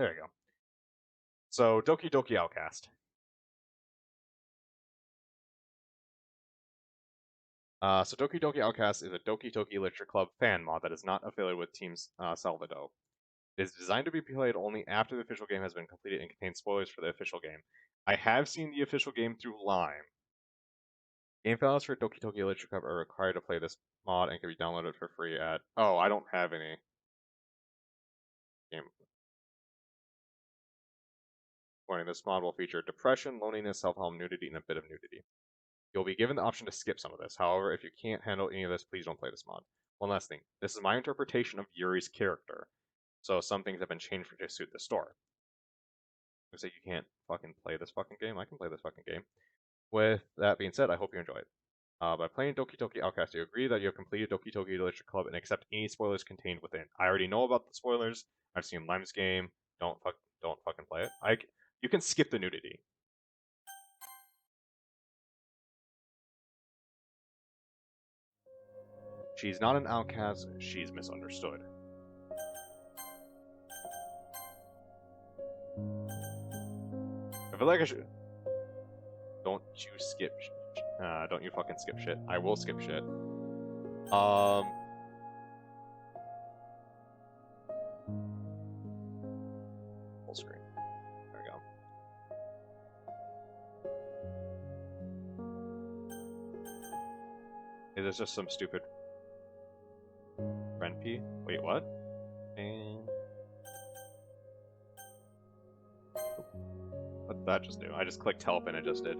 There you go. So, Doki Doki Outcast. So Doki Doki Outcast is a Doki Doki Literature Club fan mod that is not affiliated with Team Salvado. It is designed to be played only after the official game has been completed and contains spoilers for the official game. I have seen the official game through Lime. Game files for Doki Doki Literature Club are required to play this mod and can be downloaded for free at... Oh, I don't have any game. Warning, this mod will feature depression, loneliness, self-harm, nudity, and a bit of nudity. You'll be given the option to skip some of this. However, if you can't handle any of this, please don't play this mod. One last thing. This is my interpretation of Yuri's character. So some things have been changed to suit the story. Looks like you can't fucking play this fucking game. I can play this fucking game. With that being said, I hope you enjoy it. By playing Doki Doki Outcast, you agree that you have completed Doki Doki Literature Club and accept any spoilers contained within. I already know about the spoilers. I've seen Lime's game. Don't fucking play it. You can skip the nudity. She's not an outcast. She's misunderstood. I feel like I should. Don't you skip. Don't you fucking skip shit. I will skip shit. Full screen. There we go. Is this just some stupid Renpy? Wait, what? And what did that just do? I just clicked help and it just did.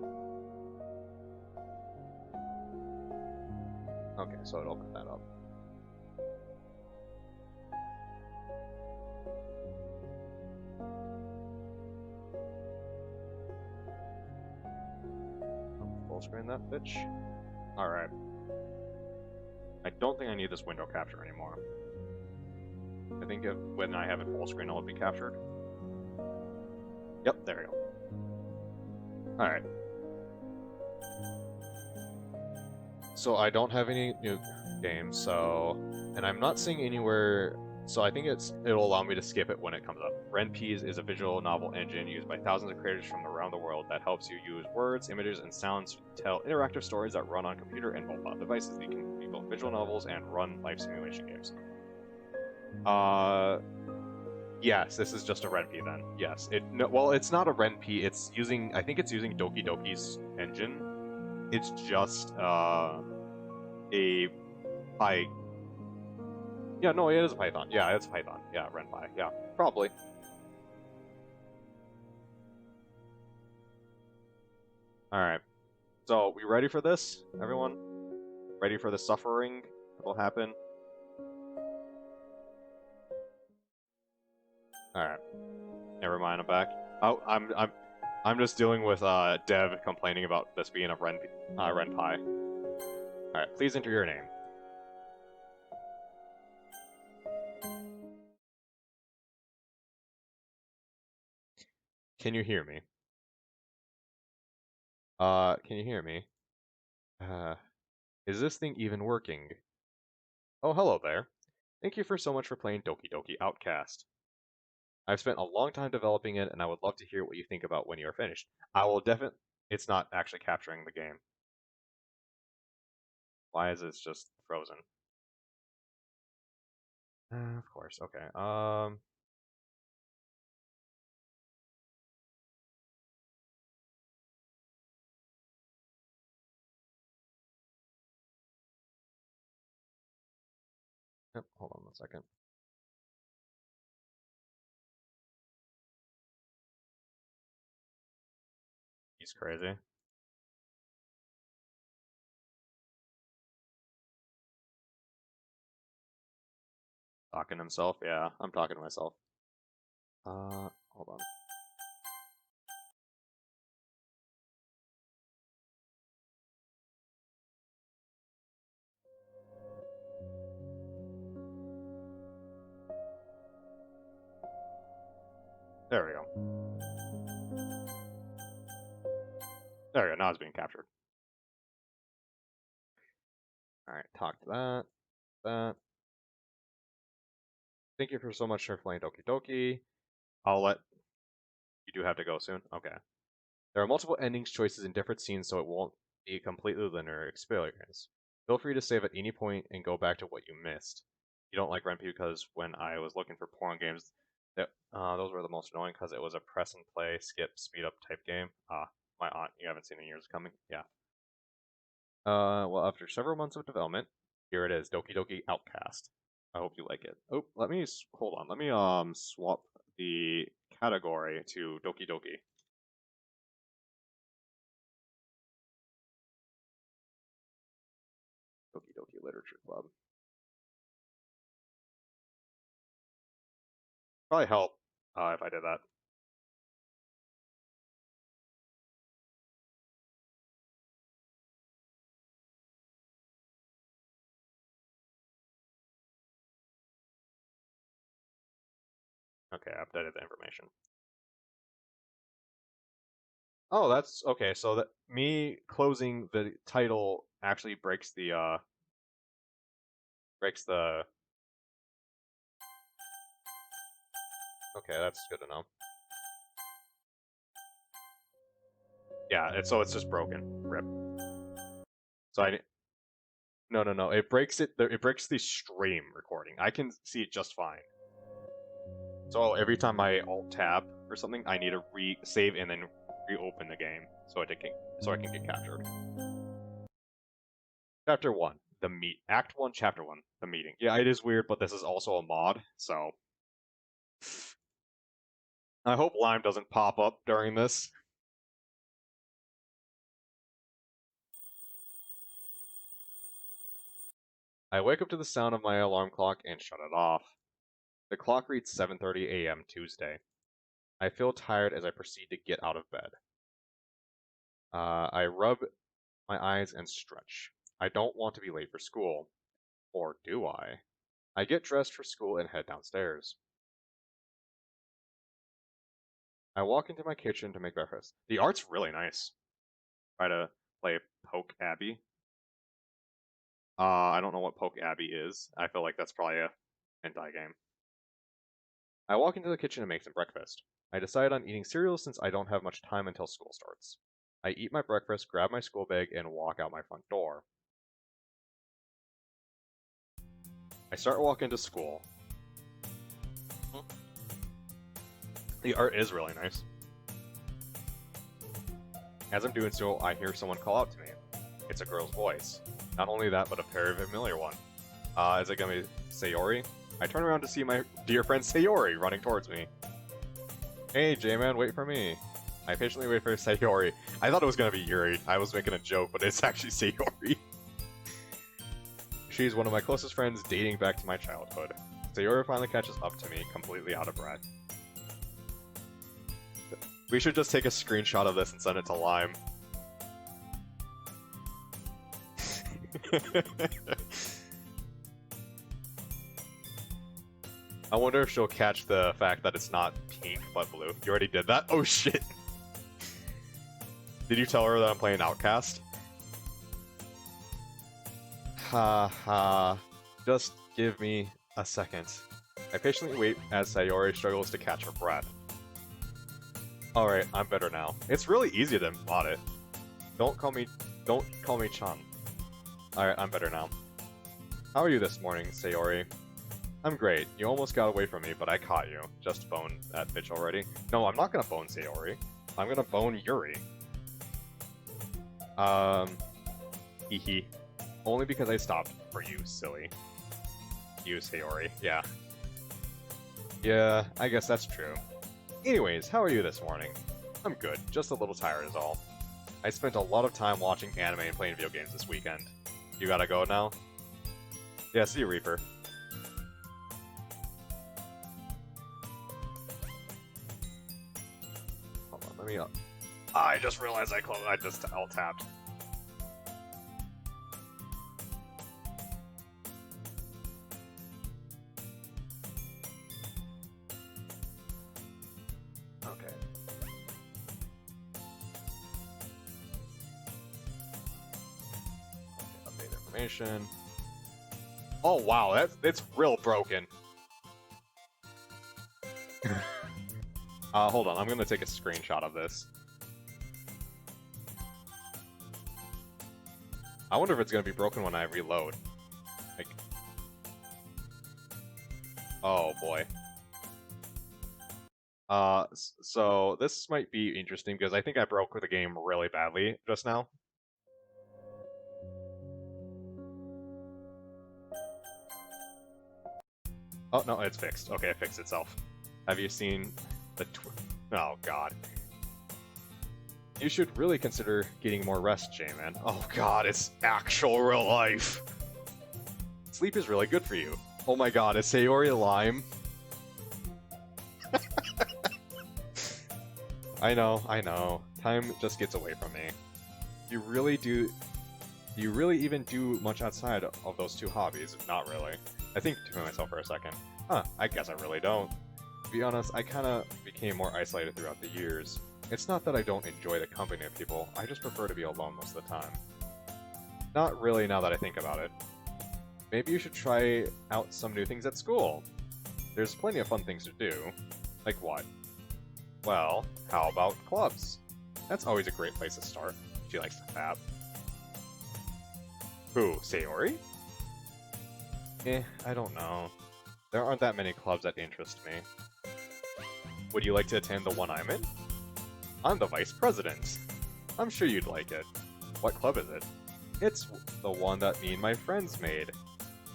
Okay, so it opened that up. Full screen that bitch. Alright. I don't think I need this window capture anymore. I think when I have it full screen, it'll be captured. Yep, there we go. Alright. So I don't have any new games, and I'm not seeing anywhere, so I think it'll allow me to skip it when it comes up. Renpeas is a visual novel engine used by thousands of creators from around the world that helps you use words, images, and sounds to tell interactive stories that run on computer and mobile devices. You can be both visual novels and run life simulation games. Yes, this is just a Renpy then. Yes, well, it's not a Renpy. I think it's using Doki Doki's engine. It's just yeah, no, it is a Python. Yeah, it's a Python. Yeah, RenPy. Yeah, probably. Alright. So, we ready for this, everyone? Ready for the suffering that will happen? Alright. Never mind, I'm back. Oh, I'm just dealing with Dev complaining about this being a RenPy. Alright, please enter your name. Can you hear me? Can you hear me? Is this thing even working? Oh, hello there. Thank you so much for playing Doki Doki Outcast. I've spent a long time developing it, and I would love to hear what you think about when you are finished. I will definitely... It's not actually capturing the game. Why is it just frozen? Of course, okay. Yep, hold on one second. He's crazy. Talking to himself? Yeah, I'm talking to myself. Hold on. There we go. There we go, now it's being captured. Alright, talk to that. Thank you so much for playing Doki Doki. I'll let you do have to go soon. Okay. There are multiple endings, choices, and different scenes, so it won't be a completely linear experience. Feel free to save at any point and go back to what you missed. You don't like Renpy because when I was looking for porn games, those were the most annoying because it was a press and play, skip, speed up type game. My aunt, you haven't seen in years coming. Yeah. Well, after several months of development, here it is, Doki Doki Outcast. I hope you like it. Oh, hold on. Let me swap the category to Doki Doki. Doki Doki Literature Club. Probably help if I did that. Okay, I updated the information. Oh, that's okay. So that me closing the title actually breaks the breaks the. Okay, that's good to know. Yeah, so it's just broken. Rip. So I no. It breaks it. It breaks the stream recording. I can see it just fine. So every time I alt tab or something, I need to save and then reopen the game so I can get captured. Chapter 1, Act 1, Chapter 1, the meeting. Yeah, it is weird, but this is also a mod, so I hope Lime doesn't pop up during this. I wake up to the sound of my alarm clock and shut it off. The clock reads 7:30 a.m. Tuesday. I feel tired as I proceed to get out of bed. I rub my eyes and stretch. I don't want to be late for school. Or do I? I get dressed for school and head downstairs. I walk into my kitchen to make breakfast. The art's really nice. Try to play Poke Abby. I don't know what Poke Abby is. I feel like that's probably a hentai game. I walk into the kitchen and make some breakfast. I decide on eating cereal since I don't have much time until school starts. I eat my breakfast, grab my school bag, and walk out my front door. I start walking to school. The art is really nice. As I'm doing so, I hear someone call out to me. It's a girl's voice. Not only that, but a very familiar one. Is it gonna be Sayori? I turn around to see my dear friend Sayori running towards me. Hey, J-Man, wait for me. I patiently wait for Sayori. I thought it was gonna be Yuri. I was making a joke, but it's actually Sayori. She's one of my closest friends dating back to my childhood. Sayori finally catches up to me, completely out of breath. We should just take a screenshot of this and send it to Lime. I wonder if she'll catch the fact that it's not pink but blue. You already did that? Oh shit! Did you tell her that I'm playing Outcast? Ha ha. Just give me a second. I patiently wait as Sayori struggles to catch her breath. Alright, I'm better now. It's really easy to mod it. Don't call me Chan. Alright, I'm better now. How are you this morning, Sayori? I'm great. You almost got away from me, but I caught you. Just boned that bitch already. No, I'm not gonna bone Sayori. I'm gonna bone Yuri. Hehe. Only because I stopped for you, silly. You, Sayori. Yeah. Yeah, I guess that's true. Anyways, how are you this morning? I'm good. Just a little tired is all. I spent a lot of time watching anime and playing video games this weekend. You gotta go now? Yeah, see you, Reaper. Hold on, let me... I just realized I just alt-tabbed. Okay. Update information. Oh wow, it's real broken. Hold on, I'm gonna take a screenshot of this. I wonder if it's gonna be broken when I reload. Like, oh boy. So this might be interesting because I think I broke the game really badly just now. Oh no, it's fixed. Okay, it fixed itself. Have you seen the oh god. You should really consider getting more rest, J-Man. Oh god, it's actual real life. Sleep is really good for you. Oh my god, is Sayori Lime? I know. Time just gets away from me. Do you really even do much outside of those two hobbies? Not really. I think to myself for a second. Huh, I guess I really don't. To be honest, I kinda became more isolated throughout the years. It's not that I don't enjoy the company of people, I just prefer to be alone most of the time. Not really now that I think about it. Maybe you should try out some new things at school. There's plenty of fun things to do. Like what? Well, how about clubs? That's always a great place to start. She likes to fap. Who, Sayori? I don't know. There aren't that many clubs that interest me. Would you like to attend the one I'm in? I'm the vice president. I'm sure you'd like it. What club is it? It's the one that me and my friends made.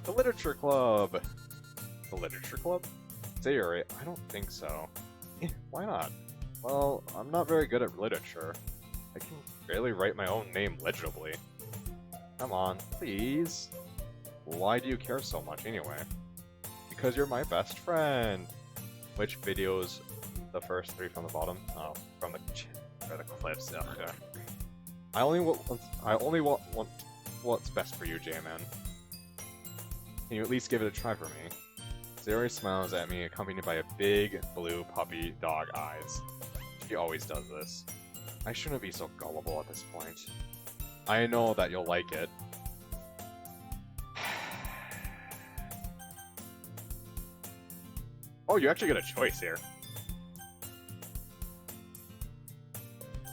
The literature club. The literature club? Sayori, I don't think so. Why not? Well, I'm not very good at literature. I can barely write my own name legibly. Come on, please. Why do you care so much anyway? Because you're my best friend. Which videos? The first three from the bottom? Oh, from the clips. Ugh. I only want what's best for you, J-Man. Can you at least give it a try for me? Sayori smiles at me, accompanied by a big blue puppy dog eyes. She always does this. I shouldn't be so gullible at this point. I know that you'll like it. Oh, you actually get a choice here.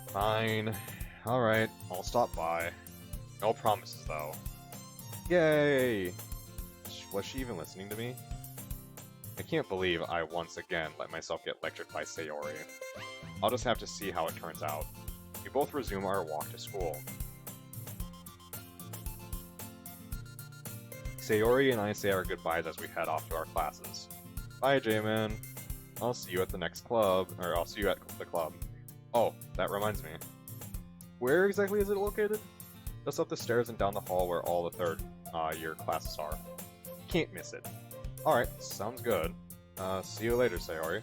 Fine. Alright, I'll stop by. No promises, though. Yay! Was she even listening to me? I can't believe I once again let myself get lectured by Sayori. I'll just have to see how it turns out. We both resume our walk to school. Sayori and I say our goodbyes as we head off to our classes. Bye, J-Man. I'll see you at the next club, or I'll see you at the club. Oh, that reminds me. Where exactly is it located? Just up the stairs and down the hall where all the third year classes are. Can't miss it. Alright, sounds good. See you later, Sayori.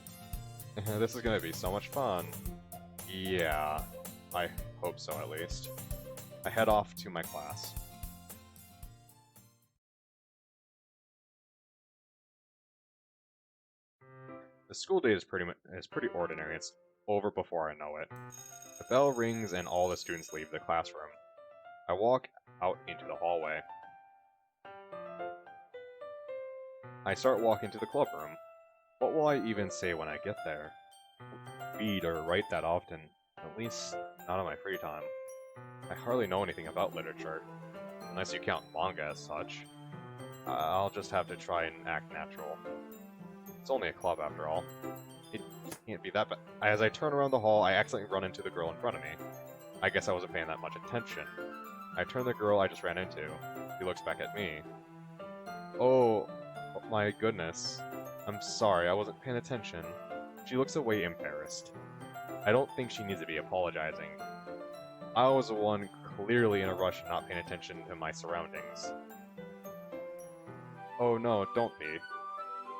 This is gonna be so much fun. Yeah, I hope so at least. I head off to my class. The school day is pretty ordinary. It's over before I know it. The bell rings and all the students leave the classroom. I walk out into the hallway. I start walking to the club room. What will I even say when I get there? Read or write that often, at least not on my free time. I hardly know anything about literature, unless you count manga as such. I'll just have to try and act natural. It's only a club after all. It can't be that bad. As I turn around the hall, I accidentally run into the girl in front of me. I guess I wasn't paying that much attention. I turn the girl I just ran into. She looks back at me. Oh my goodness. I'm sorry, I wasn't paying attention. She looks away embarrassed. I don't think she needs to be apologizing. I was the one clearly in a rush and not paying attention to my surroundings. Oh no, don't be.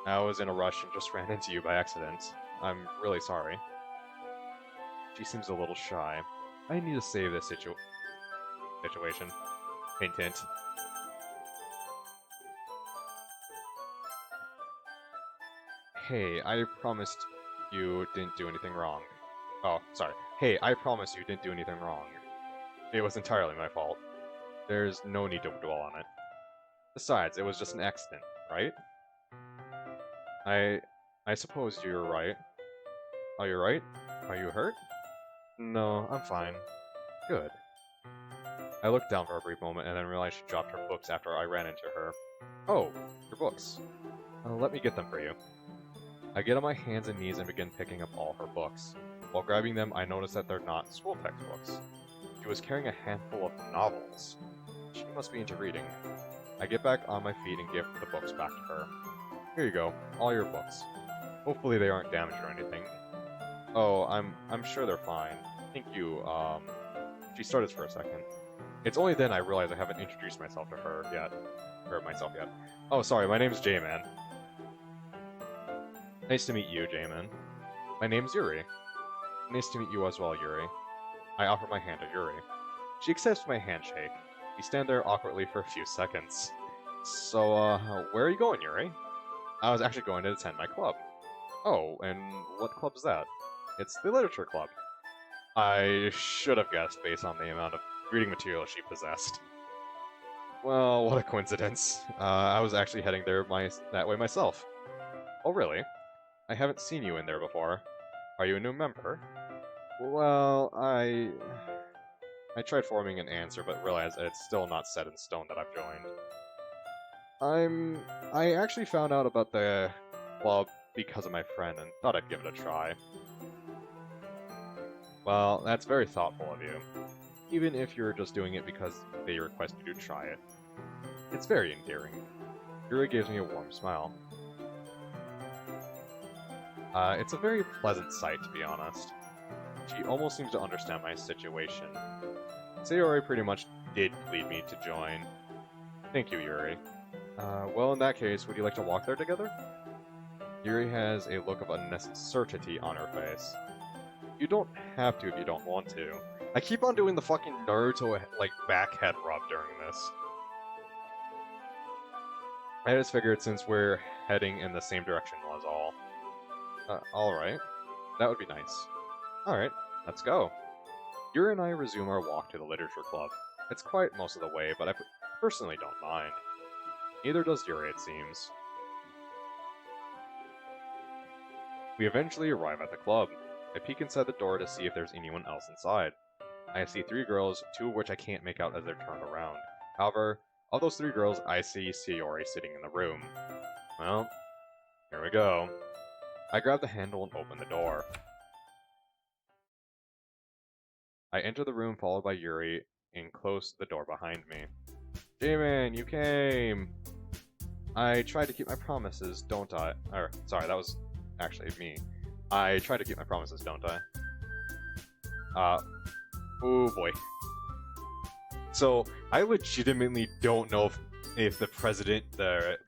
I was in a rush and just ran into you by accident. I'm really sorry. She seems a little shy. I need to save this situation. Hint hint. Hey, I promised you didn't do anything wrong. Oh, sorry. Hey, I promise you didn't do anything wrong. It was entirely my fault. There's no need to dwell on it. Besides, it was just an accident, right? I suppose you're right. Are you right? Are you hurt? No, I'm fine. Good. I looked down for a brief moment and then realized she dropped her books after I ran into her. Oh, your books. Let me get them for you. I get on my hands and knees and begin picking up all her books. While grabbing them, I notice that they're not school textbooks. She was carrying a handful of novels. She must be into reading. I get back on my feet and give the books back to her. Here you go, all your books. Hopefully they aren't damaged or anything. Oh, I'm sure they're fine. Thank you, She started for a second. It's only then I realize I haven't introduced myself to her yet. Or myself yet. Oh, sorry, my name's J-Man. Nice to meet you, J-Man. My name's Yuri. Nice to meet you as well, Yuri. I offer my hand to Yuri. She accepts my handshake. We stand there awkwardly for a few seconds. So, where are you going, Yuri? I was actually going to attend my club. Oh, and what club is that? It's the Literature Club. I should have guessed based on the amount of reading material she possessed. Well, what a coincidence. I was actually heading there that way myself. Oh, really? I haven't seen you in there before. Are you a new member? Well, I tried forming an answer, but realized that it's still not set in stone that I've joined. I actually found out about the club because of my friend and thought I'd give it a try. Well, that's very thoughtful of you. Even if you're just doing it because they request you to try it. It's very endearing. Yuri gives me a warm smile. It's a very pleasant sight, to be honest. She almost seems to understand my situation. Sayori pretty much did lead me to join. Thank you, Yuri. Well, in that case, would you like to walk there together? Yuri has a look of uncertainty on her face. You don't have to if you don't want to. I keep on doing the fucking Naruto, back head rub during this. I just figured since we're heading in the same direction was all. Alright. That would be nice. Alright, let's go. Yuri and I resume our walk to the Literature Club. It's quiet most of the way, but I personally don't mind. Neither does Yuri, it seems. We eventually arrive at the club. I peek inside the door to see if there's anyone else inside. I see 3 girls, 2 of which I can't make out as they're turned around. However, of those 3 girls, I see Sayori sitting in the room. Well, here we go. I grab the handle and open the door. I enter the room followed by Yuri and close the door behind me. J-Man, you came! I try to keep my promises, don't I? Sorry, that was actually me. I try to keep my promises, don't I? Oh boy. So, I legitimately don't know if the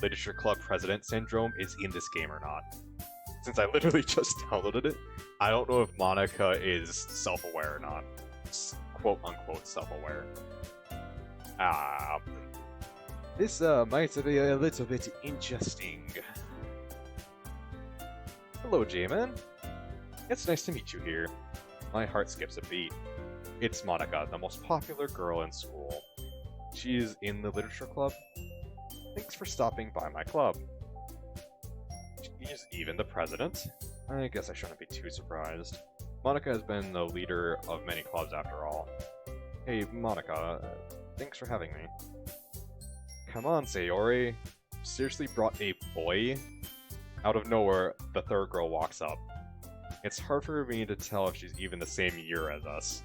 Literature Club President Syndrome is in this game or not. Since I literally just downloaded it, I don't know if Monica is self-aware or not. Quote-unquote self-aware. This might be a little bit interesting. Hello, J-Man. It's nice to meet you here. My heart skips a beat. It's Monica, the most popular girl in school. She's in the Literature Club. Thanks for stopping by my club. She's even the president? I guess I shouldn't be too surprised. Monica has been the leader of many clubs after all. Hey, Monica, thanks for having me. Come on, Sayori. Seriously brought a boy? Out of nowhere, the 3rd girl walks up. It's hard for me to tell if she's even the same year as us.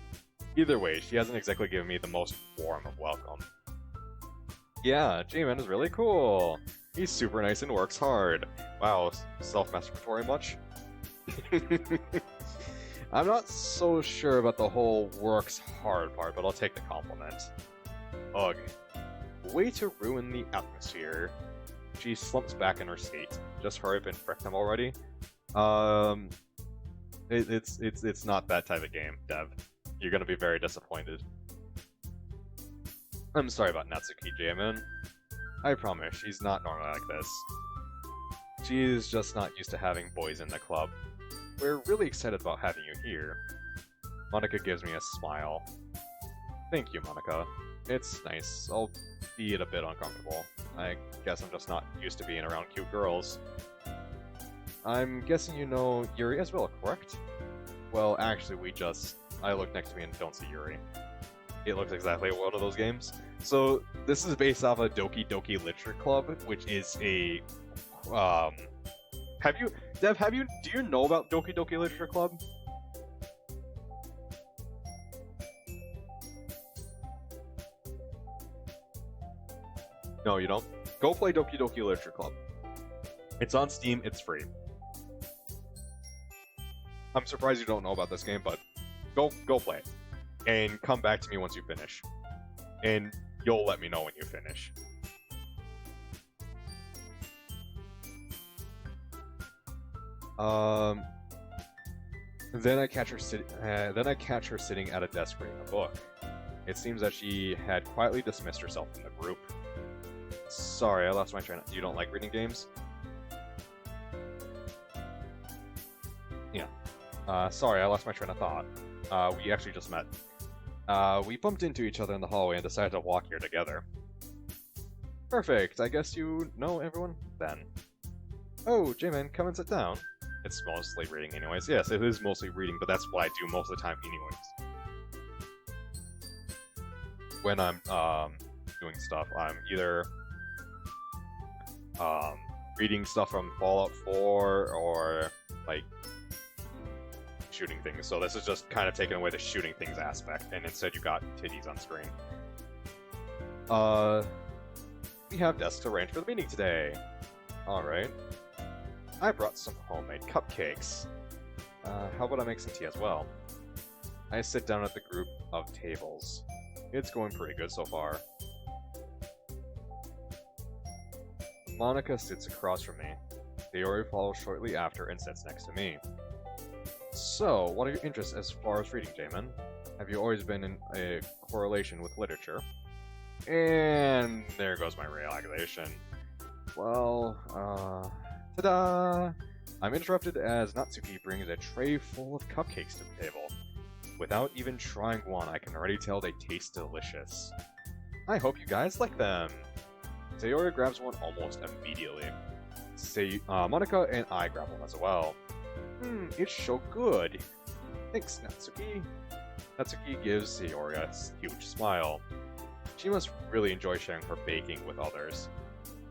Either way, she hasn't exactly given me the most warm of welcome. Yeah, J-Man is really cool. He's super nice and works hard. Wow, self-masturbatory much? I'm not so sure about the whole works hard part, but I'll take the compliment. Ugh. Way to ruin the atmosphere. She slumps back in her seat. Just hurry up and frick them already. It's not that type of game, Dev. You're gonna be very disappointed. I'm sorry about Natsuki, J-Man. I promise, she's not normally like this. She's just not used to having boys in the club. We're really excited about having you here. Monica gives me a smile. Thank you, Monica. It's nice, albeit a bit uncomfortable. I guess I'm just not used to being around cute girls. I'm guessing you know Yuri as well, correct? Well, actually, I look next to me and don't see Yuri. It looks exactly like one of those games. So this is based off of Doki Doki Literature Club, which is a have you Dev, do you know about Doki Doki Literature Club? No, you don't. Go play Doki Doki Literature Club. It's on Steam, it's free. I'm surprised you don't know about this game, but go play it. And come back to me once you finish. And you'll let me know when you finish. Then I catch her sitting at a desk reading a book. It seems that she had quietly dismissed herself from the group. Sorry, I lost my train. You don't like reading games? Yeah. Sorry, I lost my train of thought. We actually just met. We bumped into each other in the hallway and decided to walk here together. Perfect. I guess you know everyone then. Oh, J-Man, come and sit down. It's mostly reading anyways. Yes, it is mostly reading, but that's what I do most of the time anyways. When I'm doing stuff, I'm either reading stuff from Fallout 4 or like shooting things. So this is just kind of taking away the shooting things aspect, and instead you got titties on screen. We have desks arranged for the meeting today. Alright. I brought some homemade cupcakes. How about I make some tea as well? I sit down at the group of tables. It's going pretty good so far. Monica sits across from me. Sayori follows shortly after and sits next to me. So, what are your interests as far as reading, Jamin? Have you always been in a correlation with literature? And there goes my realization. Well, ta-da! I'm interrupted as Natsuki brings a tray full of cupcakes to the table. Without even trying one, I can already tell they taste delicious. I hope you guys like them. Sayori grabs one almost immediately. Monica and I grab one as well. It's so good. Thanks, Natsuki. Natsuki gives Sayori a huge smile. She must really enjoy sharing her baking with others.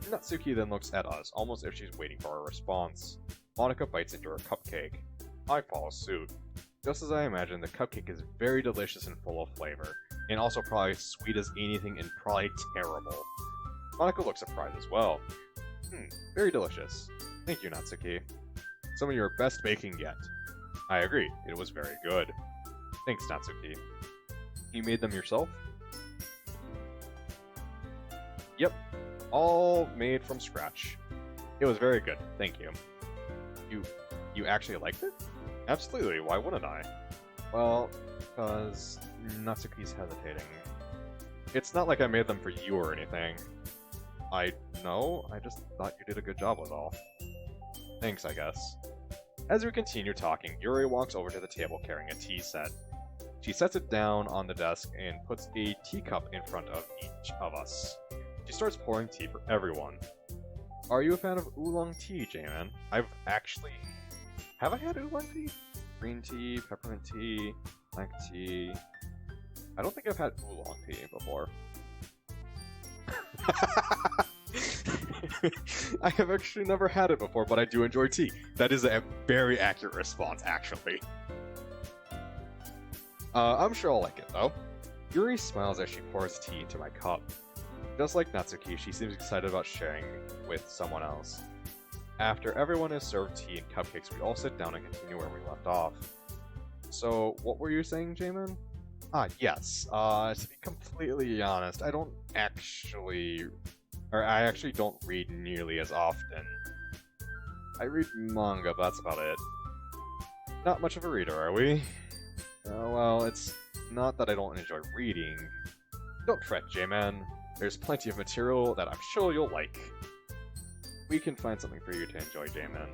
Natsuki then looks at us, almost as if she's waiting for a response. Monica bites into her cupcake. I follow suit. Just as I imagined, the cupcake is very delicious and full of flavor, and also probably sweet as anything and probably terrible. Monica looks surprised as well. Very delicious. Thank you, Natsuki. Some of your best baking yet. I agree, it was very good. Thanks, Natsuki. You made them yourself? Yep, all made from scratch. It was very good, thank you. You actually liked it? Absolutely, why wouldn't I? Well, because Natsuki's hesitating. It's not like I made them for you or anything. I know, I just thought you did a good job was all. Thanks, I guess. As we continue talking, Yuri walks over to the table carrying a tea set. She sets it down on the desk and puts a teacup in front of each of us. She starts pouring tea for everyone. Are you a fan of oolong tea, J-Man? Have I had oolong tea? Green tea, peppermint tea, black tea... I don't think I've had oolong tea before. I have actually never had it before, but I do enjoy tea. That is a very accurate response, actually. I'm sure I'll like it, though. Yuri smiles as she pours tea into my cup. Just like Natsuki, she seems excited about sharing with someone else. After everyone is served tea and cupcakes, we all sit down and continue where we left off. So, what were you saying, Jamin? Yes. To be completely honest, I actually don't read nearly as often. I read manga, but that's about it. Not much of a reader, are we? Well, it's not that I don't enjoy reading. Don't fret, J-Man. There's plenty of material that I'm sure you'll like. We can find something for you to enjoy, J-Man.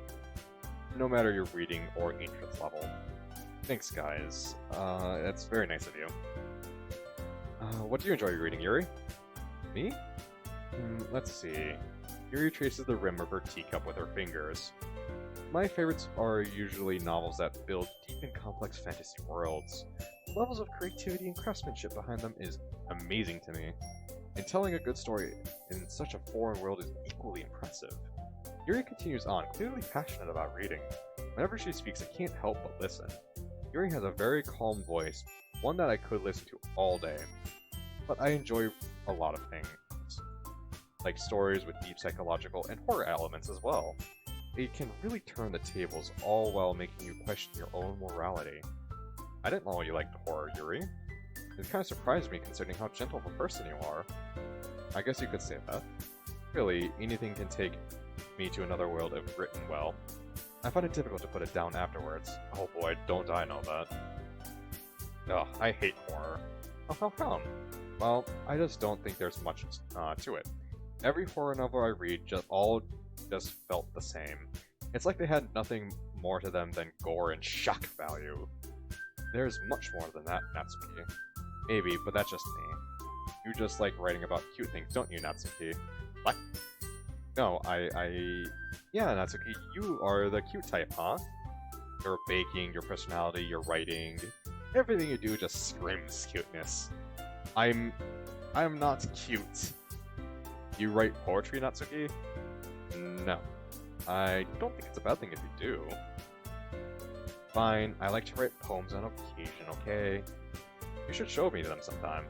No matter your reading or interest level. Thanks, guys. That's very nice of you. What do you enjoy reading, Yuri? Me? Let's see. Yuri traces the rim of her teacup with her fingers. My favorites are usually novels that build deep and complex fantasy worlds. The levels of creativity and craftsmanship behind them is amazing to me, and telling a good story in such a foreign world is equally impressive. Yuri continues on, clearly passionate about reading. Whenever she speaks, I can't help but listen. Yuri has a very calm voice, one that I could listen to all day. But I enjoy a lot of things, like stories with deep psychological and horror elements as well. It can really turn the tables, all while making you question your own morality. I didn't know you liked horror, Yuri. It kind of surprised me considering how gentle of a person you are. I guess you could say that. Really, anything can take me to another world if written well. I find it difficult to put it down afterwards. Oh boy, don't I know that. Ugh, I hate horror. Oh, how come? Well, I just don't think there's much to it. Every horror novel I read just felt the same. It's like they had nothing more to them than gore and shock value. There's much more than that, Natsuki. Maybe, but that's just me. You just like writing about cute things, don't you, Natsuki? What? No, Yeah, Natsuki, you are the cute type, huh? Your baking, your personality, your writing, everything you do just screams cuteness. I'm not cute. You write poetry, Natsuki? No. I don't think it's a bad thing if you do. Fine, I like to write poems on occasion, okay? You should show me them sometime.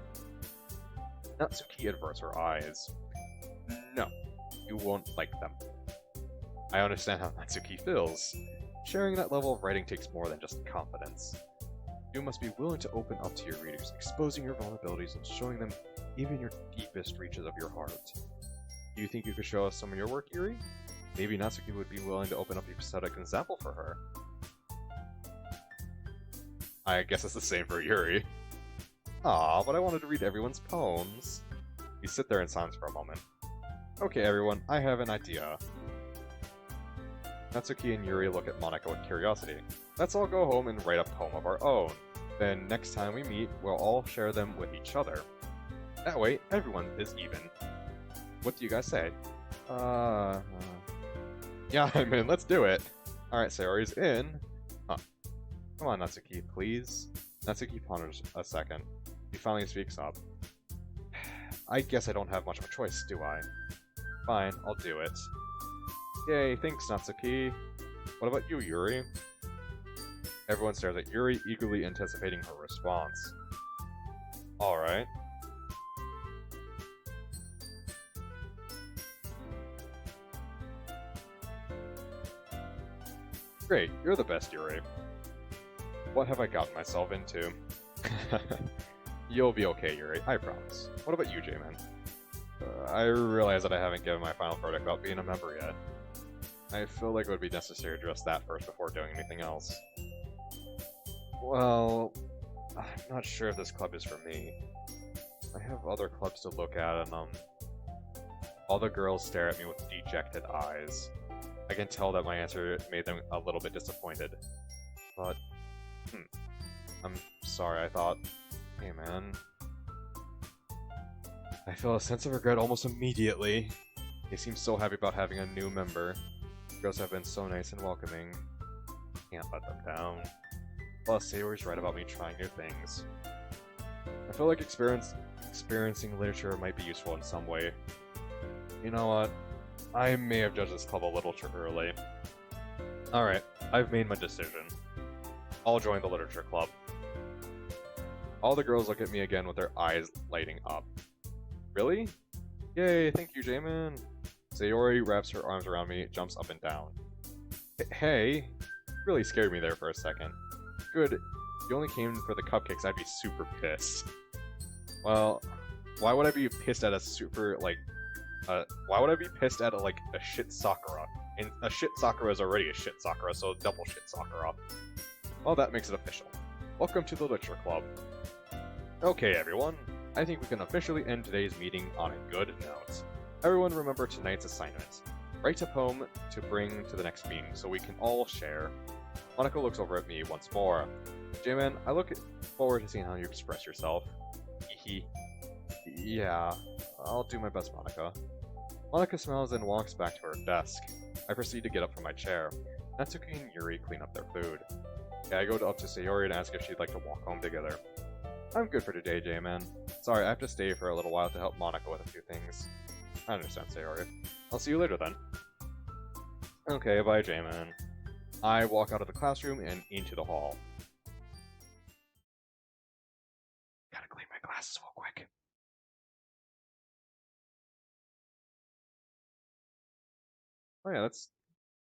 Natsuki averts her eyes. No, you won't like them. I understand how Natsuki feels. Sharing that level of writing takes more than just confidence. You must be willing to open up to your readers, exposing your vulnerabilities and showing them even your deepest reaches of your heart. Do you think you could show us some of your work, Yuri? Maybe Natsuki would be willing to open up a pathetic example for her. I guess it's the same for Yuri. Aw, but I wanted to read everyone's poems. We sit there in silence for a moment. Okay, everyone, I have an idea. Natsuki and Yuri look at Monika with curiosity. Let's all go home and write a poem of our own. Then next time we meet, we'll all share them with each other. That way, everyone is even. What do you guys say? Yeah, I'm in. Let's do it. Alright, Sayori's in. Huh. Come on, Natsuki, please. Natsuki ponders a second. He finally speaks up. I guess I don't have much of a choice, do I? Fine, I'll do it. Yay, thanks, Natsuki. What about you, Yuri? Everyone stares at Yuri, eagerly anticipating her response. Alright. Great, you're the best, Yuri. What have I gotten myself into? You'll be okay, Yuri, I promise. What about you, J-Man? I realize that I haven't given my final verdict about being a member yet. I feel like it would be necessary to address that first before doing anything else. Well, I'm not sure if this club is for me. I have other clubs to look at, and all the girls stare at me with dejected eyes. I can tell that my answer made them a little bit disappointed. But, I'm sorry, I thought, hey man. I feel a sense of regret almost immediately. They seem so happy about having a new member. Girls have been so nice and welcoming. Can't let them down. Plus, Sayori's right about me trying new things. I feel like experiencing literature might be useful in some way. You know what? I may have judged this club a little too early. Alright, I've made my decision. I'll join the literature club. All the girls look at me again with their eyes lighting up. Really? Yay, thank you, J-Man. Sayori wraps her arms around me, jumps up and down. Hey, really scared me there for a second. Good, you only came for the cupcakes, I'd be super pissed. Well, why would I be pissed at a why would I be pissed at a shit Sakura? And a shit Sakura is already a shit Sakura, so double shit Sakura. Well, that makes it official. Welcome to the Literature Club. Okay, everyone. I think we can officially end today's meeting on a good note. Everyone remember tonight's assignment. Write a poem to bring to the next meeting so we can all share. Monika looks over at me once more. J-Man, I look forward to seeing how you express yourself. Hehe. Yeah, I'll do my best, Monika. Monika smiles and walks back to her desk. I proceed to get up from my chair. Natsuki and Yuri clean up their food. Yeah, I go up to Sayori and ask if she'd like to walk home together. I'm good for today, J-Man. Sorry, I have to stay for a little while to help Monica with a few things. I understand, Sayori. I'll see you later then. Okay, bye, J-Man. I walk out of the classroom and into the hall. Gotta clean my glasses real quick. Oh yeah, that's...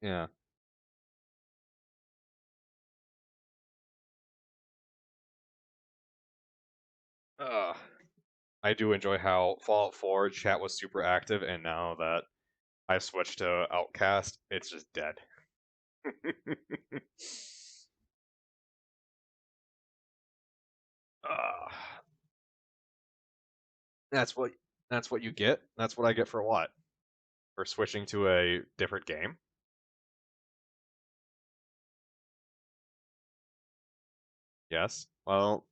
yeah. I do enjoy how Fallout 4 chat was super active, and now that I switched to Outcast, it's just dead. uh, that's what you get. That's what I get for what? For switching to a different game? Yes. Well,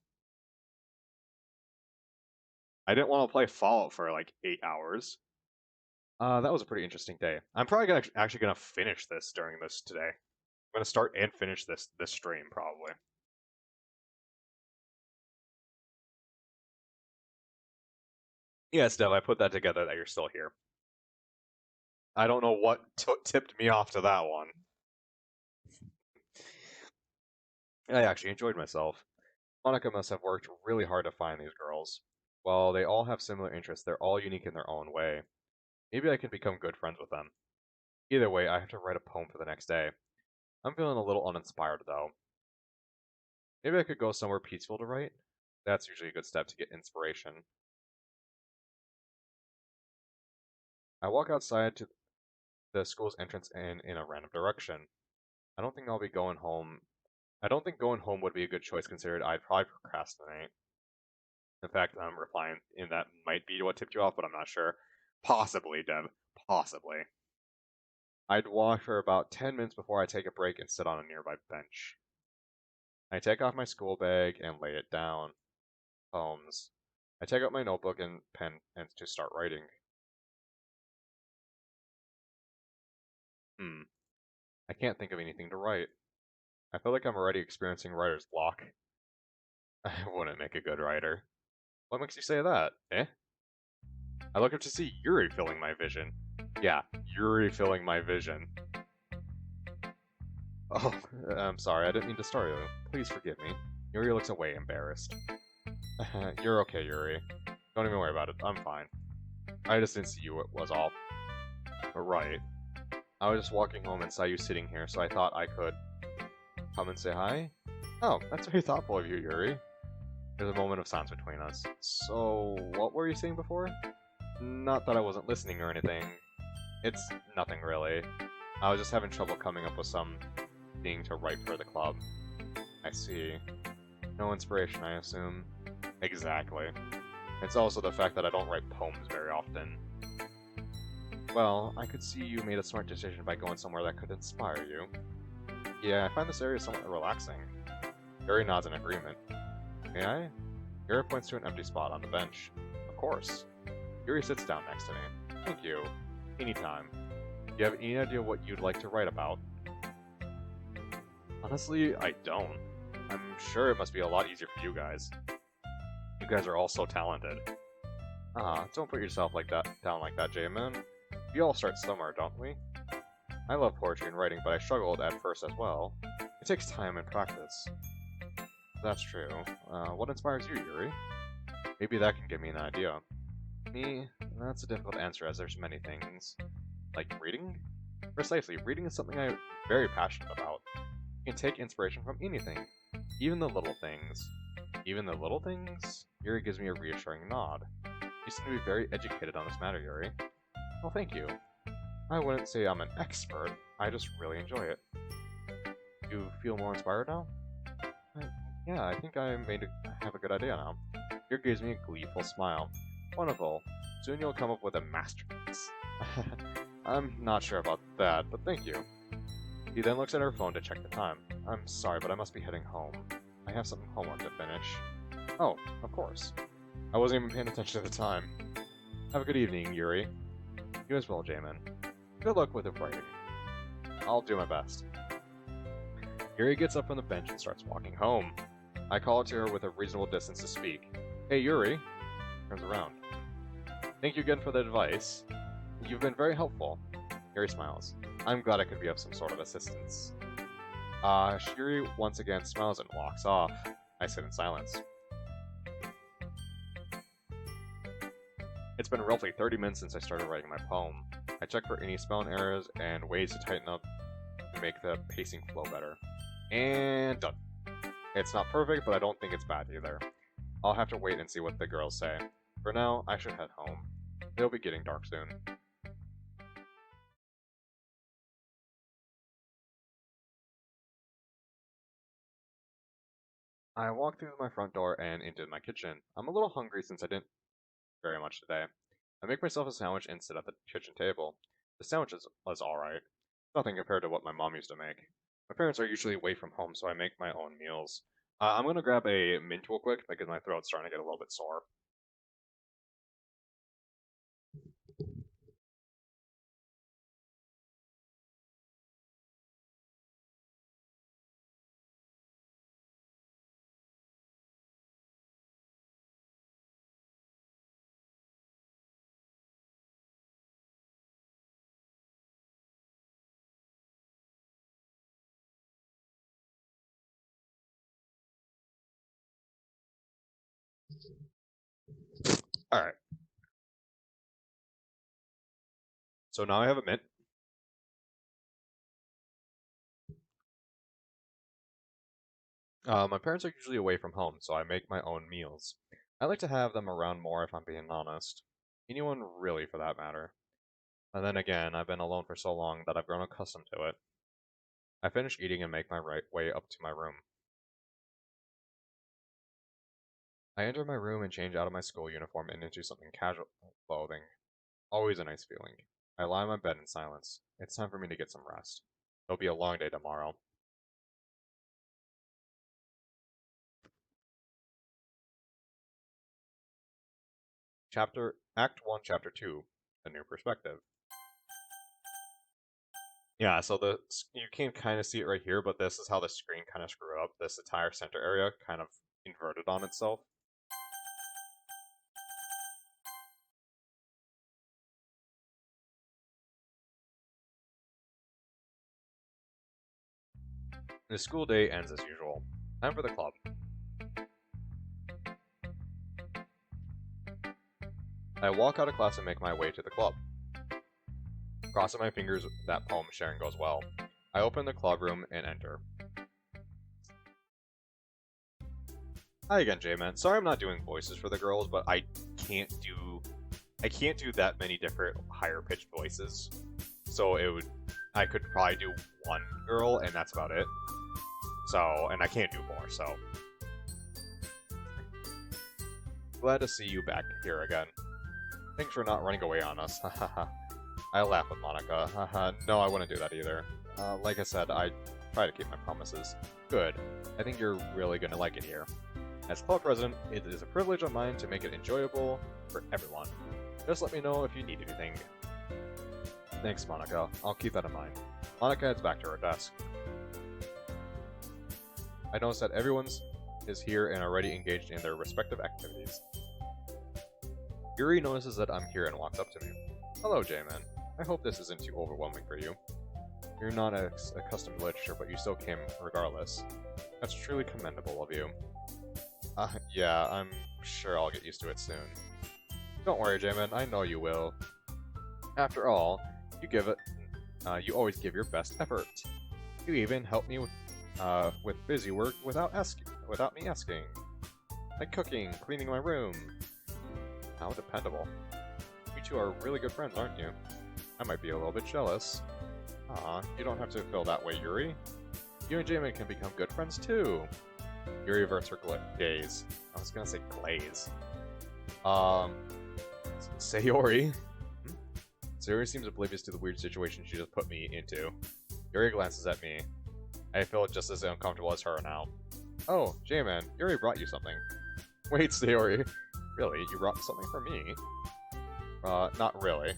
I didn't want to play Fallout for like 8 hours. That was a pretty interesting day. I'm probably actually gonna finish this during this today. I'm gonna start and finish this stream probably. Yes, Dev, I put that together that you're still here. I don't know what tipped me off to that one. I actually enjoyed myself. Monica must have worked really hard to find these girls. While they all have similar interests, they're all unique in their own way. Maybe I can become good friends with them. Either way, I have to write a poem for the next day. I'm feeling a little uninspired, though. Maybe I could go somewhere peaceful to write? That's usually a good step to get inspiration. I walk outside to the school's entrance and in a random direction. I don't think I'll be going home. I don't think going home would be a good choice considered I'd probably procrastinate. In fact, I'm replying in that might be what tipped you off, but I'm not sure. Possibly, Dev. Possibly. I'd walk for about 10 minutes before I take a break and sit on a nearby bench. I take off my school bag and lay it down. Poems. I take out my notebook and pen and to start writing. I can't think of anything to write. I feel like I'm already experiencing writer's block. I wouldn't make a good writer. What makes you say that, eh? I look up to see Yuri filling my vision. Yeah, Yuri filling my vision. Oh, I'm sorry, I didn't mean to startle you. Please forgive me. Yuri looks away, embarrassed. You're okay, Yuri. Don't even worry about it, I'm fine. I just didn't see you, it was all. But right. I was just walking home and saw you sitting here, so I thought I could come and say hi? Oh, that's very thoughtful of you, Yuri. There's a moment of silence between us. So, what were you saying before? Not that I wasn't listening or anything. It's nothing really. I was just having trouble coming up with something to write for the club. I see. No inspiration, I assume. Exactly. It's also the fact that I don't write poems very often. Well, I could see you made a smart decision by going somewhere that could inspire you. Yeah, I find this area somewhat relaxing. Yuri nods in agreement. May I? Yuri points to an empty spot on the bench. Of course. Yuri sits down next to me. Thank you. Anytime. Do you have any idea what you'd like to write about? Honestly, I don't. I'm sure it must be a lot easier for you guys. You guys are all so talented. Don't put yourself down like that, J-Man. We all start somewhere, don't we? I love poetry and writing, but I struggled at first as well. It takes time and practice. That's true. What inspires you, Yuri? Maybe that can give me an idea. Me? That's a difficult answer as there's many things. Like reading? Precisely, reading is something I'm very passionate about. You can take inspiration from anything. Even the little things. Even the little things? Yuri gives me a reassuring nod. You seem to be very educated on this matter, Yuri. Well, thank you. I wouldn't say I'm an expert, I just really enjoy it. You feel more inspired now? Yeah, I think I have a good idea now. Yuri gives me a gleeful smile. Wonderful. Soon you'll come up with a masterpiece. I'm not sure about that, but thank you. He then looks at her phone to check the time. I'm sorry, but I must be heading home. I have some homework to finish. Oh, of course. I wasn't even paying attention at the time. Have a good evening, Yuri. You as well, Jamin. Good luck with the writing. I'll do my best. Yuri gets up from the bench and starts walking home. I call to her with a reasonable distance to speak. Hey, Yuri. Turns around. Thank you again for the advice. You've been very helpful. Yuri smiles. I'm glad I could be of some sort of assistance. Yuri once again smiles and walks off. I sit in silence. It's been roughly 30 minutes since I started writing my poem. I check for any spelling errors and ways to tighten up to make the pacing flow better. And done. It's not perfect, but I don't think it's bad either. I'll have to wait and see what the girls say. For now, I should head home. It'll be getting dark soon. I walk through my front door and into my kitchen. I'm a little hungry since I didn't very much today. I make myself a sandwich and sit at the kitchen table. The sandwich was alright. Nothing compared to what my mom used to make. My parents are usually away from home, so I make my own meals. I'm gonna grab a mint real quick because my throat's starting to get a little bit sore. Alright. So now I have a mint. My parents are usually away from home, so I make my own meals. I like to have them around more if I'm being honest. Anyone really, for that matter. And then again, I've been alone for so long that I've grown accustomed to it. I finish eating and make my way up to my room. I enter my room and change out of my school uniform and into something casual clothing. Always a nice feeling. I lie on my bed in silence. It's time for me to get some rest. It'll be a long day tomorrow. Act 1, Chapter 2, A New Perspective. Yeah, so you can kind of see it right here, but this is how the screen kind of screwed up. This entire center area kind of inverted on itself. The school day ends as usual. Time for the club. I walk out of class and make my way to the club. Crossing my fingers that poem sharing goes well. I open the club room and enter. Hi again, J-Man. Sorry I'm not doing voices for the girls, but I can't do that many different higher pitched voices. So I could probably do one girl and that's about it. So, and I can't do more, so. Glad to see you back here again. Thanks for not running away on us, hahaha. I laugh with Monica, haha. No, I wouldn't do that either. Like I said, I try to keep my promises. Good. I think you're really gonna like it here. As club president, it is a privilege of mine to make it enjoyable for everyone. Just let me know if you need anything. Thanks, Monica. I'll keep that in mind. Monica heads back to her desk. I notice that everyone is here and already engaged in their respective activities. Yuri notices that I'm here and walks up to me. Hello, J-Man. I hope this isn't too overwhelming for you. You're not accustomed to literature, but you still came regardless. That's truly commendable of you. Yeah, I'm sure I'll get used to it soon. Don't worry, J-Man, I know you will. After all, you always give your best effort. You even help me with busy work without me asking. Like cooking, cleaning my room. How dependable. You two are really good friends, aren't you? I might be a little bit jealous. Aw, you don't have to feel that way, Yuri. You and J-Man can become good friends too. Yuri averts her gaze. I was gonna say glaze. Sayori. Sayori seems oblivious to the weird situation she just put me into. Yuri glances at me. I feel just as uncomfortable as her now. Oh, J-Man, Yuri brought you something. Wait, Sayori. Really? You brought something for me? Not really.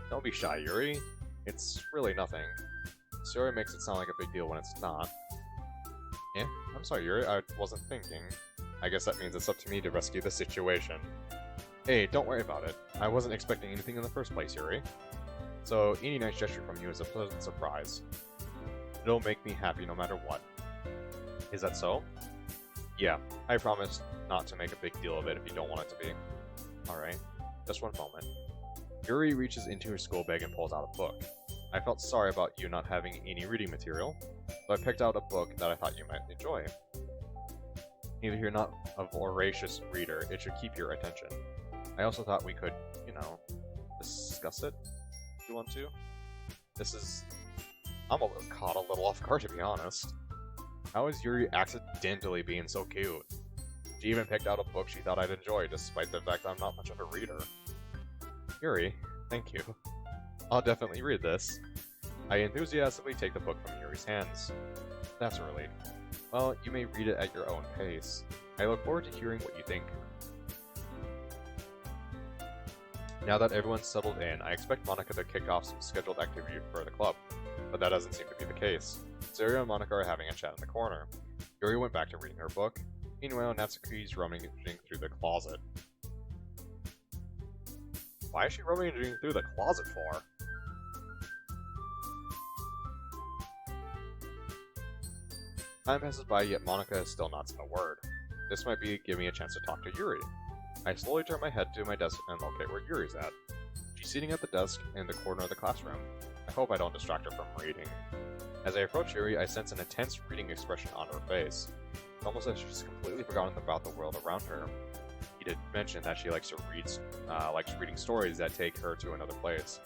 Don't be shy, Yuri. It's really nothing. Sayori makes it sound like a big deal when it's not. I'm sorry, Yuri, I wasn't thinking. I guess that means it's up to me to rescue the situation. Hey, don't worry about it. I wasn't expecting anything in the first place, Yuri. So, any nice gesture from you is a pleasant surprise. It'll make me happy no matter what. Is that so? Yeah, I promise not to make a big deal of it if you don't want it to be. Alright, just one moment. Yuri reaches into her school bag and pulls out a book. I felt sorry about you not having any reading material, so I picked out a book that I thought you might enjoy. Even if you're not a voracious reader, it should keep your attention. I also thought we could, you know, discuss it if you want to. I'm caught a little off guard, to be honest. How is Yuri accidentally being so cute? She even picked out a book she thought I'd enjoy, despite the fact I'm not much of a reader. Yuri, thank you. I'll definitely read this. I enthusiastically take the book from Yuri's hands. That's a relief. Well, you may read it at your own pace. I look forward to hearing what you think. Now that everyone's settled in, I expect Monica to kick off some scheduled activity for the club, but that doesn't seem to be the case. Saria and Monica are having a chat in the corner. Yuri went back to reading her book. Meanwhile, Natsuki's rummaging through the closet. Why is she rummaging through the closet for? Time passes by, yet Monica has still not said a word. This might give me a chance to talk to Yuri. I slowly turn my head to my desk and locate where Yuri's at. She's sitting at the desk in the corner of the classroom. I hope I don't distract her from reading. As I approach Yuri, I sense an intense reading expression on her face. It's almost as if she's completely forgotten about the world around her. He did mention that she likes reading stories that take her to another place.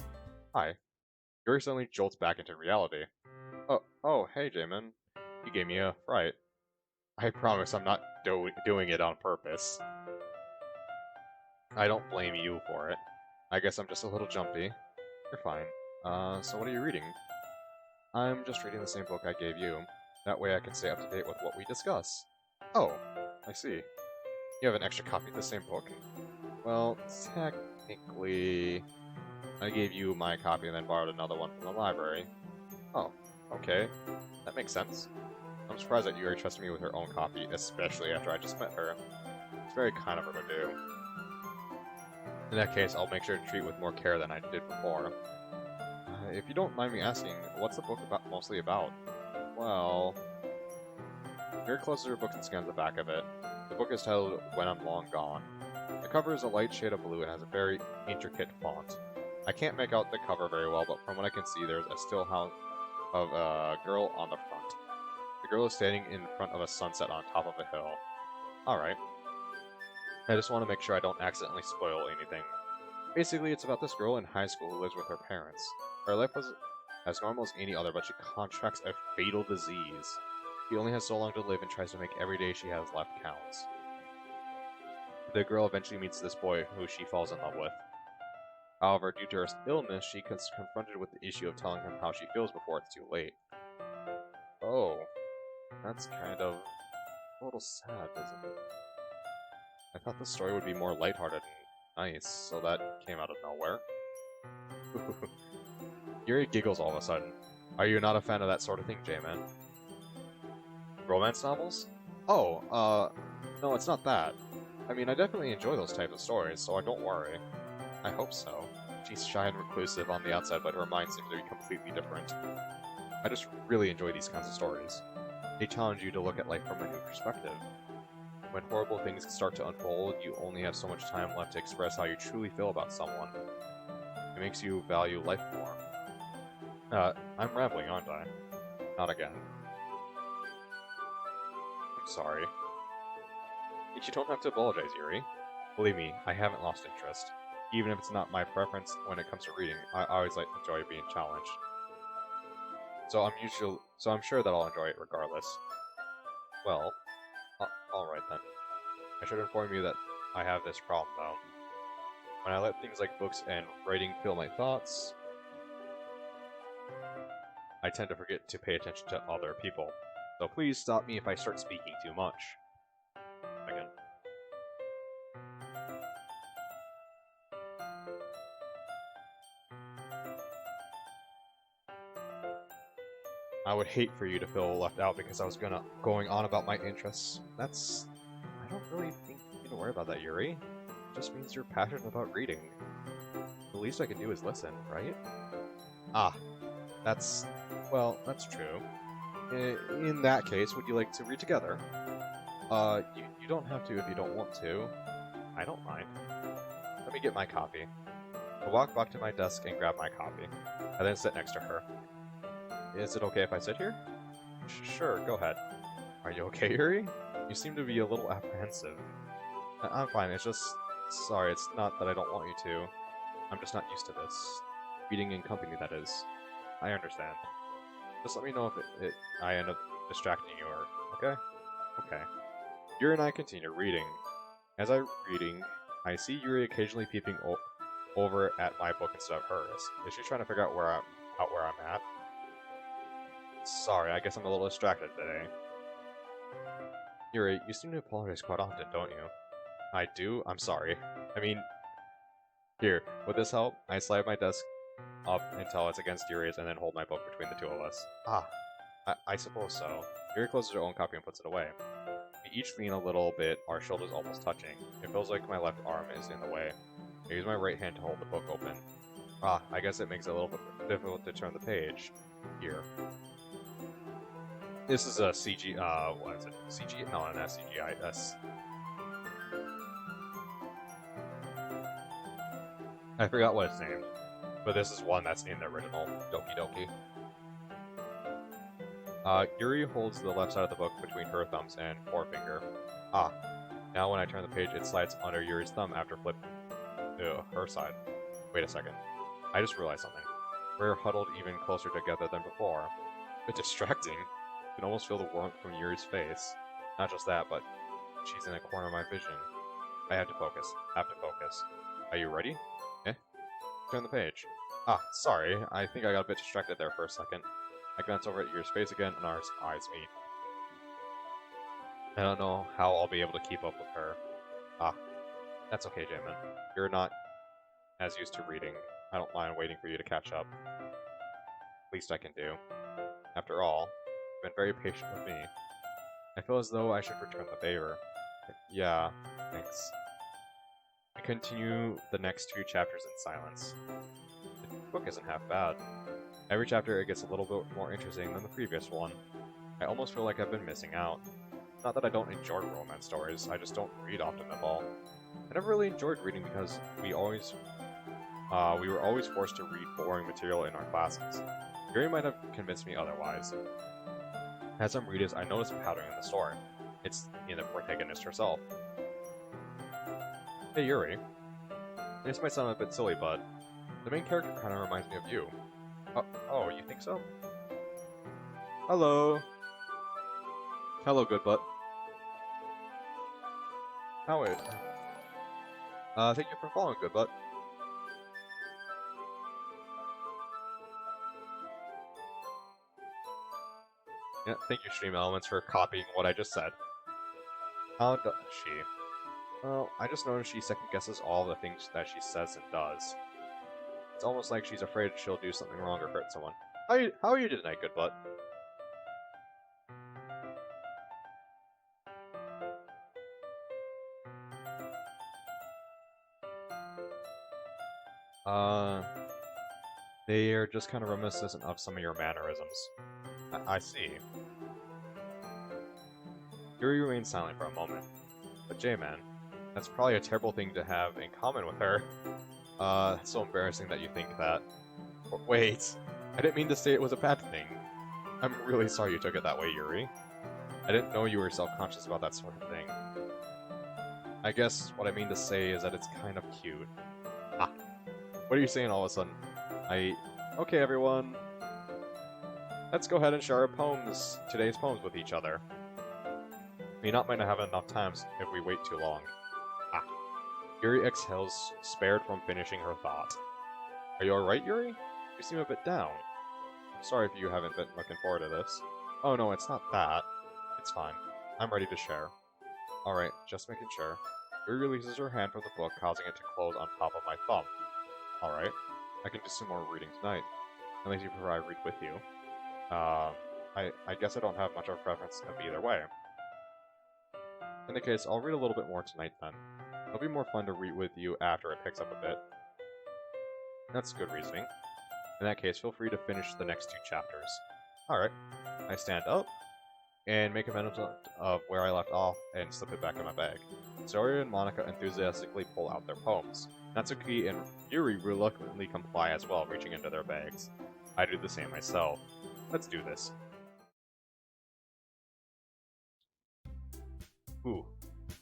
Hi. Yuri suddenly jolts back into reality. Oh, hey, Jamin. You gave me a fright. I promise I'm not doing it on purpose. I don't blame you for it. I guess I'm just a little jumpy. You're fine. So what are you reading? I'm just reading the same book I gave you. That way I can stay up to date with what we discuss. Oh, I see. You have an extra copy of the same book? Well, technically, I gave you my copy and then borrowed another one from the library. Oh, okay. That makes sense. I'm surprised that Yuri trusted me with her own copy, especially after I just met her. It's very kind of her to do. In that case, I'll make sure to treat with more care than I did before. If you don't mind me asking, what's the book mostly about? Well... Yuri closes her book and scans the back of it. The book is titled When I'm Long Gone. The cover is a light shade of blue and has a very intricate font. I can't make out the cover very well, but from what I can see, there's a still house of a girl on the front. The girl is standing in front of a sunset on top of a hill. Alright. I just want to make sure I don't accidentally spoil anything. Basically, it's about this girl in high school who lives with her parents. Her life was as normal as any other, but she contracts a fatal disease. She only has so long to live and tries to make every day she has left counts. The girl eventually meets this boy who she falls in love with. However, due to her illness, she gets confronted with the issue of telling him how she feels before it's too late. Oh, that's kind of a little sad, isn't it? I thought the story would be more lighthearted and nice, so that came out of nowhere. Yuri giggles all of a sudden. Are you not a fan of that sort of thing, J-Man? Romance novels? Oh, no, it's not that. I mean, I definitely enjoy those types of stories, so don't worry. I hope so. She's shy and reclusive on the outside, but her mind seems to be completely different. I just really enjoy these kinds of stories. They challenge you to look at life from a new perspective. When horrible things start to unfold, you only have so much time left to express how you truly feel about someone. It makes you value life more. I'm rambling, aren't I? Not again. I'm sorry. You don't have to apologize, Yuri. Believe me, I haven't lost interest. Even if it's not my preference when it comes to reading, I always enjoy being challenged. So I'm sure that I'll enjoy it regardless. Well, alright then. I should inform you that I have this problem though. When I let things like books and writing fill my thoughts, I tend to forget to pay attention to other people. So please stop me if I start speaking too much. Again. I would hate for you to feel left out because I was going on about my interests. I don't really think you need to worry about that, Yuri. It just means you're passionate about reading. The least I can do is listen, right? Ah, that's true. In that case, would you like to read together? You don't have to if you don't want to. I don't mind. Let me get my copy. I walk back to my desk and grab my copy. I then sit next to her. Is it okay if I sit here? Sure, go ahead. Are you okay, Yuri? You seem to be a little apprehensive. I'm fine, it's just... Sorry, it's not that I don't want you to. I'm just not used to this. Reading in company, that is. I understand. Just let me know if I end up distracting you or... Okay? Okay. Yuri and I continue reading. As I'm reading, I see Yuri occasionally peeping over at my book instead of hers. Is she trying to figure out where I'm at? Sorry, I guess I'm a little distracted today. Yuri, you seem to apologize quite often, don't you? I do? I'm sorry. I mean... Here, with this help, I slide my desk up until it's against Yuri's and then hold my book between the two of us. Ah, I suppose so. Yuri closes her own copy and puts it away. We each lean a little bit, our shoulders almost touching. It feels like my left arm is in the way. I use my right hand to hold the book open. Ah, I guess it makes it a little bit difficult to turn the page. Here. This is a CG, what is it? CG? No, not CGI. I forgot what it's named. But this is one that's in the original Doki Doki. Yuri holds the left side of the book between her thumbs and forefinger. Ah, now when I turn the page, it slides under Yuri's thumb after flip her side. Wait a second. I just realized something. We're huddled even closer together than before. A bit distracting. You can almost feel the warmth from Yuri's face. Not just that, but she's in a corner of my vision. I have to focus. Are you ready? Eh? Turn the page. Ah, sorry. I think I got a bit distracted there for a second. I glance over at Yuri's face again, and our eyes meet. I don't know how I'll be able to keep up with her. Ah, that's okay, Jamin. You're not as used to reading. I don't mind waiting for you to catch up. Least I can do. After all, you've been very patient with me. I feel as though I should return the favor. Yeah, thanks. I continue the next 2 chapters in silence. The book isn't half bad. Every chapter it gets a little bit more interesting than the previous one. I almost feel like I've been missing out. Not that I don't enjoy romance stories, I just don't read often at all. I never really enjoyed reading because we were always forced to read boring material in our classes. Yuri might have convinced me otherwise. As I'm reading, I notice a pattern in the story. It's in the protagonist herself. Hey Yuri. This might sound a bit silly, but the main character kind of reminds me of you. Oh, you think so? Hello. Hello, good butt. Howard. Thank you for following, good butt. Yeah, thank you, Stream Elements, for copying what I just said. How does she? Well, I just noticed she second-guesses all the things that she says and does. It's almost like she's afraid she'll do something wrong or hurt someone. How are you tonight, good butt? They are just kind of reminiscent of some of your mannerisms. I see. Yuri remains silent for a moment. But J-Man, that's probably a terrible thing to have in common with her. It's so embarrassing that you think that. Wait, I didn't mean to say it was a bad thing. I'm really sorry you took it that way, Yuri. I didn't know you were self-conscious about that sort of thing. I guess what I mean to say is that it's kind of cute. Ah, what are you saying all of a sudden? Okay, everyone. Let's go ahead and share our today's poems with each other. We might not have enough time if we wait too long. Ah. Yuri exhales, spared from finishing her thought. Are you alright, Yuri? You seem a bit down. I'm sorry if you haven't been looking forward to this. Oh no, it's not that. It's fine. I'm ready to share. Alright, just making sure. Yuri releases her hand from the book, causing it to close on top of my thumb. Alright, I can do some more reading tonight. Unless you prefer I read with you. I guess I don't have much of a preference of either way. In the case, I'll read a little bit more tonight then. It'll be more fun to read with you after it picks up a bit. That's good reasoning. In that case, feel free to finish the next 2 chapters. Alright. I stand up, and make a mental of where I left off, and slip it back in my bag. Sayori and Monika enthusiastically pull out their poems. Natsuki and Yuri reluctantly comply as well, reaching into their bags. I do the same myself. Let's do this. Ooh.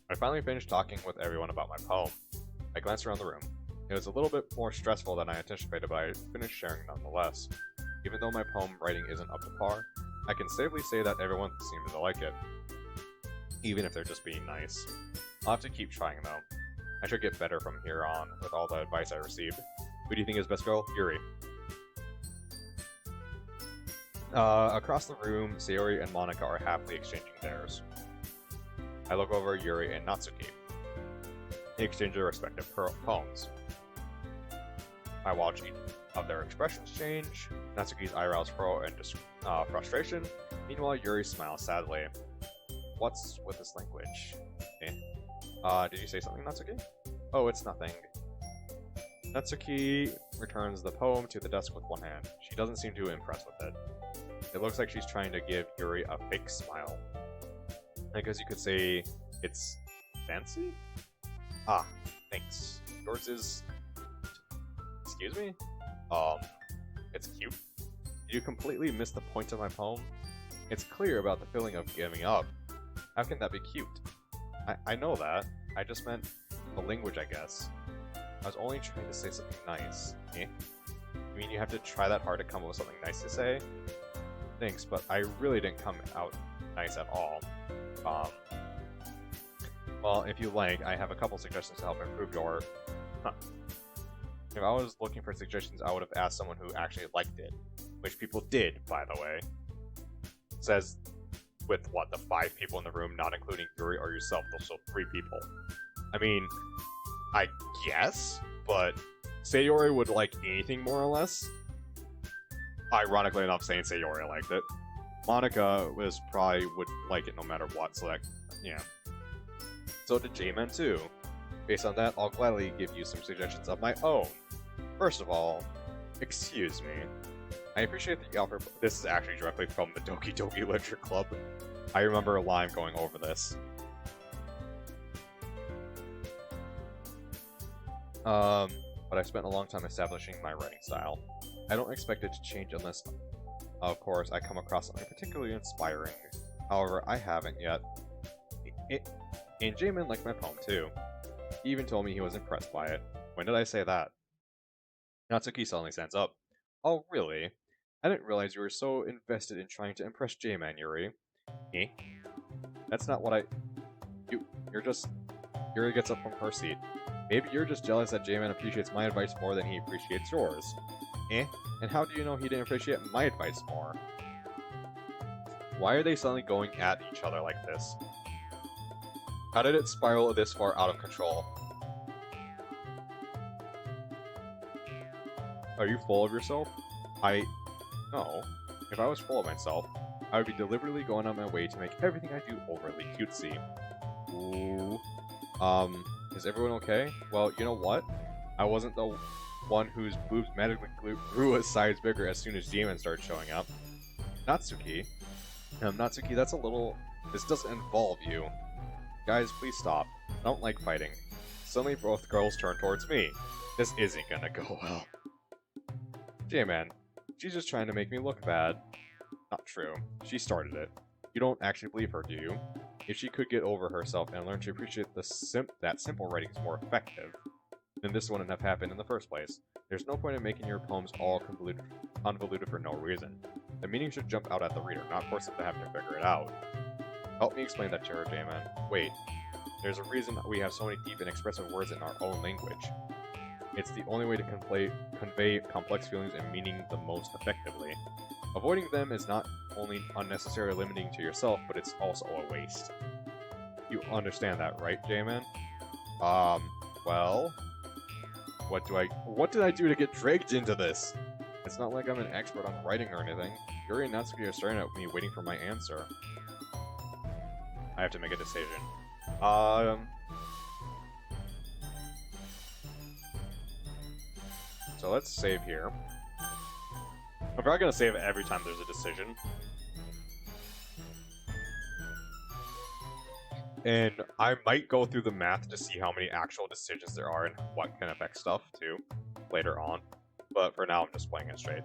I finally finished talking with everyone about my poem. I glanced around the room. It was a little bit more stressful than I anticipated, but I finished sharing nonetheless. Even though my poem writing isn't up to par, I can safely say that everyone seemed to like it. Even if they're just being nice. I'll have to keep trying though. I should get better from here on with all the advice I received. Who do you think is best girl? Yuri. Across the room, Sayori and Monika are happily exchanging theirs. I look over Yuri and Natsuki. They exchange their respective poems. I watch each of their expressions change. Natsuki's eyebrows furrow in frustration. Meanwhile, Yuri smiles sadly. What's with this language? Eh. Did you say something, Natsuki? Oh, it's nothing. Natsuki returns the poem to the desk with one hand. She doesn't seem too impressed with it. It looks like she's trying to give Yuri a fake smile. I guess you could say it's fancy? Ah, thanks. Yours is... Excuse me? It's cute. Did you completely miss the point of my poem? It's clear about the feeling of giving up. How can that be cute? I know that. I just meant the language, I guess. I was only trying to say something nice. Eh? You mean you have to try that hard to come up with something nice to say? Thanks, but I really didn't come out nice at all. Well, if you like, I have a couple suggestions to help improve your... If I was looking for suggestions, I would have asked someone who actually liked it. Which people did, by the way. Says, with what, the 5 people in the room, not including Yuri or yourself, those are 3 people. I mean, I guess, but Sayori would like anything more or less. Ironically enough, saying Sayori liked it. Monika probably would like it no matter what, so that, yeah. So did J-Man too. Based on that, I'll gladly give you some suggestions of my own. First of all, excuse me. I appreciate that you offer. This is actually directly from the Doki Doki Literature Club. I remember Lime going over this. But I've spent a long time establishing my writing style. I don't expect it to change unless, of course, I come across something particularly inspiring. However, I haven't yet. And J-Man liked my poem too. He even told me he was impressed by it. When did I say that? Natsuki suddenly stands up. Oh, really? I didn't realize you were so invested in trying to impress J-Man, Yuri. Eh? That's not what I... You're just... Yuri gets up from her seat. Maybe you're just jealous that J-Man appreciates my advice more than he appreciates yours. Eh? And how do you know he didn't appreciate my advice more? Why are they suddenly going at each other like this? How did it spiral this far out of control? Are you full of yourself? No. If I was full of myself, I would be deliberately going on my way to make everything I do overly cutesy. Ooh. Is everyone okay? Well, you know what? I wasn't the one whose boobs magically grew a size bigger as soon as J-Man started showing up. Natsuki? Natsuki, that's a little... This doesn't involve you. Guys, please stop. I don't like fighting. Suddenly both girls turn towards me. This isn't gonna go well. J-Man, she's just trying to make me look bad. Not true. She started it. You don't actually believe her, do you? If she could get over herself and learn to appreciate that simple writing is more effective, then this wouldn't have happened in the first place. There's no point in making your poems all convoluted for no reason. The meaning should jump out at the reader, not force them to have to figure it out. Help me explain that to her, J-Man. Wait, there's a reason we have so many deep and expressive words in our own language. It's the only way to convey complex feelings and meaning the most effectively. Avoiding them is not only unnecessarily limiting to yourself, but it's also a waste. You understand that, right, J-Man? Well... What did I do to get dragged into this? It's not like I'm an expert on writing or anything. Yuri and Natsuki are staring at me waiting for my answer. I have to make a decision. So let's save here. I'm probably gonna save every time there's a decision. And I might go through the math to see how many actual decisions there are and what can affect stuff, too, later on. But for now, I'm just playing it straight.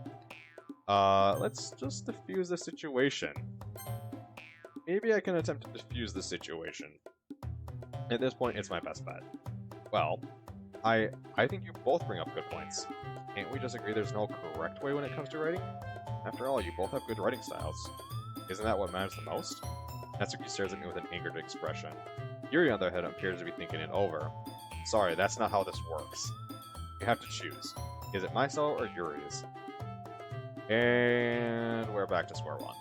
Let's just diffuse the situation. Maybe I can attempt to diffuse the situation. At this point, it's my best bet. Well, I think you both bring up good points. Can't we just agree there's no correct way when it comes to writing? After all, you both have good writing styles. Isn't that what matters the most? Natsuki stares at me with an angered expression. Yuri, on the other hand, appears to be thinking it over. Sorry, that's not how this works. You have to choose. Is it my style or Yuri's? And we're back to square one.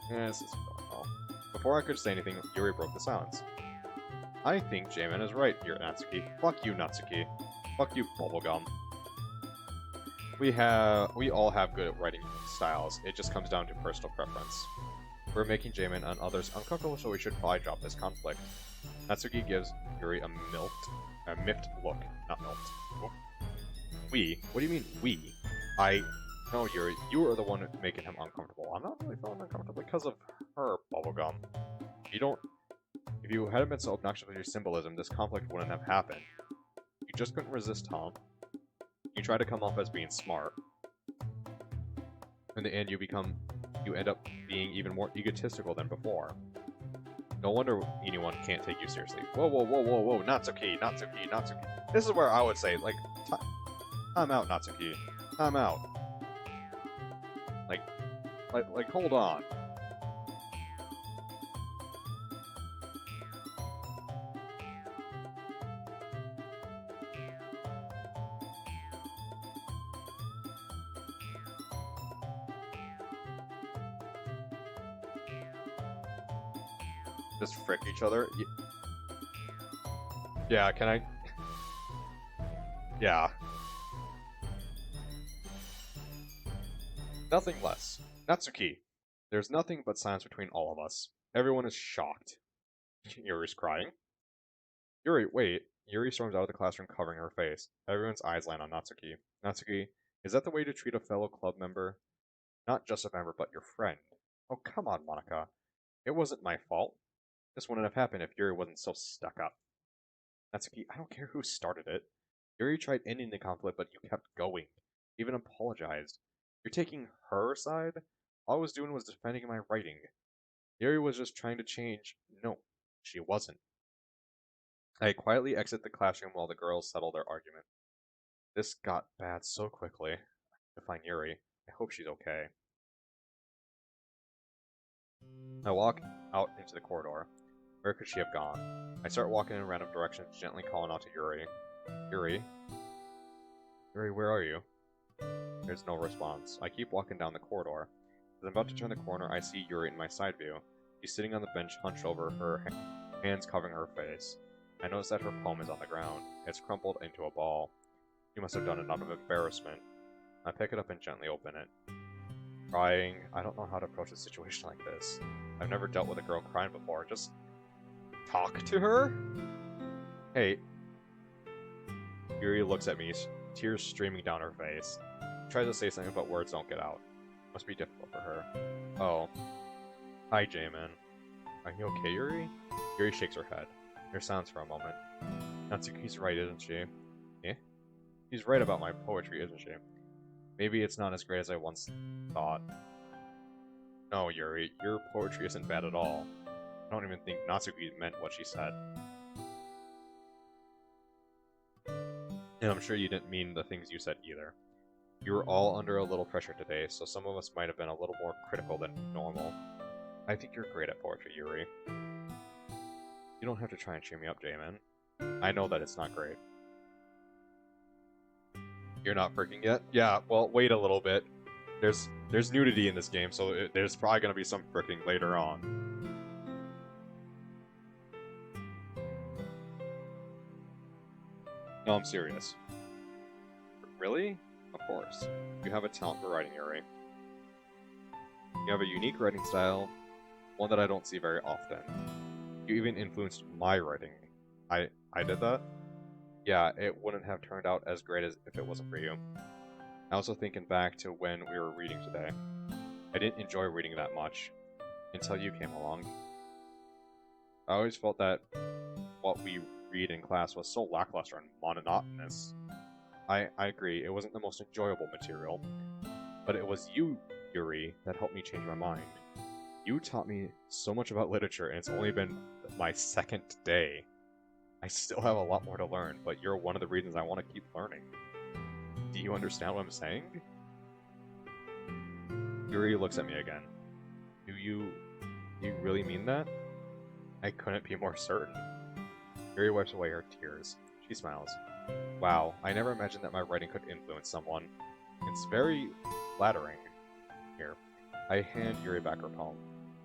Yeah, this is going well. Before I could say anything, Yuri broke the silence. I think J-Man is right, Natsuki. Fuck you, Natsuki. Fuck you, Bubblegum. We all have good writing styles. It just comes down to personal preference. We're making J-Man and others uncomfortable, so we should probably drop this conflict. Natsuki gives Yuri a miffed look. Not milked. We? What do you mean, we? No, Yuri, you are the one making him uncomfortable. I'm not really feeling uncomfortable because of her, Bubblegum. If you hadn't been so obnoxious with your symbolism, this conflict wouldn't have happened. You just couldn't resist, Tom. You try to come off as being smart. In the end, you end up being even more egotistical than before. No wonder anyone can't take you seriously. Whoa, whoa, whoa, whoa, whoa, Natsuki, Natsuki, Natsuki. This is where I would say, like, time out, Natsuki. Time out. Like, hold on. Just frick each other? Yeah, can I? Yeah. Nothing less. Natsuki. There's nothing but silence between all of us. Everyone is shocked. Yuri's crying. Yuri, wait. Yuri storms out of the classroom covering her face. Everyone's eyes land on Natsuki. Natsuki, is that the way to treat a fellow club member? Not just a member, but your friend. Oh, come on, Monica. It wasn't my fault. This wouldn't have happened if Yuri wasn't so stuck up. Natsuki, I don't care who started it. Yuri tried ending the conflict, but you kept going. You even apologized. You're taking her side? All I was doing was defending my writing. Yuri was just trying to change. No, she wasn't. I quietly exit the classroom while the girls settle their argument. This got bad so quickly. I have to find Yuri. I hope she's okay. I walk out into the corridor. Where could she have gone? I start walking in random directions, gently calling out to Yuri. Yuri? Yuri, where are you? There's no response. I keep walking down the corridor. As I'm about to turn the corner, I see Yuri in my side view. She's sitting on the bench, hunched over, her hands covering her face. I notice that her poem is on the ground. It's crumpled into a ball. She must have done it out of embarrassment. I pick it up and gently open it. Crying. I don't know how to approach a situation like this. I've never dealt with a girl crying before. Just talk to her? Hey. Yuri looks at me, tears streaming down her face. She tries to say something, but words don't get out. Must be difficult for her. Oh. Hi, J-Man. Are you okay, Yuri? Yuri shakes her head. There's silence for a moment. Natsuki's right, isn't she? Eh? She's right about my poetry, isn't she? Maybe it's not as great as I once thought. No, Yuri, your poetry isn't bad at all. I don't even think Natsuki meant what she said. And I'm sure you didn't mean the things you said either. You were all under a little pressure today, so some of us might have been a little more critical than normal. I think you're great at poetry, Yuri. You don't have to try and cheer me up, J-Man. I know that it's not great. You're not freaking yet? Yeah, well, wait a little bit. There's nudity in this game, so there's probably going to be some fricking later on. No, I'm serious. Really? Of course. You have a talent for writing, Yuri. You have a unique writing style, one that I don't see very often. You even influenced my writing. I did that? Yeah, it wouldn't have turned out as great as if it wasn't for you. I also thinking back to when we were reading today. I didn't enjoy reading that much until you came along. I always felt that what we read in class was so lackluster and monotonous. I agree, it wasn't the most enjoyable material, but it was you, Yuri, that helped me change my mind. You taught me so much about literature, and it's only been my second day. I still have a lot more to learn, but you're one of the reasons I want to keep learning. Do you understand what I'm saying? Yuri looks at me again. Do you really mean that? I couldn't be more certain. Yuri wipes away her tears. She smiles. Wow, I never imagined that my writing could influence someone. It's very flattering. Here, I hand Yuri back her poem.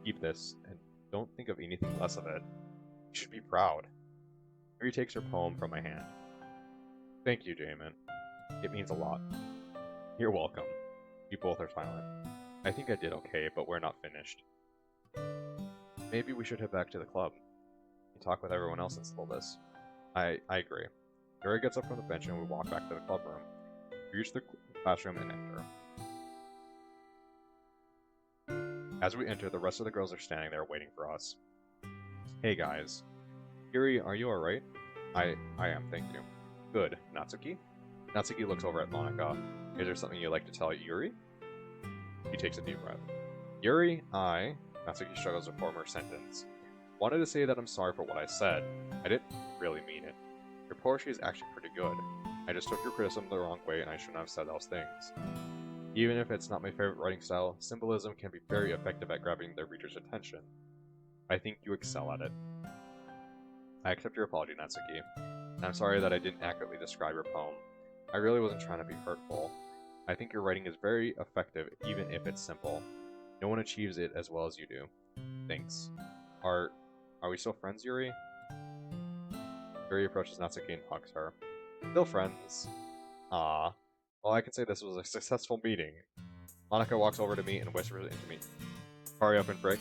Keep this, and don't think of anything less of it. You should be proud. Yuri takes her poem from my hand. Thank you, Jamin. It means a lot. You're welcome. We both are silent. I think I did okay, but we're not finished. Maybe we should head back to the club and talk with everyone else in Syllabus. I agree. Yuri gets up from the bench and we walk back to the club room. We reach the classroom and enter. As we enter, the rest of the girls are standing there waiting for us. Hey guys. Yuri, are you alright? I am, thank you. Good. Natsuki? Natsuki looks over at Monika. Is there something you'd like to tell Yuri? He takes a deep breath. Yuri, Natsuki struggles to form her sentence. Wanted to say that I'm sorry for what I said. I didn't really mean it. Your poetry is actually pretty good. I just took your criticism the wrong way and I shouldn't have said those things. Even if it's not my favorite writing style, symbolism can be very effective at grabbing the reader's attention. I think you excel at it. I accept your apology, Natsuki. And I'm sorry that I didn't accurately describe your poem. I really wasn't trying to be hurtful. I think your writing is very effective even if it's simple. No one achieves it as well as you do. Thanks. Are we still friends, Yuri? Yuri approaches Natsuki and hugs her. Still friends. Ah. Well, I can say this was a successful meeting. Monika walks over to me and whispers into me. Hurry up and break.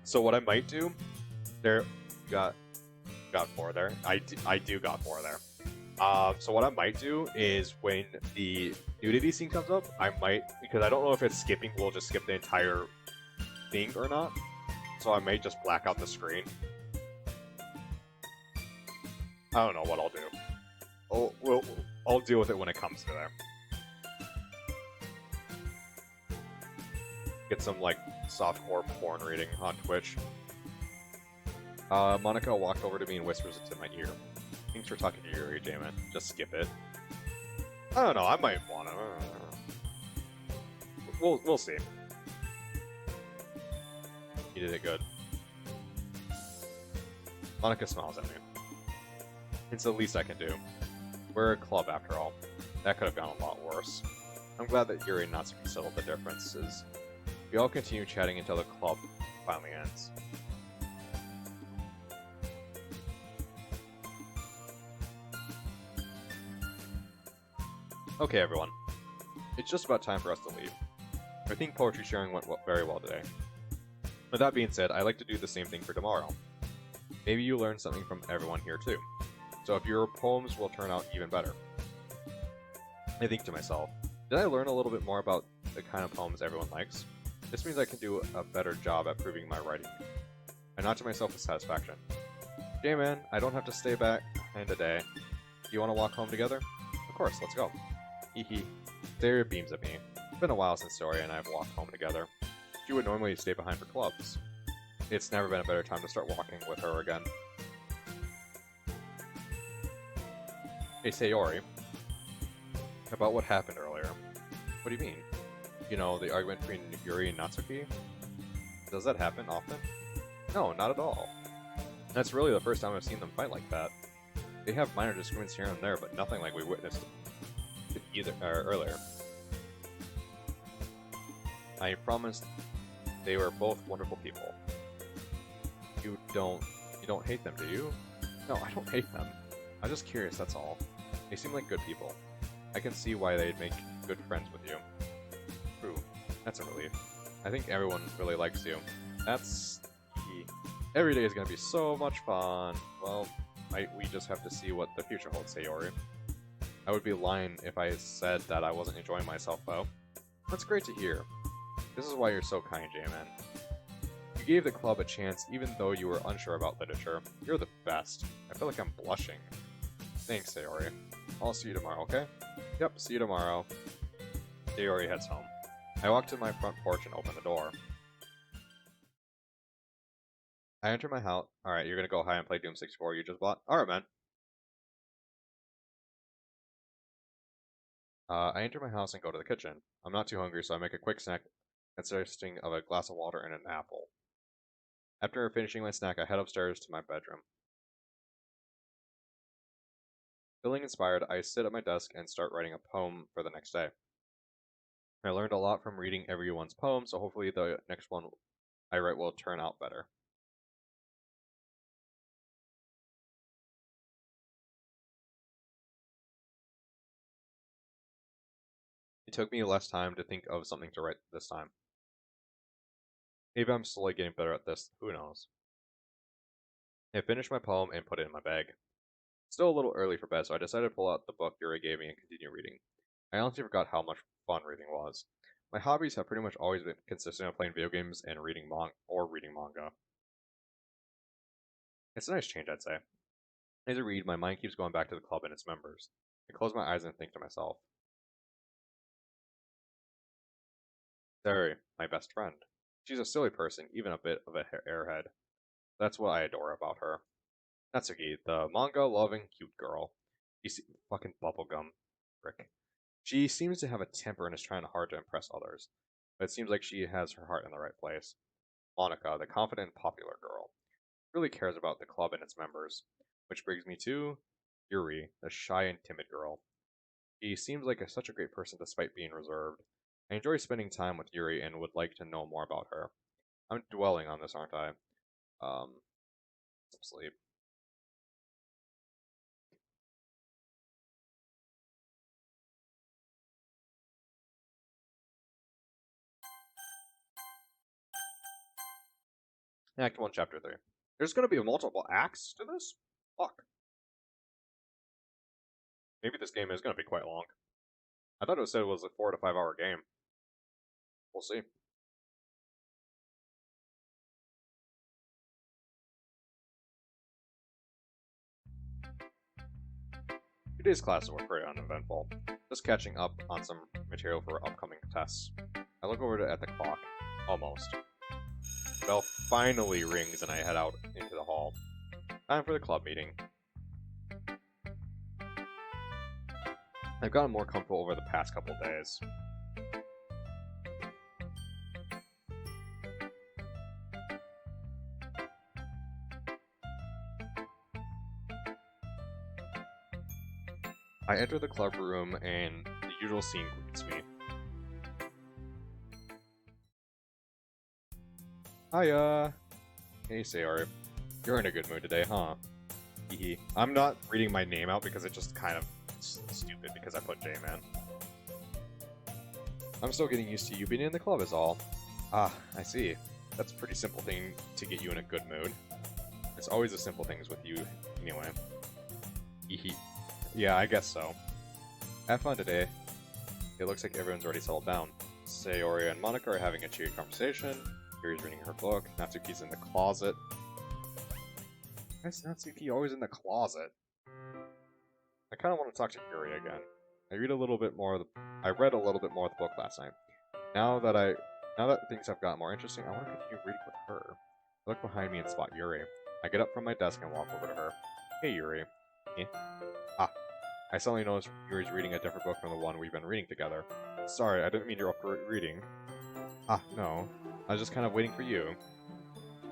So what I might do, there, got 4 there. I do got 4 there. So what I might do is when the nudity scene comes up, I might, because I don't know if it's skipping, we'll just skip the entire thing or not. So I may just black out the screen. I don't know what I'll do. I'll deal with it when it comes to there. Get some, like, softcore porn reading on Twitch. Monika walked over to me and whispers it to my ear. Thanks for talking to Yuri, Jamin. Just skip it. I don't know, I might wanna. We'll see. He did it good. Monika smiles at me. It's the least I can do. We're a club after all. That could have gone a lot worse. I'm glad that Yuri and Natsuki settled the differences. We all continue chatting until the club finally ends. Okay everyone, it's just about time for us to leave. I think poetry sharing went very well today. With that being said, I'd like to do the same thing for tomorrow. Maybe you learned something from everyone here too. So if your poems will turn out even better. I think to myself, did I learn a little bit more about the kind of poems everyone likes? This means I can do a better job at proving my writing. I nod to myself with satisfaction. J-Man, I don't have to stay back in the day. Do you want to walk home together? Of course, let's go. Hehe. Sarah beams at me. It's been a while since Soria and I have walked home together. She would normally stay behind for clubs. It's never been a better time to start walking with her again. Hey Sayori, about what happened earlier. What do you mean? You know, the argument between Yuri and Natsuki? Does that happen often? No, not at all. That's really the first time I've seen them fight like that. They have minor disagreements here and there, but nothing like we witnessed earlier. I promised they were both wonderful people. You don't hate them, do you? No, I don't hate them. I'm just curious, that's all. They seem like good people. I can see why they'd make good friends with you. True. That's a relief. I think everyone really likes you. That's key. Every day is going to be so much fun. Well, we just have to see what the future holds, Sayori. I would be lying if I said that I wasn't enjoying myself, though. That's great to hear. This is why you're so kind, J-Man. You gave the club a chance even though you were unsure about literature. You're the best. I feel like I'm blushing. Thanks, Sayori. I'll see you tomorrow, okay? Yep, see you tomorrow. Sayori heads home. I walk to my front porch and open the door. I enter my house. Alright, you're gonna go high and play Doom 64 you just bought? Alright, man. I enter my house and go to the kitchen. I'm not too hungry, so I make a quick snack consisting of a glass of water and an apple. After finishing my snack, I head upstairs to my bedroom. Feeling inspired, I sit at my desk and start writing a poem for the next day. I learned a lot from reading everyone's poem, so hopefully the next one I write will turn out better. It took me less time to think of something to write this time. Maybe I'm slowly getting better at this, who knows. I finished my poem and put it in my bag. Still a little early for bed, so I decided to pull out the book Yuri gave me and continue reading. I honestly forgot how much fun reading was. My hobbies have pretty much always been consistent of playing video games and reading manga. It's a nice change, I'd say. As I read, my mind keeps going back to the club and its members. I close my eyes and think to myself, Sari, my best friend. She's a silly person, even a bit of a airhead. That's what I adore about her. Natsuki, the manga-loving cute girl. She's fucking bubblegum. Frick. She seems to have a temper and is trying hard to impress others, but it seems like she has her heart in the right place. Monica, the confident and popular girl, really cares about the club and its members. Which brings me to Yuri, the shy and timid girl. She seems like such a great person despite being reserved. I enjoy spending time with Yuri and would like to know more about her. I'm dwelling on this, aren't I? Some sleep. Act 1, Chapter 3. There's gonna be multiple acts to this? Fuck. Maybe this game is gonna be quite long. I thought it said it was a 4 to 5 hour game. We'll see. Today's classes were pretty uneventful. Just catching up on some material for upcoming tests. I look over at the clock. Almost. The bell finally rings and I head out into the hall. Time for the club meeting. I've gotten more comfortable over the past couple days. I enter the club room and the usual scene greets me. Hiya! Hey Sayori, you're in a good mood today, huh? Hehe. I'm not reading my name out because it's just kind of stupid because I put J-Man. I'm still getting used to you being in the club is all. Ah, I see. That's a pretty simple thing to get you in a good mood. It's always the simple things with you, anyway. Hehe. Yeah, I guess so. Have fun today. It looks like everyone's already settled down. Sayori and Monica are having a cheery conversation. Yuri's reading her book. Natsuki's in the closet. Why is Natsuki always in the closet? I kind of want to talk to Yuri again. I read a little bit more. I read a little bit more of the book last night. Now that things have gotten more interesting, I want to continue reading with her. I look behind me and spot Yuri. I get up from my desk and walk over to her. Hey, Yuri. Eh? Ah. I suddenly notice Yuri's reading a different book from the one we've been reading together. Sorry, I didn't mean you're up for reading. Ah, no. I was just kind of waiting for you.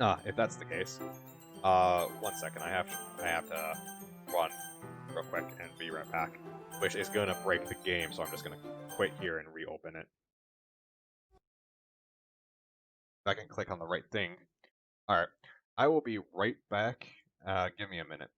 Ah, if that's the case. 1 second. I have to run real quick and be right back. Which is gonna break the game, so I'm just gonna quit here and reopen it. If I can click on the right thing. Alright. I will be right back. Give me a minute.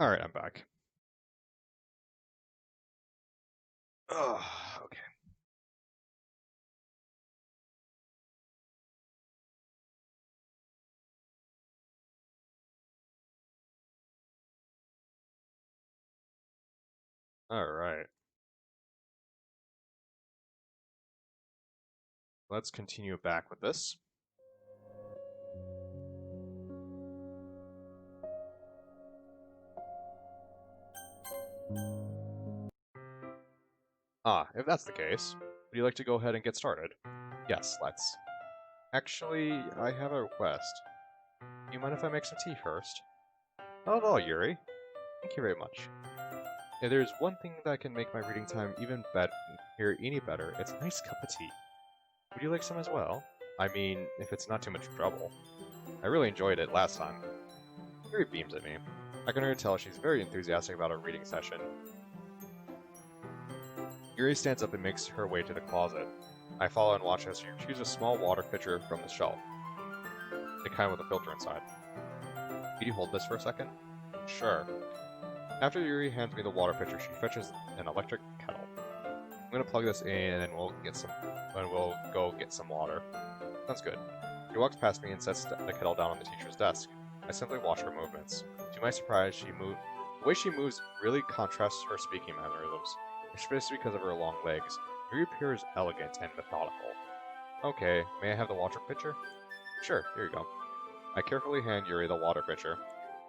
Alright, I'm back. Ugh, okay. Alright. Let's continue back with this. If that's the case, would you like to go ahead and get started? Yes, let's. Actually, I have a request. Do you mind if I make some tea first? Not at all, Yuri. Thank you very much. If there's one thing that can make my reading time even any better, it's a nice cup of tea. Would you like some as well? I mean, if it's not too much trouble. I really enjoyed it last time. Yuri beams at me. I can already tell she's very enthusiastic about our reading session. Yuri stands up and makes her way to the closet. I follow and watch as she retrieves a small water pitcher from the shelf. The kind with a filter inside. Could you hold this for a second? Sure. After Yuri hands me the water pitcher, she fetches an electric kettle. I'm gonna plug this in and then we'll go get some water. Sounds good. She walks past me and sets the kettle down on the teacher's desk. I simply watch her movements. To my surprise, the way she moves really contrasts her speaking mannerisms, especially because of her long legs. Yuri appears elegant and methodical. Okay, may I have the water pitcher? Sure, here you go. I carefully hand Yuri the water pitcher.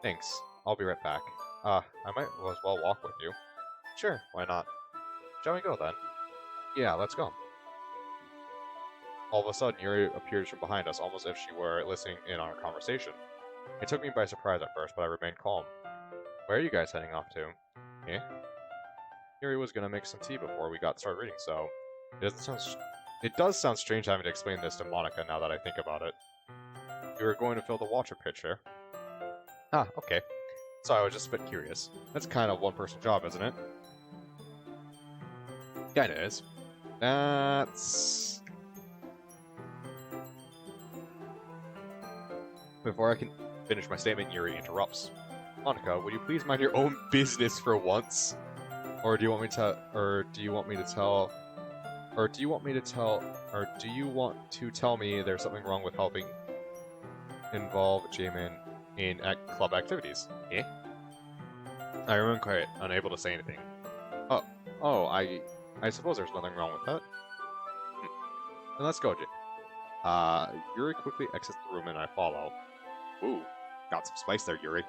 Thanks, I'll be right back. I might as well walk with you. Sure, why not? Shall we go then? Yeah, let's go. All of a sudden, Yuri appears from behind us, almost as if she were listening in on our conversation. It took me by surprise at first, but I remained calm. Where are you guys heading off to? Eh? Yuri was gonna make some tea before we started reading, so it does sound strange having to explain this to Monica now that I think about it. We were going to fill the water pitcher. Ah, okay. So I was just a bit curious. That's kind of one-person job, isn't it? Kinda is. That's... Before I can finish my statement, Yuri interrupts. Monica, would you please mind your own business for once? Or do you want me to tell me there's something wrong with helping involve Jamin in club activities? Eh? I remain quiet, unable to say anything. I suppose there's nothing wrong with that. Then let's go, Yuri quickly exits the room and I follow. Ooh, got some spice there, Yuri.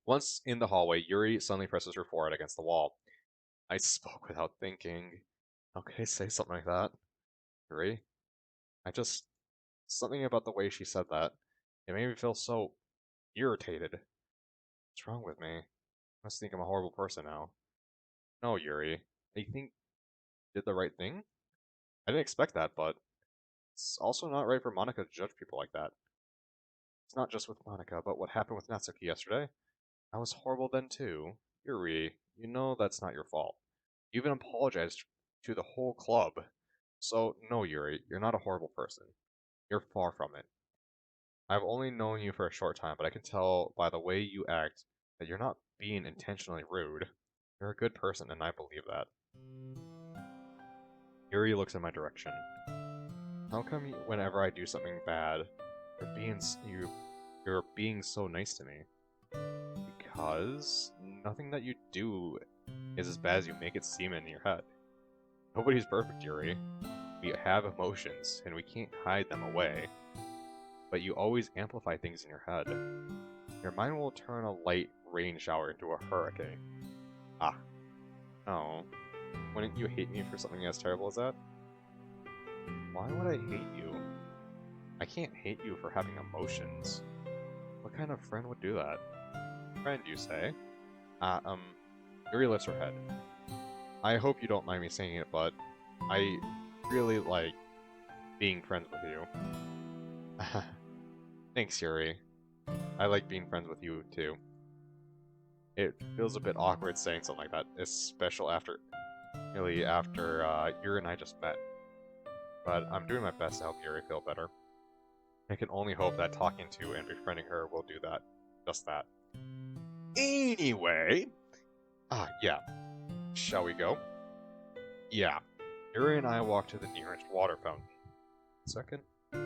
Once in the hallway, Yuri suddenly presses her forehead against the wall. I spoke without thinking. How could I say something like that? Yuri? Something about the way she said that. It made me feel so irritated. What's wrong with me? I must think I'm a horrible person now. No, Yuri. I think you did the right thing? I didn't expect that, but it's also not right for Monica to judge people like that. It's not just with Monica, but what happened with Natsuki yesterday. I was horrible then too. Yuri, you know that's not your fault. You even apologized to the whole club. So, no, Yuri, you're not a horrible person. You're far from it. I've only known you for a short time, but I can tell by the way you act that you're not being intentionally rude. You're a good person, and I believe that. Yuri looks in my direction. How come whenever I do something bad, you're being so nice to me? Because nothing that you do is as bad as you make it seem in your head. Nobody's perfect, Yuri. We have emotions, and we can't hide them away. But you always amplify things in your head. Your mind will turn a light rain shower into a hurricane. Ah. Oh. Wouldn't you hate me for something as terrible as that? Why would I hate you? I can't hate you for having emotions. What kind of friend would do that? Friend, you say? Yuri lifts her head. I hope you don't mind me saying it, but I really like being friends with you. Thanks, Yuri. I like being friends with you, too. It feels a bit awkward saying something like that, especially after Yuri and I just met. But I'm doing my best to help Yuri feel better. I can only hope that talking to and befriending her will do that. Just that. Anyway. Yeah. Shall we go? Yeah. Yuri and I walk to the nearest water fountain. Second. Here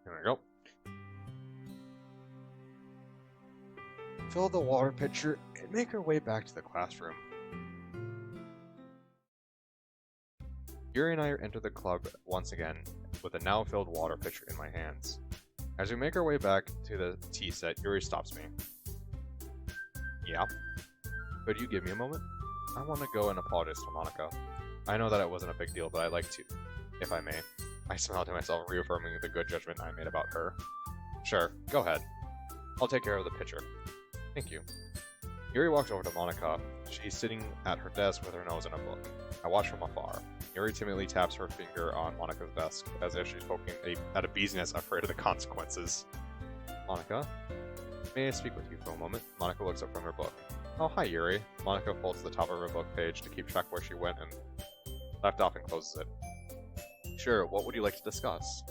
we go. Fill the water pitcher and make our way back to the classroom. Yuri and I enter the club once again with a now filled water pitcher in my hands. As we make our way back to the tea set, Yuri stops me. Yeah? Could you give me a moment? I want to go and apologize to Monica. I know that it wasn't a big deal, but I'd like to, if I may. I smiled to myself, reaffirming the good judgment I made about her. Sure, go ahead. I'll take care of the pitcher. Thank you. Yuri walks over to Monica. She's sitting at her desk with her nose in a book. I watch from afar. Yuri timidly taps her finger on Monica's desk, as if she's poking at a bee's nest afraid of the consequences. Monica? May I speak with you for a moment? Monica looks up from her book. Oh, hi, Yuri. Monica folds the top of her book page to keep track where she went and left off and closes it. Sure, what would you like to discuss?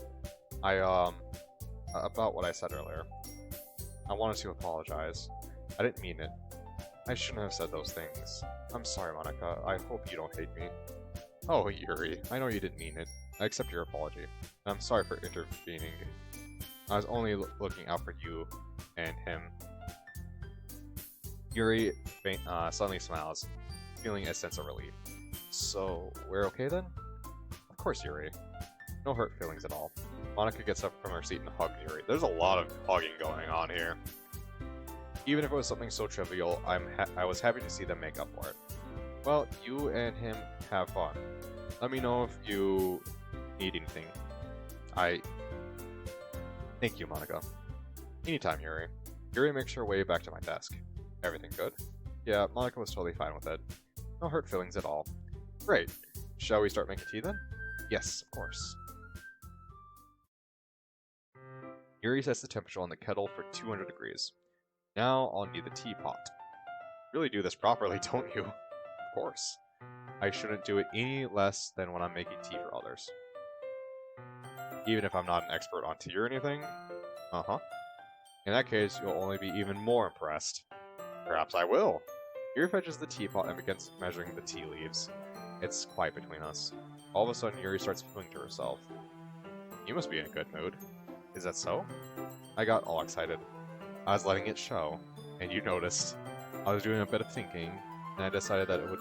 About what I said earlier. I wanted to apologize. I didn't mean it. I shouldn't have said those things. I'm sorry, Monica. I hope you don't hate me. Oh, Yuri, I know you didn't mean it. I accept your apology. And I'm sorry for intervening. I was only looking out for you and him. Yuri suddenly smiles, feeling a sense of relief. So, we're okay then? Of course, Yuri. No hurt feelings at all. Monica gets up from her seat and hugs Yuri. There's a lot of hugging going on here. Even if it was something so trivial, I was happy to see them make up for it. Well, you and him have fun. Let me know if you need anything. Thank you, Monica. Anytime, Yuri. Yuri makes her way back to my desk. Everything good? Yeah, Monica was totally fine with it. No hurt feelings at all. Great. Shall we start making tea then? Yes, of course. Yuri sets the temperature on the kettle for 200 degrees. Now I'll need the teapot. Really do this properly, don't you? Of course. I shouldn't do it any less than when I'm making tea for others. Even if I'm not an expert on tea or anything? Uh-huh. In that case, you'll only be even more impressed. Perhaps I will. Yuri fetches the teapot and begins measuring the tea leaves. It's quiet between us. All of a sudden, Yuri starts feeling to herself. You must be in a good mood. Is that so? I got all excited. I was letting it show, and you noticed. I was doing a bit of thinking, and I decided that it would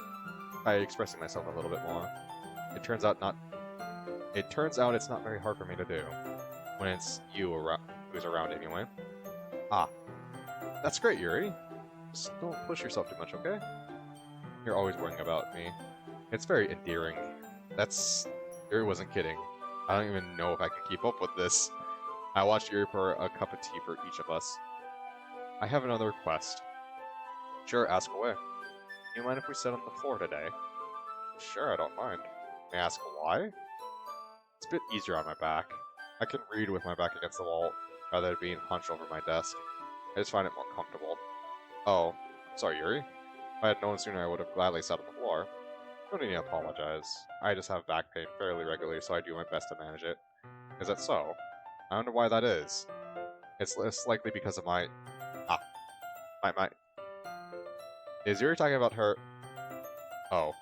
by expressing myself a little bit more. It turns out it's not very hard for me to do when it's you who's around anyway. Ah, that's great, Yuri. Just don't push yourself too much, okay? You're always worrying about me. It's very endearing. Yuri wasn't kidding. I don't even know if I can keep up with this. I watched Yuri pour a cup of tea for each of us. I have another request. Sure, ask away. Do you mind if we sit on the floor today? Sure, I don't mind. May I ask why? It's a bit easier on my back. I can read with my back against the wall, rather than being hunched over my desk. I just find it more comfortable. Oh, sorry, Yuri. If I had known sooner, I would have gladly sat on the floor. No need to apologize. I just have back pain fairly regularly, so I do my best to manage it. Is that so? I wonder why that is. It's less likely because of my... Is Yuri talking about her... Oh.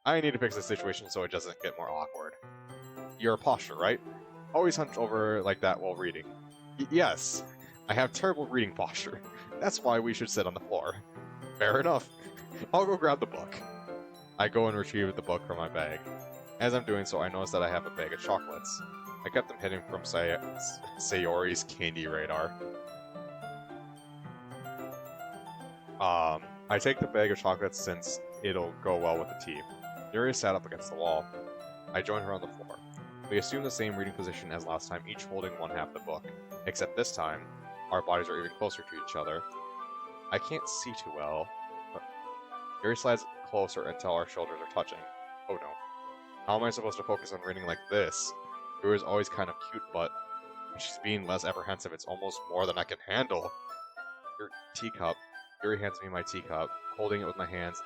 I need to fix this situation so it doesn't get more awkward. Your posture, right? Always hunch over like that while reading. Yes. I have terrible reading posture. That's why we should sit on the floor. Fair enough. I'll go grab the book. I go and retrieve the book from my bag. As I'm doing so, I notice that I have a bag of chocolates. I kept them hidden from Sayori's candy radar. I take the bag of chocolates since it'll go well with the tea. Yuri sat up against the wall. I join her on the floor. We assume the same reading position as last time, each holding one half of the book. Except this time, our bodies are even closer to each other. I can't see too well, but Yuri slides closer until our shoulders are touching. Oh no. How am I supposed to focus on reading like this? Yuri is always kind of cute, but when she's being less apprehensive, it's almost more than I can handle. Your teacup. Yuri hands me my teacup, holding it with my hands.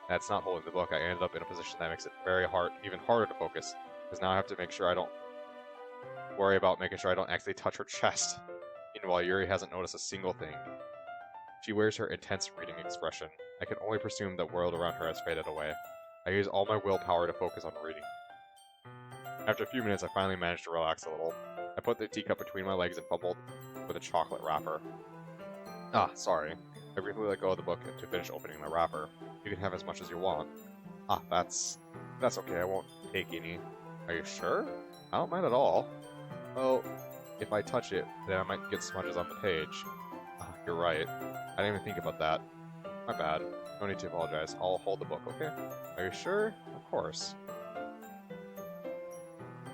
That's not holding the book. I ended up in a position that makes it very hard, even harder to focus, because now I have to make sure I don't worry about making sure I don't actually touch her chest. Meanwhile, Yuri hasn't noticed a single thing. She wears her intense reading expression. I can only presume the world around her has faded away. I use all my willpower to focus on reading. After a few minutes, I finally managed to relax a little. I put the teacup between my legs and fumbled with a chocolate wrapper. Ah, sorry. I briefly let go of the book to finish opening the wrapper. You can have as much as you want. Ah, that's okay. I won't take any. Are you sure? I don't mind at all. Well, if I touch it, then I might get smudges on the page. Ah, you're right. I didn't even think about that. My bad. No need to apologize. I'll hold the book, okay? Are you sure? Of course.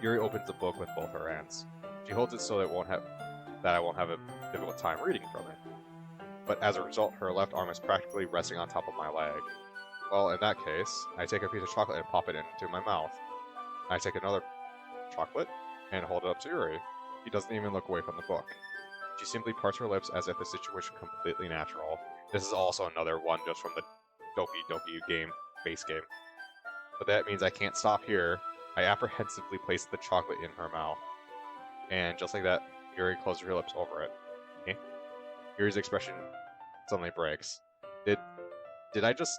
Yuri opens the book with both her hands. She holds it so that I won't have a difficult time reading from it. But as a result, her left arm is practically resting on top of my leg. Well, in that case, I take a piece of chocolate and pop it into my mouth. I take another chocolate and hold it up to Yuri. She doesn't even look away from the book. She simply parts her lips as if the situation completely natural. This is also another one just from the Doki Doki game, base game. But that means I can't stop here. I apprehensively place the chocolate in her mouth. And just like that, Yuri closes her lips over it. Okay. Yuri's expression suddenly breaks. Did I just...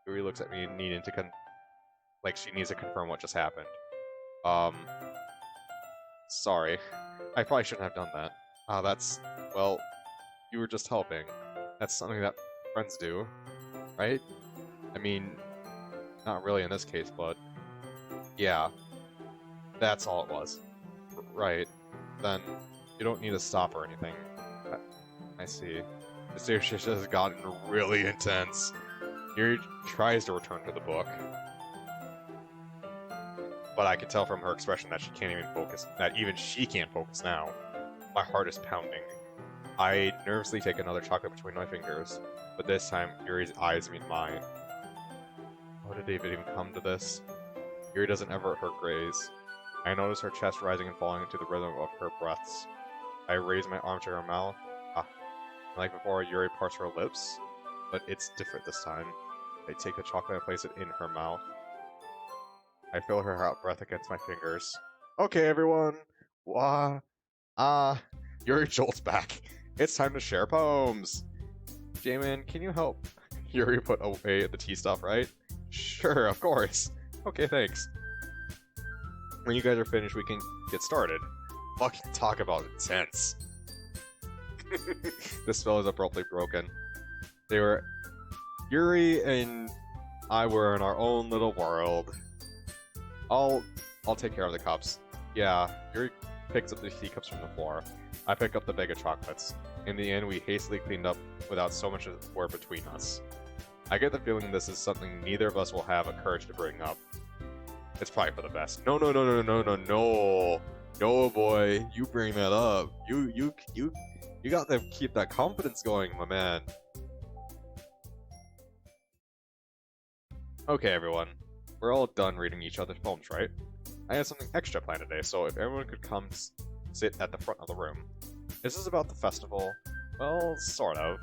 Yuri looks at me needing to like she needs to confirm what just happened. Sorry. I probably shouldn't have done that. Well, you were just helping. That's something that friends do, right? I mean, not really in this case, but... Yeah. That's all it was. Right. Then, you don't need to stop or anything. I see. The situation has gotten really intense. Yuri tries to return to the book. But I can tell from her expression that she can't even focus, that even she can't focus now. My heart is pounding. I nervously take another chocolate between my fingers, but this time Yuri's eyes meet mine. How did David even come to this? Yuri doesn't ever her graze. I notice her chest rising and falling into the rhythm of her breaths. I raise my arm to her mouth. Like before, Yuri parts her lips, but it's different this time. I take the chocolate and place it in her mouth. I feel her hot breath against my fingers. Okay, everyone. Yuri jolts back. It's time to share poems. Jamin, can you help Yuri put away the tea stuff, right? Sure, of course. Okay, thanks. When you guys are finished, we can get started. Fucking talk about intense. This spell is abruptly broken. Yuri and I were in our own little world. I'll take care of the cups. Yeah, Yuri picks up the teacups from the floor. I pick up the bag of chocolates. In the end, we hastily cleaned up without so much as a word between us. I get the feeling this is something neither of us will have a courage to bring up. It's probably for the best. No, boy, you bring that up. You got to keep that confidence going, my man. Okay, everyone. We're all done reading each other's poems, right? I have something extra planned today, so if everyone could come sit at the front of the room. This is about the festival. Well, sort of.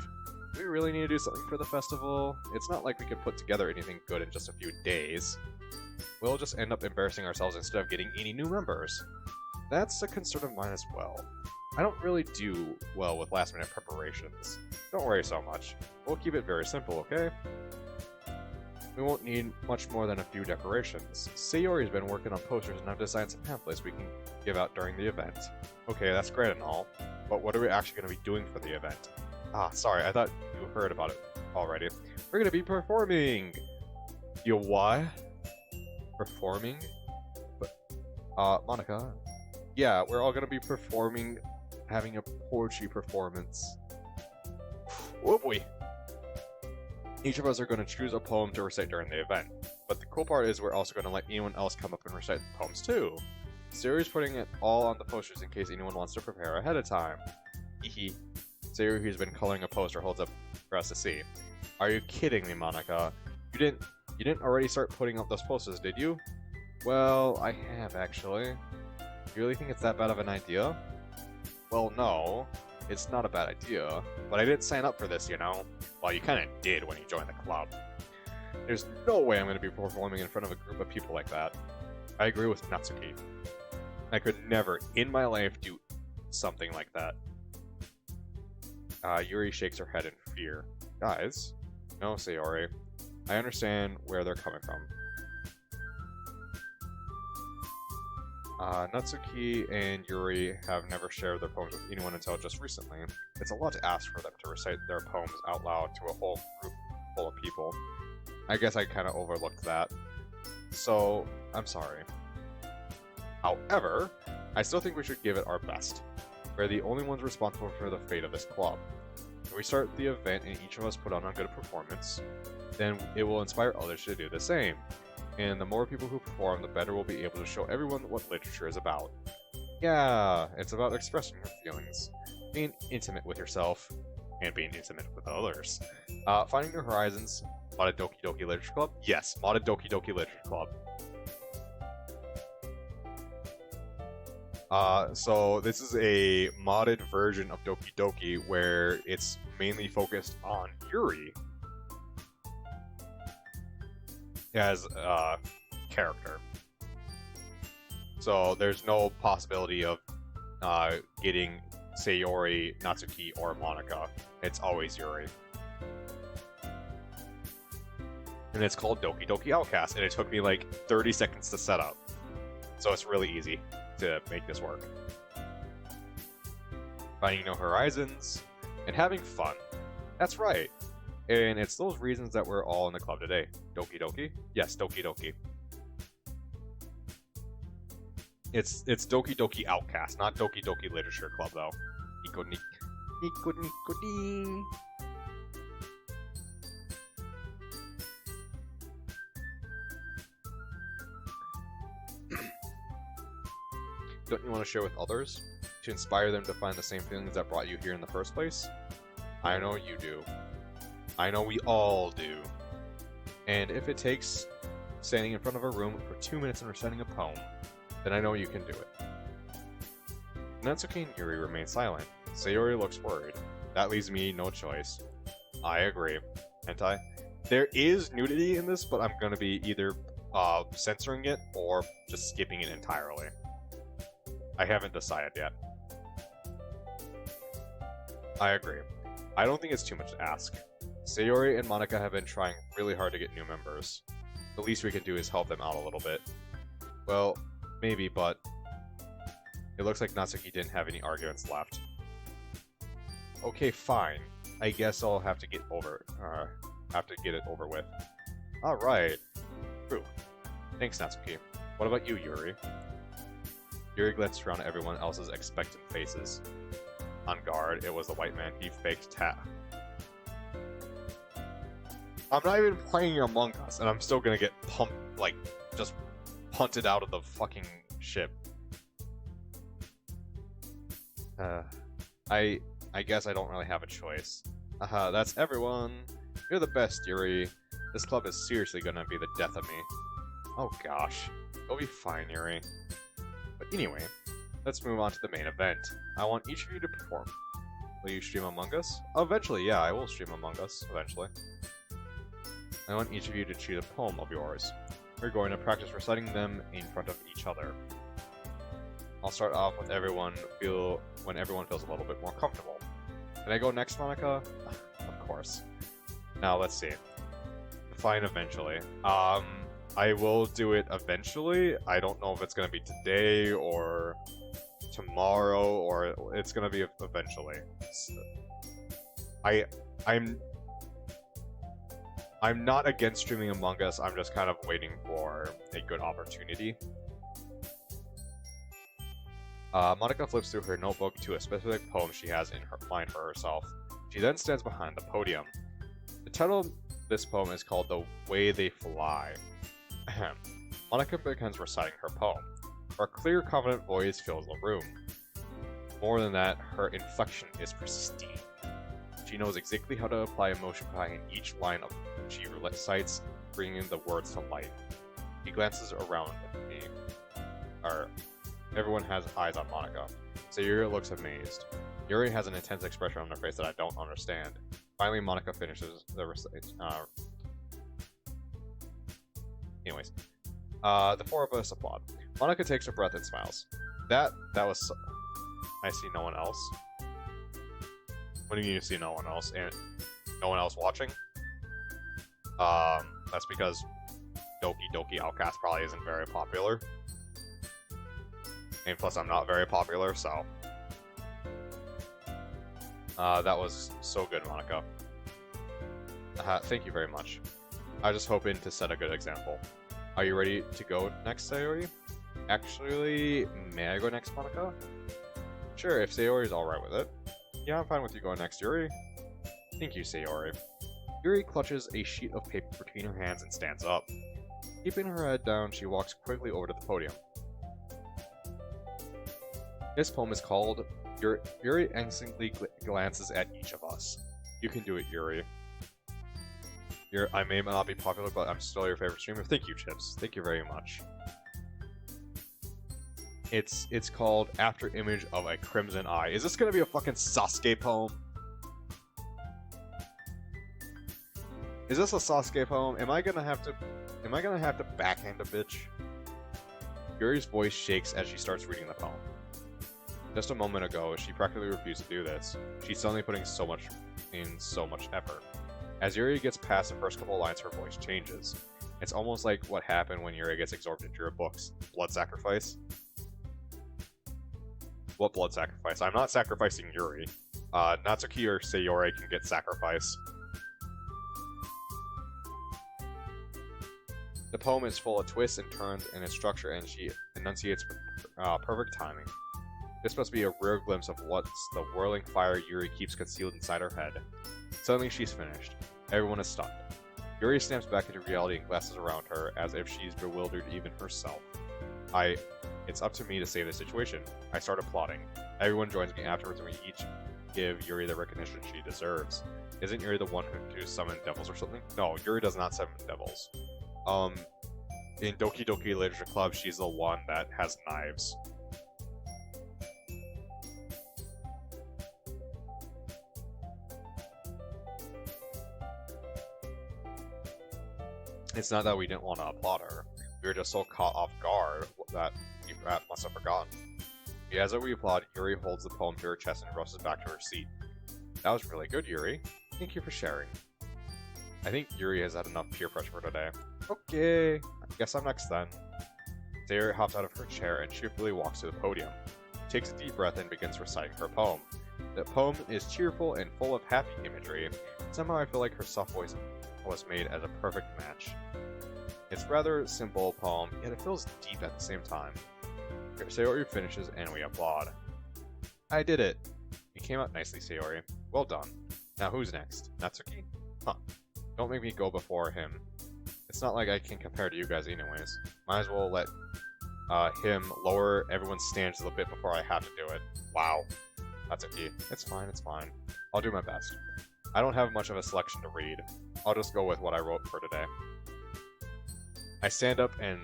Do we really need to do something for the festival? It's not like we could put together anything good in just a few days. We'll just end up embarrassing ourselves instead of getting any new members. That's a concern of mine as well. I don't really do well with last-minute preparations. Don't worry so much. We'll keep it very simple, okay? We won't need much more than a few decorations. Sayori's been working on posters and I've designed some pamphlets we can give out during the event. Okay, that's great and all, but what are we actually going to be doing for the event? Sorry, I thought you heard about it already. We're going to be performing! You what? Performing? But, Monica? Yeah, we're all going to be performing, having a poetry performance. Oh boy! Each of us are going to choose a poem to recite during the event, but the cool part is we're also going to let anyone else come up and recite the poems too. Sayori's putting it all on the posters in case anyone wants to prepare ahead of time. Hehe. Sayori, who's been coloring a poster, holds up for us to see. Are you kidding me, Monica? You didn't already start putting up those posters, did you? Well, I have actually. You really think it's that bad of an idea? Well, no. It's not a bad idea, but I didn't sign up for this, you know? Well, you kinda did when you joined the club. There's no way I'm gonna be performing in front of a group of people like that. I agree with Natsuki. I could never in my life do something like that. Yuri shakes her head in fear. Guys, no, Sayori. I understand where they're coming from. Natsuki and Yuri have never shared their poems with anyone until just recently. It's a lot to ask for them to recite their poems out loud to a whole group full of people. I guess I kind of overlooked that. So, I'm sorry. However, I still think we should give it our best. We're the only ones responsible for the fate of this club. When we start the event and each of us put on a good performance, then it will inspire others to do the same. And the more people who perform, the better we'll be able to show everyone what literature is about. Yeah, it's about expressing your feelings, being intimate with yourself, and being intimate with others. Finding new horizons, modded Doki Doki Literature Club? Yes, modded Doki Doki Literature Club. So this is a modded version of Doki Doki where it's mainly focused on Yuri as a character. So there's no possibility of getting Sayori, Natsuki, or Monika. It's always Yuri. And it's called Doki Doki Outcast, and it took me like 30 seconds to set up. So it's really easy to make this work. Finding new horizons, and having fun. That's right. And it's those reasons that we're all in the club today. Doki Doki? Yes, Doki Doki. It's Doki Doki Outcast, not Doki Doki Literature Club, though. Nico dee. Don't you want to share with others? To inspire them to find the same feelings that brought you here in the first place? I know you do. I know we all do. And if it takes standing in front of a room for 2 minutes and reciting a poem, then I know you can do it. Natsuki and Yuri remain silent. Sayori looks worried. That leaves me no choice. I agree. Hentai? There is nudity in this, but I'm going to be either censoring it or just skipping it entirely. I haven't decided yet. I agree. I don't think it's too much to ask. Sayori and Monika have been trying really hard to get new members. The least we can do is help them out a little bit. Well, maybe, but it looks like Natsuki didn't have any arguments left. Okay, fine. I guess I'll have to get it over with. Alright. True. Thanks, Natsuki. What about you, Yuri? Yuri glanced around at everyone else's expectant faces. On guard, it was the white man. He faked tat. I'm not even playing Among Us, and I'm still gonna get pumped, like, just punted out of the fucking ship. I guess I don't really have a choice. That's everyone. You're the best, Yuri. This club is seriously gonna be the death of me. Oh gosh. You'll be fine, Yuri. But anyway, let's move on to the main event. I want each of you to perform. Will you stream Among Us? Eventually, yeah, I will stream Among Us, eventually. I want each of you to choose a poem of yours. We're going to practice reciting them in front of each other. I'll start off with when everyone feels a little bit more comfortable. Can I go next, Monika? Of course. Now, let's see. Fine, eventually. I will do it eventually. I don't know if it's going to be today or tomorrow or it's going to be eventually. I'm not against streaming Among Us. I'm just kind of waiting for a good opportunity. Monika flips through her notebook to a specific poem she has in her mind for herself. She then stands behind the podium. The title of this poem is called The Way They Fly. Monika begins reciting her poem. Her clear, confident voice fills the room. More than that, her inflection is pristine. She knows exactly how to apply emotion behind each line of she recites, bringing the words to life. She glances around me. Everyone has eyes on Monika. Sayori looks amazed. Yuri has an intense expression on her face that I don't understand. Finally, Monika finishes the recitation. Anyways, the four of us applaud. Monika takes a breath and smiles. That was... I see no one else. What do you mean you see no one else? And no one else watching? That's because Doki Doki Outcast probably isn't very popular. And plus I'm not very popular, so... that was so good, Monica. Thank you very much. I was just hoping to set a good example. Are you ready to go next, Sayori? Actually, may I go next, Monica? Sure, if Sayori's alright with it. Yeah, I'm fine with you going next, Yuri. Thank you, Sayori. Yuri clutches a sheet of paper between her hands and stands up. Keeping her head down, she walks quickly over to the podium. This poem is called Yuri instantly glances at each of us. You can do it, Yuri. I may not be popular, but I'm still your favorite streamer. Thank you, Chips. Thank you very much. It's called After Image of a Crimson Eye. Is this gonna be a fucking Sasuke poem? Is this a Sasuke poem? Am I gonna have to backhand a bitch? Yuri's voice shakes as she starts reading the poem. Just a moment ago, she practically refused to do this. She's suddenly putting so much effort. As Yuri gets past the first couple lines, her voice changes. It's almost like what happened when Yuri gets absorbed into your books. Blood sacrifice? What blood sacrifice? I'm not sacrificing Yuri. Natsuki or Sayori can get sacrifice. The poem is full of twists and turns in its structure, and she enunciates perfect timing. This must be a rare glimpse of what's the whirling fire Yuri keeps concealed inside her head. Suddenly she's finished. Everyone is stunned. Yuri snaps back into reality and glances around her as if she's bewildered even herself. It's up to me to save the situation. I start applauding. Everyone joins me afterwards and we each give Yuri the recognition she deserves. Isn't Yuri the one who summon devils or something? No, Yuri does not summon devils. In Doki Doki Literature Club, she's the one that has knives. It's not that we didn't want to applaud her. We were just so caught off guard that we must have forgotten. As we applaud, Yuri holds the poem to her chest and rushes back to her seat. That was really good, Yuri. Thank you for sharing. I think Yuri has had enough peer pressure for today. Okay, I guess I'm next then. Sayori hops out of her chair and cheerfully walks to the podium. She takes a deep breath and begins reciting her poem. The poem is cheerful and full of happy imagery. Somehow I feel like her soft voice was made as a perfect match. It's a rather simple poem, yet it feels deep at the same time. Sayori finishes and we applaud. I did it! You came out nicely, Sayori. Well done. Now who's next? Natsuki? Huh. Don't make me go before him. It's not like I can compare to you guys anyways. Might as well let him lower everyone's standards a little bit before I have to do it. Wow. Natsuki. It's fine, it's fine. I'll do my best. I don't have much of a selection to read. I'll just go with what I wrote for today. I stand up and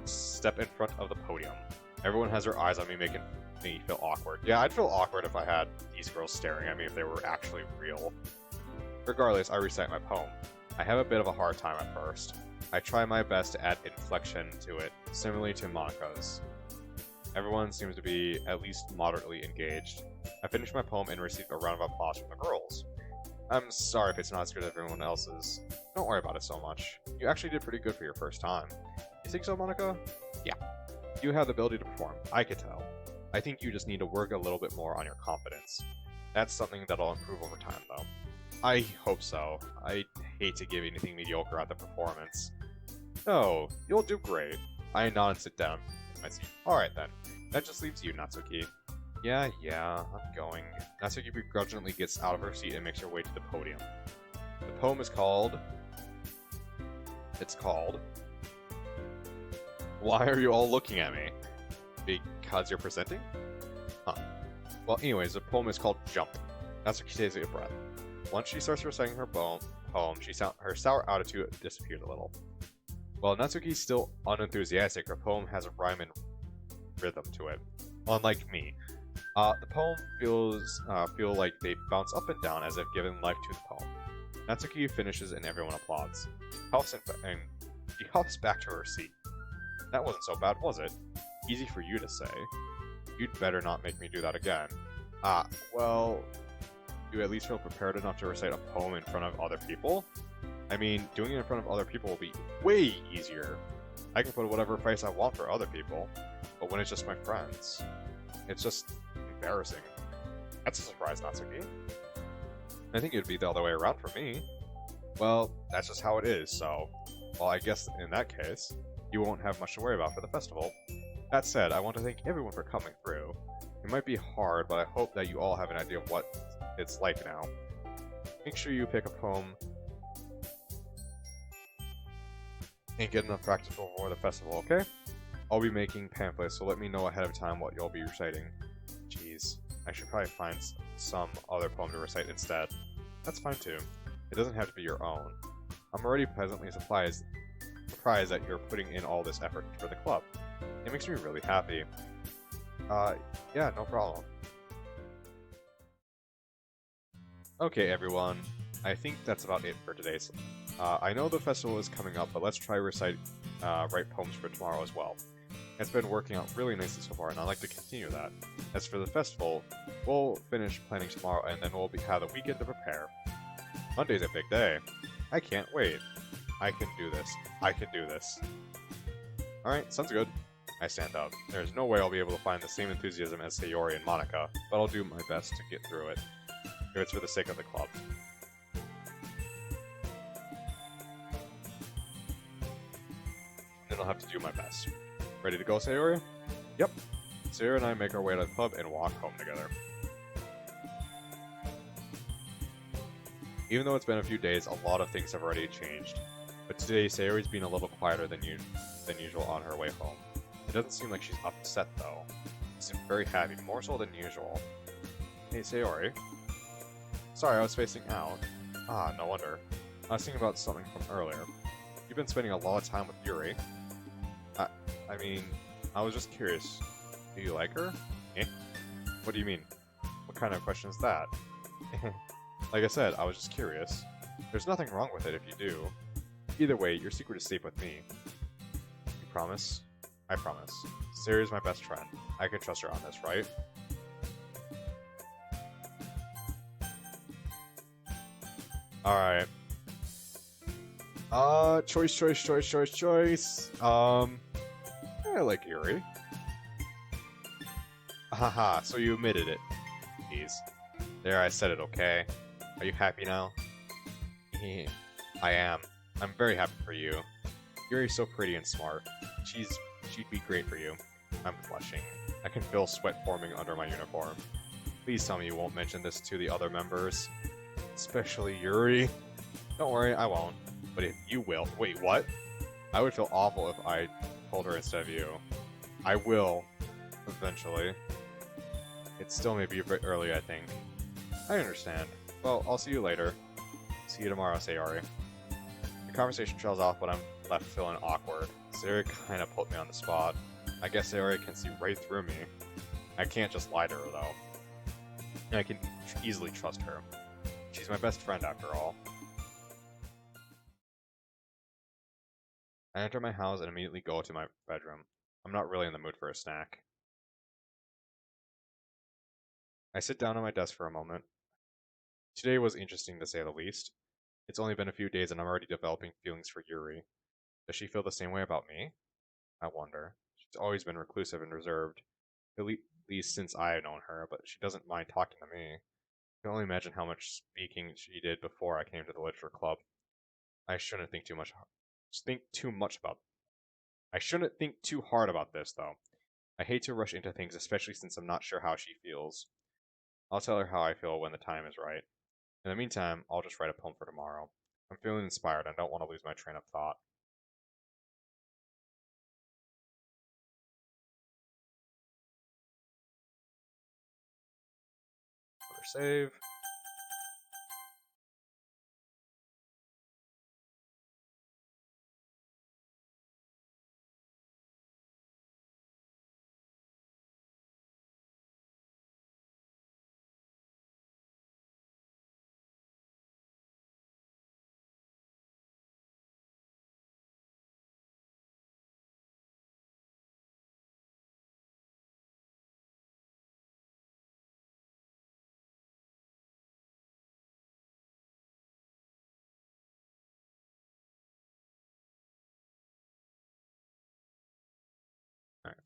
step in front of the podium. Everyone has their eyes on me, making me feel awkward. Yeah, I'd feel awkward if I had these girls staring at me if they were actually real. Regardless, I recite my poem. I have a bit of a hard time at first. I try my best to add inflection to it, similarly to Monica's. Everyone seems to be at least moderately engaged. I finish my poem and receive a round of applause from the girls. I'm sorry if it's not as good as everyone else's. Don't worry about it so much. You actually did pretty good for your first time. You think so, Monica? Yeah. You have the ability to perform, I could tell. I think you just need to work a little bit more on your confidence. That's something that'll improve over time, though. I hope so. I hate to give anything mediocre at the performance. No, you'll do great. I nod and sit down in my seat. Alright then. That just leaves you, Natsuki. Yeah, I'm going. Natsuki begrudgingly gets out of her seat and makes her way to the podium. The poem is called... Why are you all looking at me? Because you're presenting? Huh. Well, anyways, the poem is called Jump. Natsuki takes a breath. Once she starts reciting her poem, her sour attitude disappears a little. While Natsuki's still unenthusiastic, her poem has a rhyme and rhythm to it. Unlike me. The poem feel like they bounce up and down as if giving life to the poem. Natsuki finishes and everyone applauds. She hops back to her seat. That wasn't so bad, was it? Easy for you to say. You'd better not make me do that again. Well, do you at least feel prepared enough to recite a poem in front of other people? I mean, doing it in front of other people will be way easier. I can put whatever face I want for other people, but when it's just my friends, it's just embarrassing. That's a surprise, Natsuki. I think it'd be the other way around for me. Well, that's just how it is, so... Well, I guess in that case, you won't have much to worry about for the festival. That said, I want to thank everyone for coming through. It might be hard, but I hope that you all have an idea of what it's like now. Make sure you pick a poem and get enough practice before the festival, okay? I'll be making pamphlets, so let me know ahead of time what you'll be reciting. Jeez, I should probably find some other poem to recite instead. That's fine too. It doesn't have to be your own. I'm already pleasantly surprised that you're putting in all this effort for the club. It makes me really happy. Yeah, no problem. Okay, everyone. I think that's about it for today's. I know the festival is coming up, but let's try write poems for tomorrow as well. It's been working out really nicely so far, and I'd like to continue that. As for the festival, we'll finish planning tomorrow, and then we'll have the weekend to prepare. Monday's a big day. I can't wait. I can do this. I can do this. Alright, sounds good. I stand up. There's no way I'll be able to find the same enthusiasm as Sayori and Monica, but I'll do my best to get through it. If it's for the sake of the club. Then I'll have to do my best. Ready to go, Sayori? Yep. Sayori and I make our way to the club and walk home together. Even though it's been a few days, a lot of things have already changed. But today, Sayori's been a little quieter than usual on her way home. It doesn't seem like she's upset, though. She seems very happy, more so than usual. Hey, Sayori. Sorry, I was facing out. Ah, no wonder. I was thinking about something from earlier. You've been spending a lot of time with Yuri. I mean, I was just curious. Do you like her? Eh? What do you mean? What kind of question is that? Like I said, I was just curious. There's nothing wrong with it if you do. Either way, your secret is safe with me. You promise? I promise. Sayori's my best friend. I can trust her on this, right? Alright. Choice. I like Yuri. Haha, so you admitted it. Jeez. There, I said it, okay? Are you happy now? I am. I'm very happy for you. Yuri's so pretty and smart. She'd be great for you. I'm blushing. I can feel sweat forming under my uniform. Please tell me you won't mention this to the other members. Especially Yuri. Don't worry, I won't. But if you will... Wait, what? I would feel awful if I told her instead of you. I will. Eventually. It still may be a bit early, I think. I understand. Well, I'll see you later. See you tomorrow, Sayori. The conversation trails off, but I'm left feeling awkward. Sayori kinda put me on the spot. I guess Sayori can see right through me. I can't just lie to her, though. And I can easily trust her. She's my best friend, after all. I enter my house and immediately go to my bedroom. I'm not really in the mood for a snack. I sit down at my desk for a moment. Today was interesting to say the least. It's only been a few days and I'm already developing feelings for Yuri. Does she feel the same way about me? I wonder. She's always been reclusive and reserved, at least since I have known her, but she doesn't mind talking to me. I can only imagine how much speaking she did before I came to the literature club. I shouldn't think too hard about this, though. I hate to rush into things, especially since I'm not sure how she feels. I'll tell her how I feel when the time is right. In the meantime, I'll just write a poem for tomorrow. I'm feeling inspired and don't want to lose my train of thought. Save.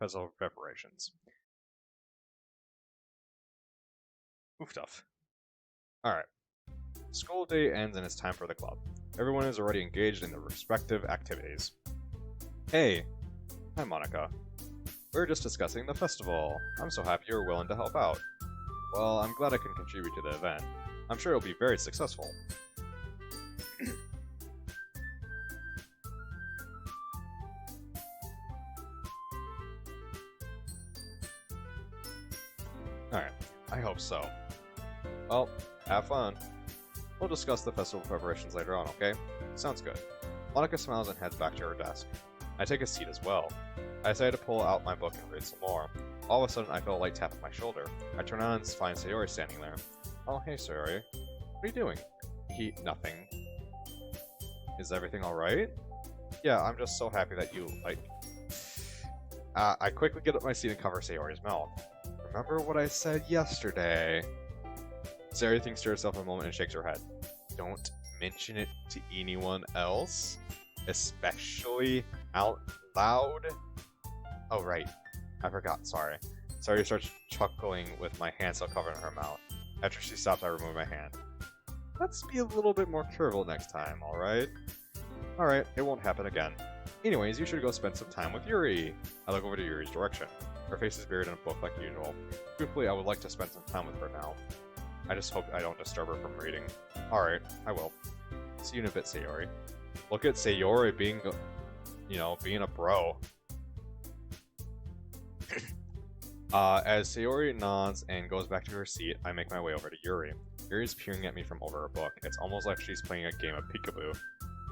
festival preparations. Oof tough. Alright. School day ends and it's time for the club. Everyone is already engaged in their respective activities. Hey! Hi, Monica. We're just discussing the festival. I'm so happy you're willing to help out. Well, I'm glad I can contribute to the event. I'm sure it'll be very successful. Alright, I hope so. Well, have fun. We'll discuss the festival preparations later on, okay? Sounds good. Monica smiles and heads back to her desk. I take a seat as well. I decide to pull out my book and read some more. All of a sudden, I feel a light tap on my shoulder. I turn on and find Sayori standing there. Oh, hey, Sayori. What are you doing? Nothing. Is everything alright? Yeah, I'm just so happy that you, I quickly get up my seat and cover Sayori's mouth. Remember what I said yesterday? Sayori thinks to herself a moment and shakes her head. Don't mention it to anyone else? Especially out loud? Oh, right. I forgot, sorry. Sayori starts chuckling with my hand still covering her mouth. After she stops, I remove my hand. Let's be a little bit more careful next time, alright? Alright, it won't happen again. Anyways, you should go spend some time with Yuri. I look over to Yuri's direction. Her face is buried in a book like usual. Truthfully, I would like to spend some time with her now. I just hope I don't disturb her from reading. Alright, I will. See you in a bit, Sayori. Look at Sayori being, being a bro. As Sayori nods and goes back to her seat, I make my way over to Yuri. Yuri is peering at me from over her book. It's almost like she's playing a game of peekaboo.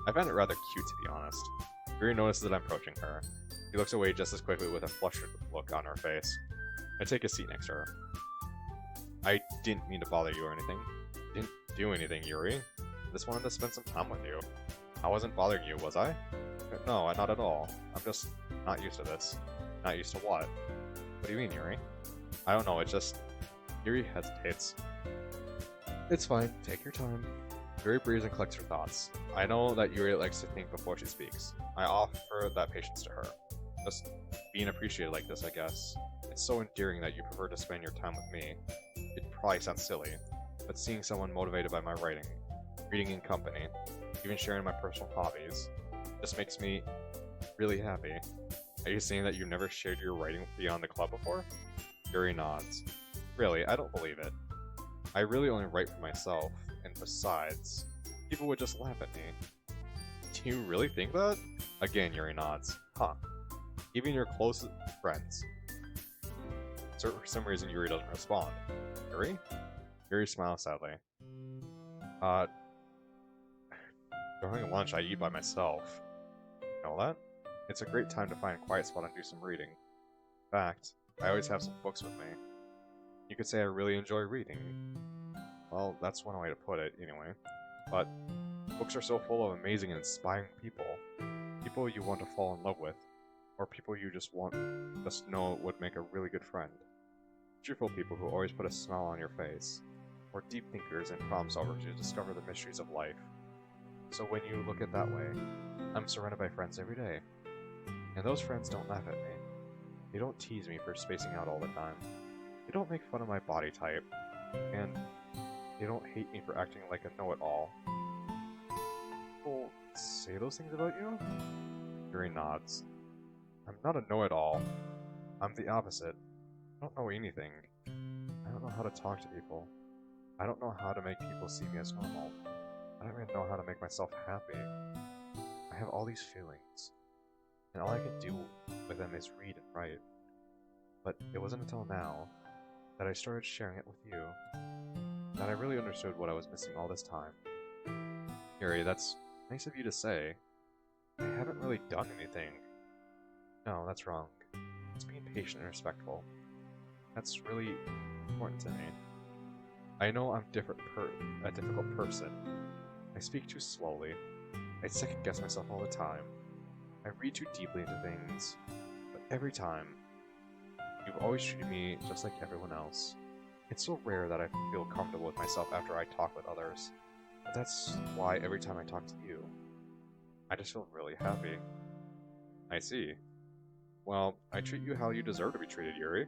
I find it rather cute, to be honest. Yuri notices that I'm approaching her. She looks away just as quickly with a flushed look on her face. I take a seat next to her. I didn't mean to bother you or anything. Didn't do anything, Yuri. Just wanted to spend some time with you. I wasn't bothering you, was I? No, not at all. I'm just not used to this. Not used to what? What do you mean, Yuri? I don't know, it's just... Yuri hesitates. It's fine, take your time. Yuri breathes and collects her thoughts. I know that Yuri likes to think before she speaks. I offer that patience to her. Just being appreciated like this, I guess. It's so endearing that you prefer to spend your time with me. It probably sounds silly, but seeing someone motivated by my writing, reading in company, even sharing my personal hobbies, just makes me really happy. Are you saying that you've never shared your writing beyond the club before? Yuri nods. Really, I don't believe it. I really only write for myself, and besides, people would just laugh at me. Do you really think that? Again, Yuri nods. Huh. Even your closest friends. So for some reason, Yuri doesn't respond. Yuri? Yuri smiles sadly. During lunch, I eat by myself. You know that? It's a great time to find a quiet spot and do some reading. In fact, I always have some books with me. You could say I really enjoy reading. Well, that's one way to put it, anyway. But books are so full of amazing and inspiring people. People you want to fall in love with, or people you just know would make a really good friend. Cheerful people who always put a smile on your face, or deep thinkers and problem solvers who discover the mysteries of life. So when you look at it that way, I'm surrounded by friends every day. And those friends don't laugh at me. They don't tease me for spacing out all the time. They don't make fun of my body type. And they don't hate me for acting like a know-it-all. People say those things about you? Yuri nods. I'm not a know-it-all. I'm the opposite. I don't know anything. I don't know how to talk to people. I don't know how to make people see me as normal. I don't even know how to make myself happy. I have all these feelings, and all I can do with them is read and write. But it wasn't until now that I started sharing it with you that I really understood what I was missing all this time. Yuri, that's nice of you to say. I haven't really done anything. No, that's wrong. It's being patient and respectful. That's really important to me. I know I'm a difficult person. I speak too slowly. I second-guess myself all the time. I read too deeply into things. But every time, you've always treated me just like everyone else. It's so rare that I feel comfortable with myself after I talk with others. But that's why every time I talk to you, I just feel really happy. I see. Well, I treat you how you deserve to be treated, Yuri.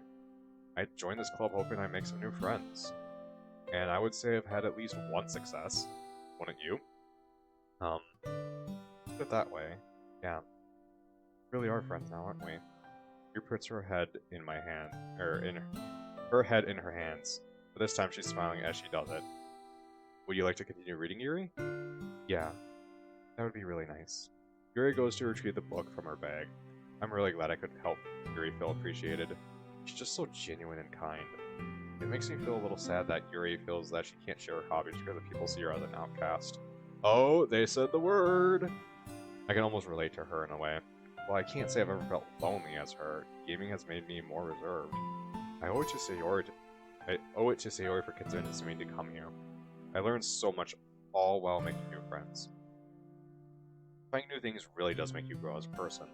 I joined this club hoping I make some new friends. And I would say I've had at least one success. Wouldn't you? Put it that way. Yeah. We really are friends now, aren't we? Yuri puts her head in my hand, her head in her hands. But this time she's smiling as she does it. Would you like to continue reading, Yuri? Yeah, that would be really nice. Yuri goes to retrieve the book from her bag. I'm really glad I could help Yuri feel appreciated. She's just so genuine and kind. It makes me feel a little sad that Yuri feels that she can't share her hobbies because the people see her as an outcast. Oh, they said the word! I can almost relate to her in a way. While I can't say I've ever felt lonely as her, gaming has made me more reserved. I owe it to Sayori for convincing me to come here. I learned so much all while making new friends. Trying new things really does make you grow as a person.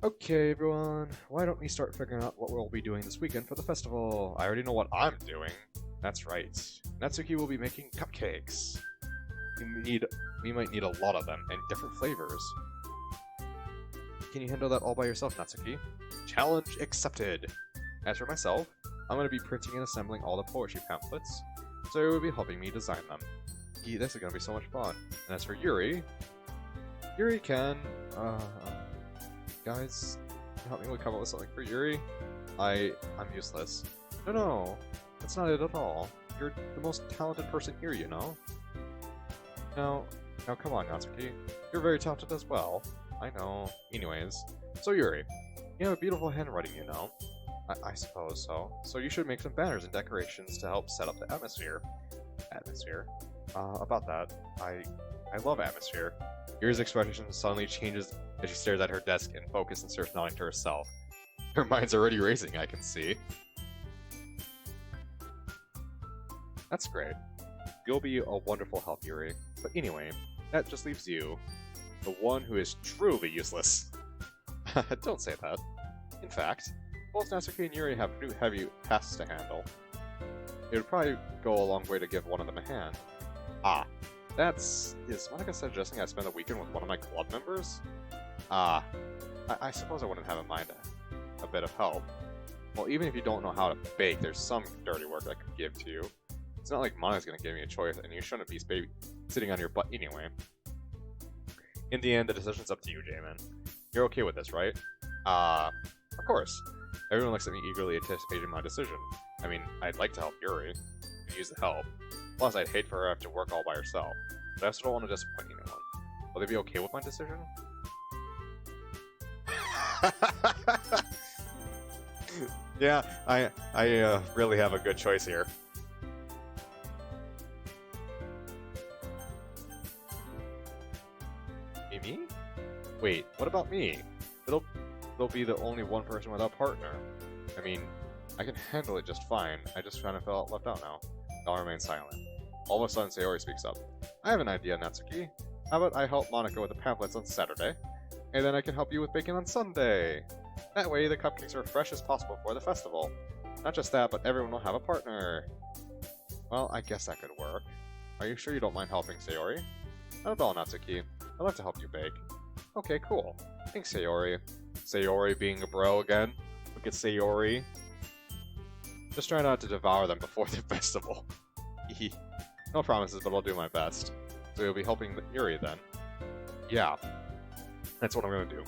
Okay, everyone, why don't we start figuring out what we'll be doing this weekend for the festival? I already know what I'm doing. That's right. Natsuki will be making cupcakes. We might need a lot of them, and different flavors. Can you handle that all by yourself, Natsuki? Challenge accepted! As for myself, I'm going to be printing and assembling all the poetry pamphlets, so you will be helping me design them. This is going to be so much fun. And as for Yuri... Yuri can... Guys, can you help me come up with something for Yuri? I'm useless. No, that's not it at all. You're the most talented person here, you know? Now come on, Natsuki. You're very talented as well. I know. Anyways, so Yuri, you have a beautiful handwriting, you know? I suppose so. So you should make some banners and decorations to help set up the atmosphere. About that, I love atmosphere. Yuri's expression suddenly changes as she stares at her desk in focus and starts nodding to herself. Her mind's already racing, I can see. That's great. You'll be a wonderful help, Yuri. But anyway, that just leaves you, the one who is truly useless. Don't say that. In fact, both Natsuki and Yuri have new heavy tasks to handle. It would probably go a long way to give one of them a hand. Is Monica suggesting I spend the weekend with one of my club members? I suppose I wouldn't have in mind a bit of help. Well, even if you don't know how to bake, there's some dirty work I could give to you. It's not like Monica's gonna give me a choice, and you shouldn't be sitting on your butt anyway. In the end, the decision's up to you, Jamin. You're okay with this, right? Of course. Everyone looks at me eagerly anticipating my decision. I mean, I'd like to help Yuri. Could use the help. Plus, I'd hate for her to have to work all by herself. But I also don't want to disappoint anyone. Will they be okay with my decision? Yeah, I really have a good choice here. Me? Wait, what about me? They'll be the only one person without a partner. I mean, I can handle it just fine. I just kind of felt left out now. I'll remain silent. All of a sudden, Sayori speaks up. I have an idea, Natsuki. How about I help Monica with the pamphlets on Saturday, and then I can help you with baking on Sunday. That way, the cupcakes are fresh as possible for the festival. Not just that, but everyone will have a partner. Well, I guess that could work. Are you sure you don't mind helping, Sayori? Not at all, Natsuki. I'd love to help you bake. Okay, cool. Thanks, Sayori. Sayori being a bro again. Look at Sayori. Just try not to devour them before the festival. No promises, but I'll do my best. So you'll be helping Yuri then? Yeah. That's what I'm gonna do.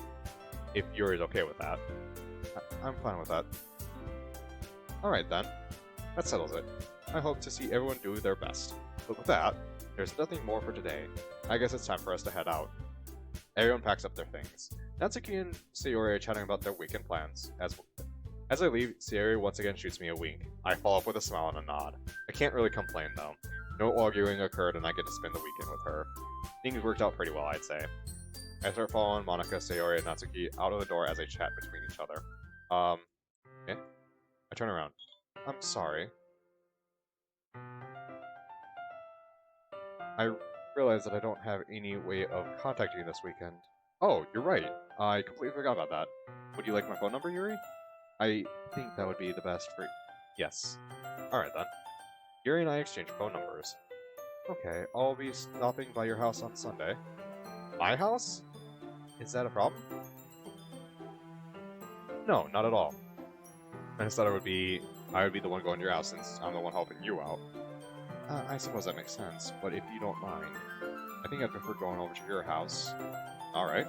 If Yuri's okay with that. I'm fine with that. Alright then. That settles it. I hope to see everyone do their best. But with that, there's nothing more for today. I guess it's time for us to head out. Everyone packs up their things. Natsuki and Sayori are chatting about their weekend plans. As I leave, Sayori once again shoots me a wink. I follow up with a smile and a nod. I can't really complain though. No arguing occurred and I get to spend the weekend with her. Things worked out pretty well, I'd say. I start following Monica, Sayori, and Natsuki out of the door as they chat between each other. Yeah? I turn around. I'm sorry. I realize that I don't have any way of contacting you this weekend. Oh, you're right. I completely forgot about that. Would you like my phone number, Yuri? I think that would be the best for... Yes. Alright then. Yuri and I exchange phone numbers. Okay, I'll be stopping by your house on Sunday. My house? Is that a problem? No, not at all. I just thought I would be the one going to your house since I'm the one helping you out. I suppose that makes sense, but if you don't mind, I think I'd prefer going over to your house. Alright.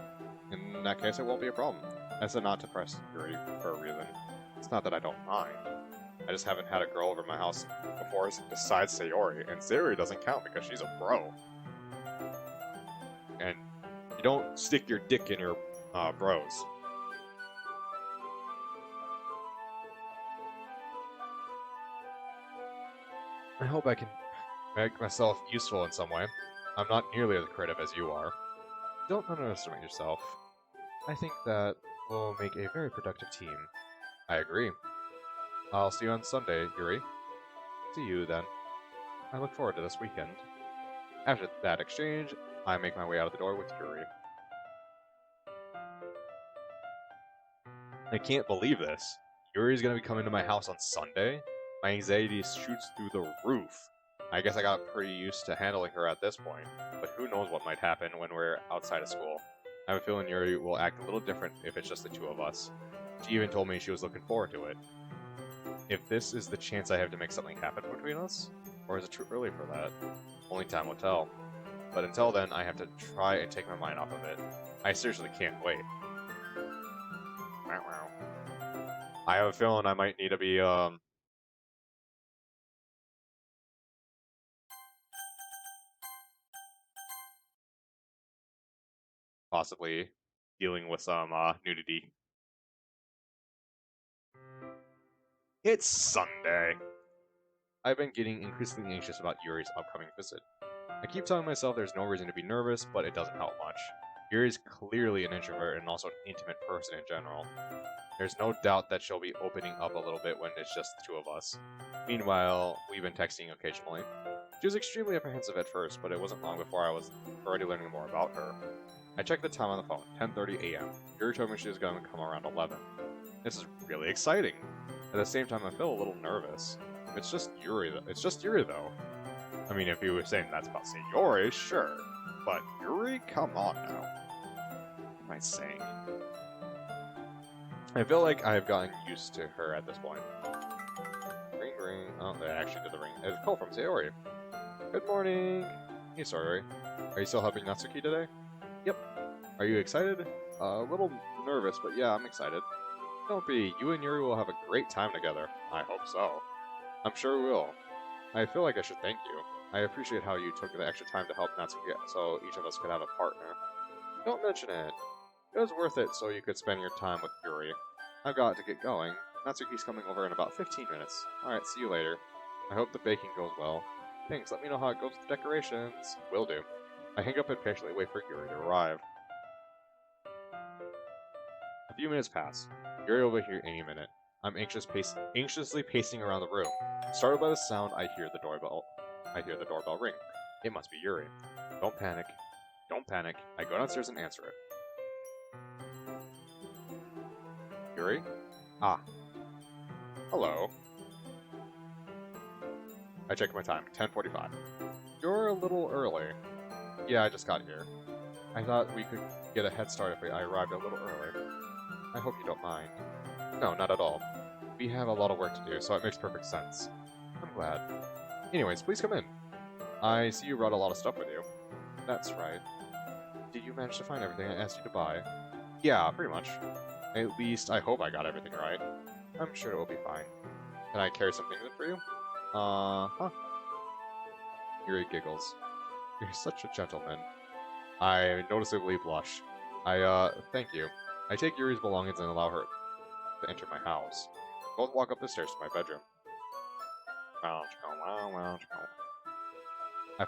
In that case, it won't be a problem. I said not to press Yuri for a reason. It's not that I don't mind. I just haven't had a girl over my house before besides Sayori, and Sayori doesn't count because she's a bro. And you don't stick your dick in your bros. I hope I can make myself useful in some way. I'm not nearly as creative as you are. Don't underestimate yourself. I think that will make a very productive team. I agree. I'll see you on Sunday, Yuri. See you then. I look forward to this weekend. After that exchange, I make my way out of the door with Yuri. I can't believe this. Yuri's gonna be coming to my house on Sunday? My anxiety shoots through the roof. I guess I got pretty used to handling her at this point, but who knows what might happen when we're outside of school. I have a feeling Yuri will act a little different if it's just the two of us. She even told me she was looking forward to it. If this is the chance I have to make something happen between us, or is it too early for that? Only time will tell. But until then, I have to try and take my mind off of it. I seriously can't wait. I have a feeling I might need to be, possibly dealing with some, nudity. It's Sunday! I've been getting increasingly anxious about Yuri's upcoming visit. I keep telling myself there's no reason to be nervous, but it doesn't help much. Yuri's clearly an introvert and also an intimate person in general. There's no doubt that she'll be opening up a little bit when it's just the two of us. Meanwhile, we've been texting occasionally. She was extremely apprehensive at first, but it wasn't long before I was already learning more about her. I checked the time on the phone, 10:30 a.m. Yuri told me she was going to come around 11. This is really exciting. At the same time, I feel a little nervous. It's just Yuri, though. I mean, if you were saying that's about Sayori, sure. But Yuri? Come on now. What am I saying? I feel like I have gotten used to her at this point. Ring, ring. Oh, they actually did the ring. It's a call from Sayori. Good morning. Hey, Sayori. Are you still helping Natsuki today? Yep. Are you excited? A little nervous, but yeah, I'm excited. Don't be. You and Yuri will have a great time together. I hope so. I'm sure we will. I feel like I should thank you. I appreciate how you took the extra time to help Natsuki so each of us could have a partner. Don't mention it. It was worth it so you could spend your time with Yuri. I've got to get going. Natsuki's coming over in about 15 minutes. Alright, see you later. I hope the baking goes well. Thanks, let me know how it goes with the decorations. Will do. I hang up and patiently wait for Yuri to arrive. A few minutes pass. Yuri will be here any minute. I'm anxiously pacing around the room. Startled by the sound, I hear the doorbell ring. It must be Yuri. Don't panic. Don't panic. I go downstairs and answer it. Yuri? Ah. Hello. I check my time. 10:45. You're a little early. Yeah, I just got here. I thought we could get a head start if I arrived a little early. I hope you don't mind. No, not at all. We have a lot of work to do, so it makes perfect sense. I'm glad. Anyways, please come in. I see you brought a lot of stuff with you. That's right. Did you manage to find everything I asked you to buy? Yeah, pretty much. At least, I hope I got everything right. I'm sure it will be fine. Can I carry something for you? Huh? Yuri giggles. You're such a gentleman. I noticeably blush. Thank you. I take Yuri's belongings and allow her to enter my house. Both walk up the stairs to my bedroom. I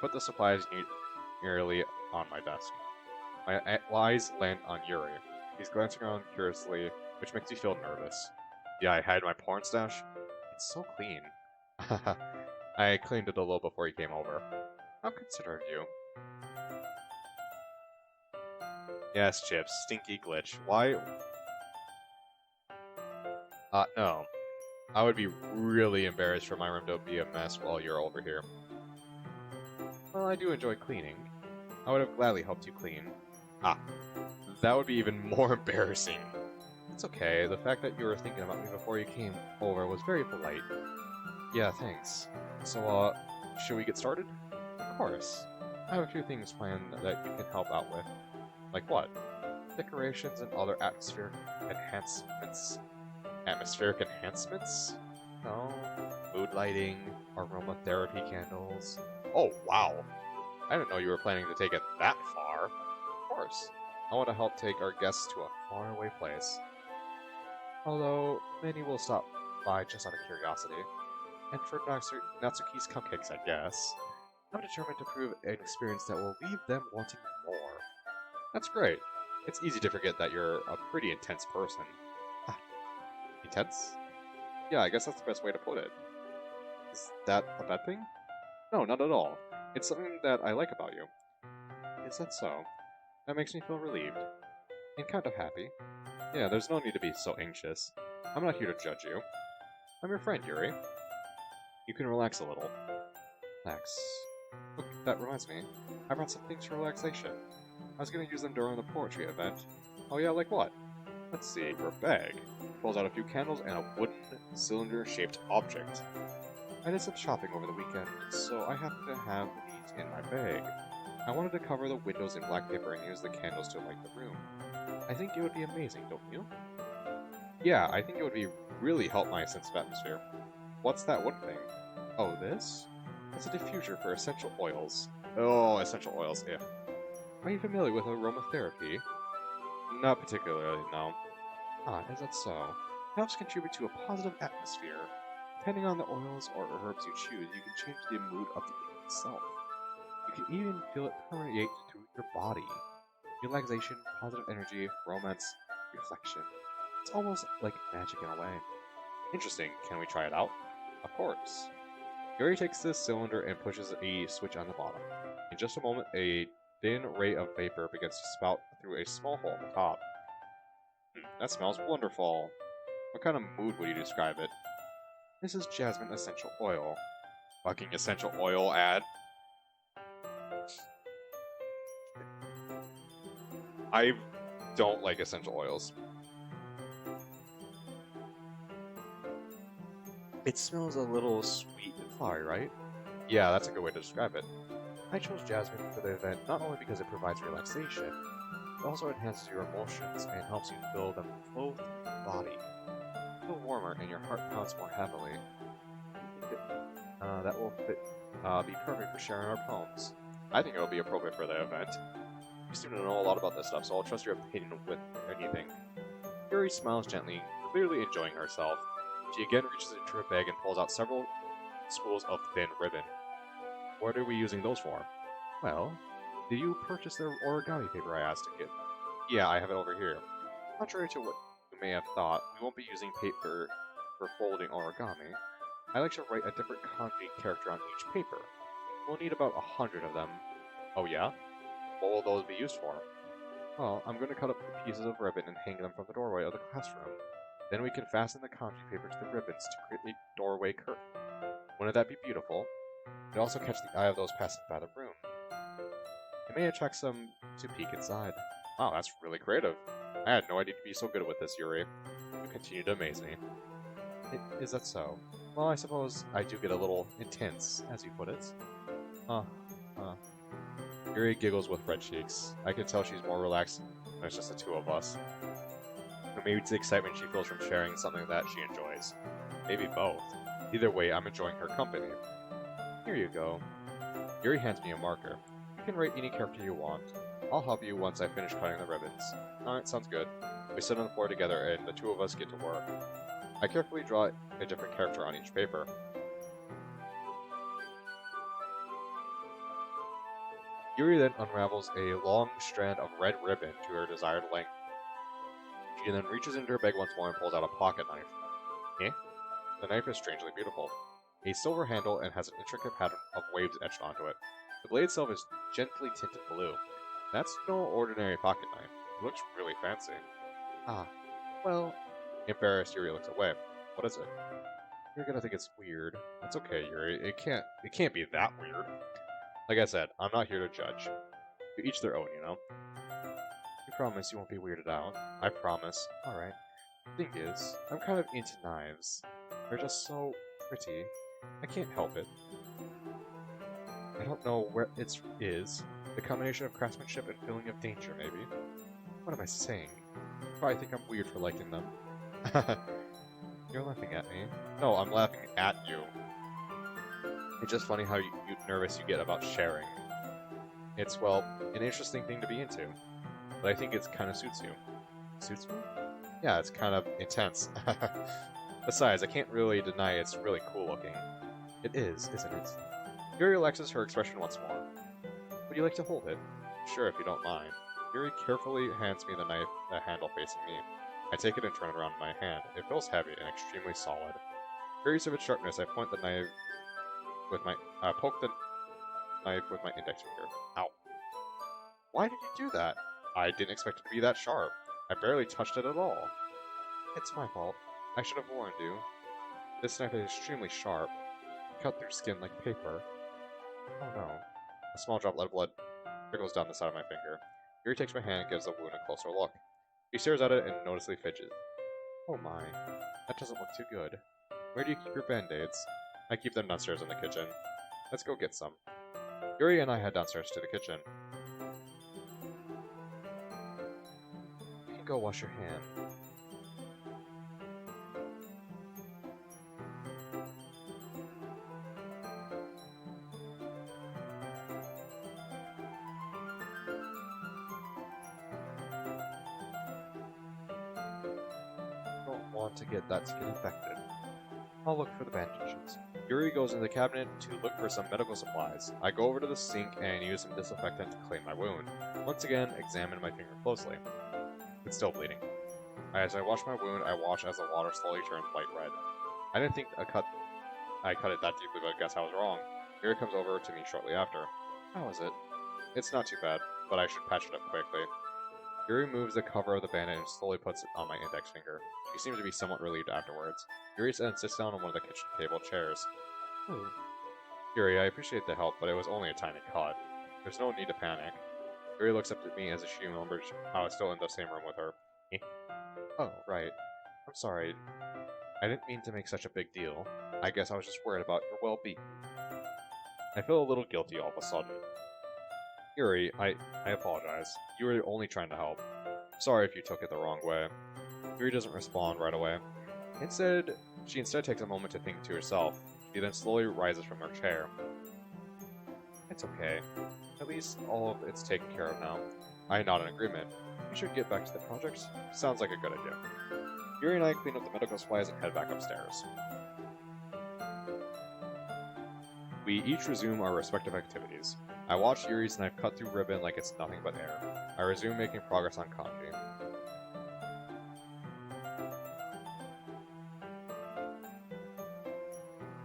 put the supplies nearly on my desk. My eyes land on Yuri. He's glancing around curiously, which makes me feel nervous. Yeah, I hide my porn stash. It's so clean. I cleaned it a little before he came over. How considerate of you. Yes, Chips. Stinky glitch. Why? No. I would be really embarrassed for my room to be a mess while you're over here. Well, I do enjoy cleaning. I would have gladly helped you clean. Ah, that would be even more embarrassing. It's okay, the fact that you were thinking about me before you came over was very polite. Yeah, thanks. So, should we get started? Of course. I have a few things planned that you can help out with. Like what? Decorations and other enhancements. Atmospheric enhancements? No. Mood lighting, aromatherapy candles. Oh, wow. I didn't know you were planning to take it that far. Of course. I want to help take our guests to a faraway place. Although, many will stop by just out of curiosity. And for Natsuki's cupcakes, I guess. I'm determined to prove an experience that will leave them wanting more. That's great. It's easy to forget that you're a pretty intense person. Ah, intense? Yeah, I guess that's the best way to put it. Is that a bad thing? No, not at all. It's something that I like about you. Is that so? That makes me feel relieved. And kind of happy. Yeah, there's no need to be so anxious. I'm not here to judge you. I'm your friend, Yuri. You can relax a little. Relax. Look, that reminds me. I brought some things for relaxation. I was gonna use them during the poetry event. Oh yeah, like what? Let's see, your bag. Pulls out a few candles and a wooden cylinder-shaped object. I did some shopping over the weekend, so I happen to have these in my bag. I wanted to cover the windows in black paper and use the candles to light the room. I think it would be amazing, don't you? Yeah, I think it would be really help my sense of atmosphere. What's that one thing? Oh, this? It's a diffuser for essential oils. Oh, essential oils, yeah. Are you familiar with aromatherapy? Not particularly, no. Ah, is that so? It helps contribute to a positive atmosphere. Depending on the oils or herbs you choose, you can change the mood of the air itself. You can even feel it permeate through your body. Relaxation, positive energy, romance, reflection. It's almost like magic in a way. Interesting. Can we try it out? Of course. Yuri takes this cylinder and pushes a switch on the bottom. In just a moment, a thin ray of vapor begins to spout through a small hole on the top. That smells wonderful. What kind of mood would you describe it? This is jasmine essential oil. Fucking essential oil ad. I don't like essential oils. It smells a little sweet and flowery, right? Yeah, that's a good way to describe it. I chose jasmine for the event not only because it provides relaxation, it also enhances your emotions and helps you feel them flow through your body. You feel warmer and your heart pounds more heavily. That will be perfect for sharing our poems. I think it will be appropriate for the event. You seem to know a lot about this stuff, so I'll trust your opinion with anything. Yuri smiles gently, clearly enjoying herself. She again reaches into her bag and pulls out several spools of thin ribbon. What are we using those for? Well, did you purchase the origami paper I asked to get? Yeah, I have it over here. Contrary to what you may have thought, we won't be using paper for folding origami. I like to write a different kanji character on each paper. We'll need about 100 of them. Oh yeah? What will those be used for? Well, I'm going to cut up the pieces of ribbon and hang them from the doorway of the classroom. Then we can fasten the kanji paper to the ribbons to create a doorway curtain. Wouldn't that be beautiful? It also catch the eye of those passing by the room. It may attract some to peek inside. Wow, that's really creative. I had no idea you'd be so good with this, Yuri. You continue to amaze me. Is that so? Well, I suppose I do get a little intense, as you put it. Huh. Yuri giggles with red cheeks. I can tell she's more relaxed when it's just the two of us. Or maybe it's the excitement she feels from sharing something that she enjoys. Maybe both. Either way, I'm enjoying her company. Here you go. Yuri hands me a marker. You can write any character you want. I'll help you once I finish cutting the ribbons. Alright, sounds good. We sit on the floor together and the two of us get to work. I carefully draw a different character on each paper. Yuri then unravels a long strand of red ribbon to her desired length. She then reaches into her bag once more and pulls out a pocket knife. Eh? The knife is strangely beautiful. A silver handle and has an intricate pattern of waves etched onto it. The blade itself is gently tinted blue. That's no ordinary pocket knife. It looks really fancy. Ah, well... Embarrassed, Yuri looks away. What is it? You're gonna think it's weird. It's okay, Yuri. It can't be that weird. Like I said, I'm not here to judge. To each their own, you know? promise you won't be weirded out. I promise. Alright. Thing is, I'm kind of into knives. They're just so pretty. I can't help it. I don't know where it is. The combination of craftsmanship and feeling of danger, maybe. What am I saying? You probably think I'm weird for liking them. You're laughing at me. No, I'm laughing at you. It's just funny how nervous you get about sharing. It's, well, an interesting thing to be into. But I think it kind of suits you. Suits me? Yeah, it's kind of intense. Besides, I can't really deny it's really cool looking. It is, isn't it? Yuri relaxes her expression once more. Would you like to hold it? Sure, if you don't mind. Yuri carefully hands me the knife, the handle facing me. I take it and turn it around in my hand. It feels heavy and extremely solid. Curious of its sharpness, I point the knife with my poke the knife with my index finger. Ow! Why did you do that? I didn't expect it to be that sharp. I barely touched it at all. It's my fault. I should have warned you. This knife is extremely sharp. Cut through skin like paper. Oh no. A small droplet of blood trickles down the side of my finger. Yuri takes my hand and gives the wound a closer look. He stares at it and noticeably fidgets. Oh my. That doesn't look too good. Where do you keep your band-aids? I keep them downstairs in the kitchen. Let's go get some. Yuri and I head downstairs to the kitchen. You can go wash your hand. To get that skin infected. I'll look for the bandages. Yuri goes into the cabinet to look for some medical supplies. I go over to the sink and use some disinfectant to clean my wound. Once again, examine my finger closely. It's still bleeding. As I wash my wound, I watch as the water slowly turns light red. I didn't think I cut it that deeply, but I guess I was wrong. Yuri comes over to me shortly after. How is it? It's not too bad, but I should patch it up quickly. Yuri removes the cover of the bandage and slowly puts it on my index finger. She seems to be somewhat relieved afterwards. Yuri then sits down on one of the kitchen table chairs. Ooh. Yuri, I appreciate the help, but it was only a tiny cut. There's no need to panic. Yuri looks up at me as if she remembers I was still in the same room with her. Oh, right. I'm sorry. I didn't mean to make such a big deal. I guess I was just worried about your well-being. I feel a little guilty all of a sudden. Yuri, I apologize. You were only trying to help. Sorry if you took it the wrong way. Yuri doesn't respond right away. She instead takes a moment to think to herself. She then slowly rises from her chair. It's okay. At least all of it's taken care of now. I nod in agreement. We should get back to the project. Sounds like a good idea. Yuri and I clean up the medical supplies and head back upstairs. We each resume our respective activities. I watch Yuri's knife cut through ribbon like it's nothing but air. I resume making progress on kanji.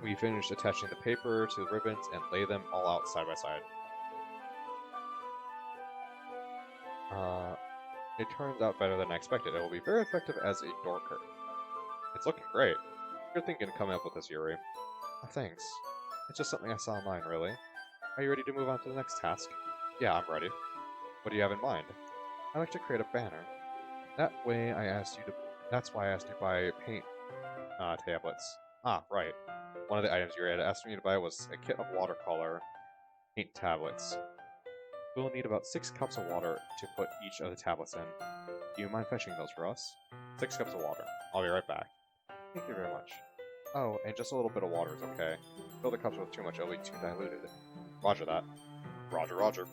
We finish attaching the paper to the ribbons and lay them all out side by side. It turns out better than I expected. It will be very effective as a door curtain. It's looking great. Good thinking coming up with this, Yuri. Oh, thanks. It's just something I saw online, really. Are you ready to move on to the next task? Yeah, I'm ready. What do you have in mind? I'd like to create a banner. That's why I asked you to buy paint tablets. Ah, right. One of the items you had asked me to buy was a kit of watercolor paint tablets. We'll need about 6 cups of water to put each of the tablets in. Do you mind fetching those for us? 6 cups of water. I'll be right back. Thank you very much. Oh, and just a little bit of water is okay. Fill the cups with too much, it'll be too diluted. Roger that. Roger, roger.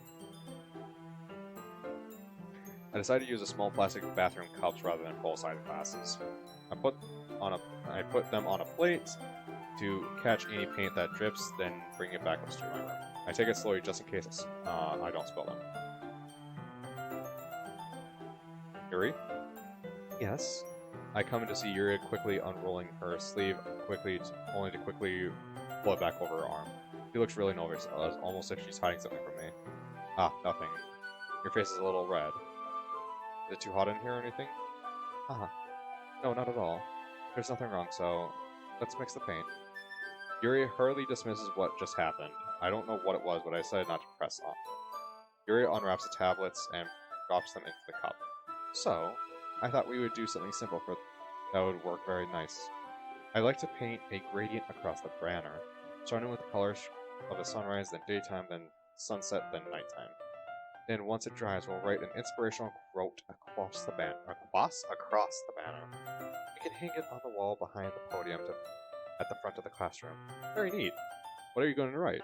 I decided to use a small plastic bathroom cups rather than full-size glasses. I put them on a plate to catch any paint that drips, then bring it back upstairs to my room. I take it slowly just in case I don't spill them. Yuri? Yes? I come in to see Yuri quickly unrolling her sleeve only to quickly pull it back over her arm. She looks really nervous, almost as if she's hiding something from me. Ah, nothing. Your face is a little red. Is it too hot in here or anything? Ah, no, not at all. There's nothing wrong, so let's mix the paint. Yuri hurriedly dismisses what just happened. I don't know what it was, but I decided not to press on. Yuri unwraps the tablets and drops them into the cup. So, I thought we would do something simple that would work very nice. I'd like to paint a gradient across the banner, starting with the colors of the sunrise, then daytime, then sunset, then nighttime. Then once it dries, we'll write an inspirational quote across the banner. Across the banner. We can hang it on the wall behind the podium at the front of the classroom. Very neat. What are you going to write?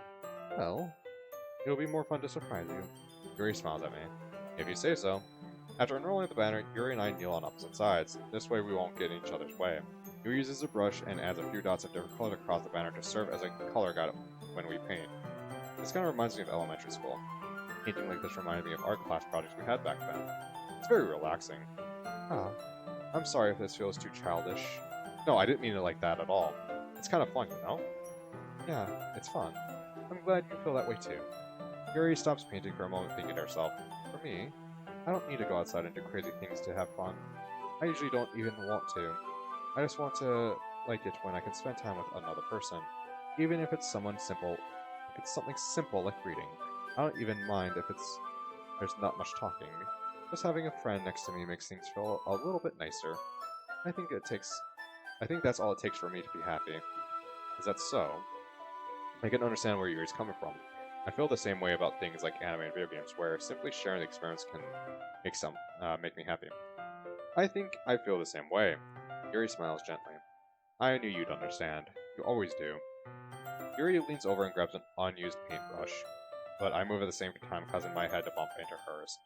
Well, it'll be more fun to surprise you. Yuri smiles at me. If you say so. After unrolling the banner, Yuri and I kneel on opposite sides. This way we won't get in each other's way. Yuri uses a brush and adds a few dots of different colors across the banner to serve as a color guide when we paint. This kind of reminds me of elementary school. Painting like this reminded me of art class projects we had back then. It's very relaxing. I'm sorry if this feels too childish. No, I didn't mean it like that at all. It's kind of fun, you know? Yeah, it's fun. I'm glad you feel that way too. Yuri stops painting for a moment, thinking to herself, for me, I don't need to go outside and do crazy things to have fun. I usually don't even want to. I just want to like it when I can spend time with another person. Even if it's someone simple, if it's something simple like reading. I don't even mind if there's not much talking. Just having a friend next to me makes things feel a little bit nicer. I think that's all it takes for me to be happy. Is that so? I can understand where Yuri's coming from. I feel the same way about things like anime and video games, where simply sharing the experience can make me happy. I think I feel the same way. Yuri smiles gently. I knew you'd understand. You always do. Yuri leans over and grabs an unused paintbrush, but I move at the same time, causing my head to bump into hers.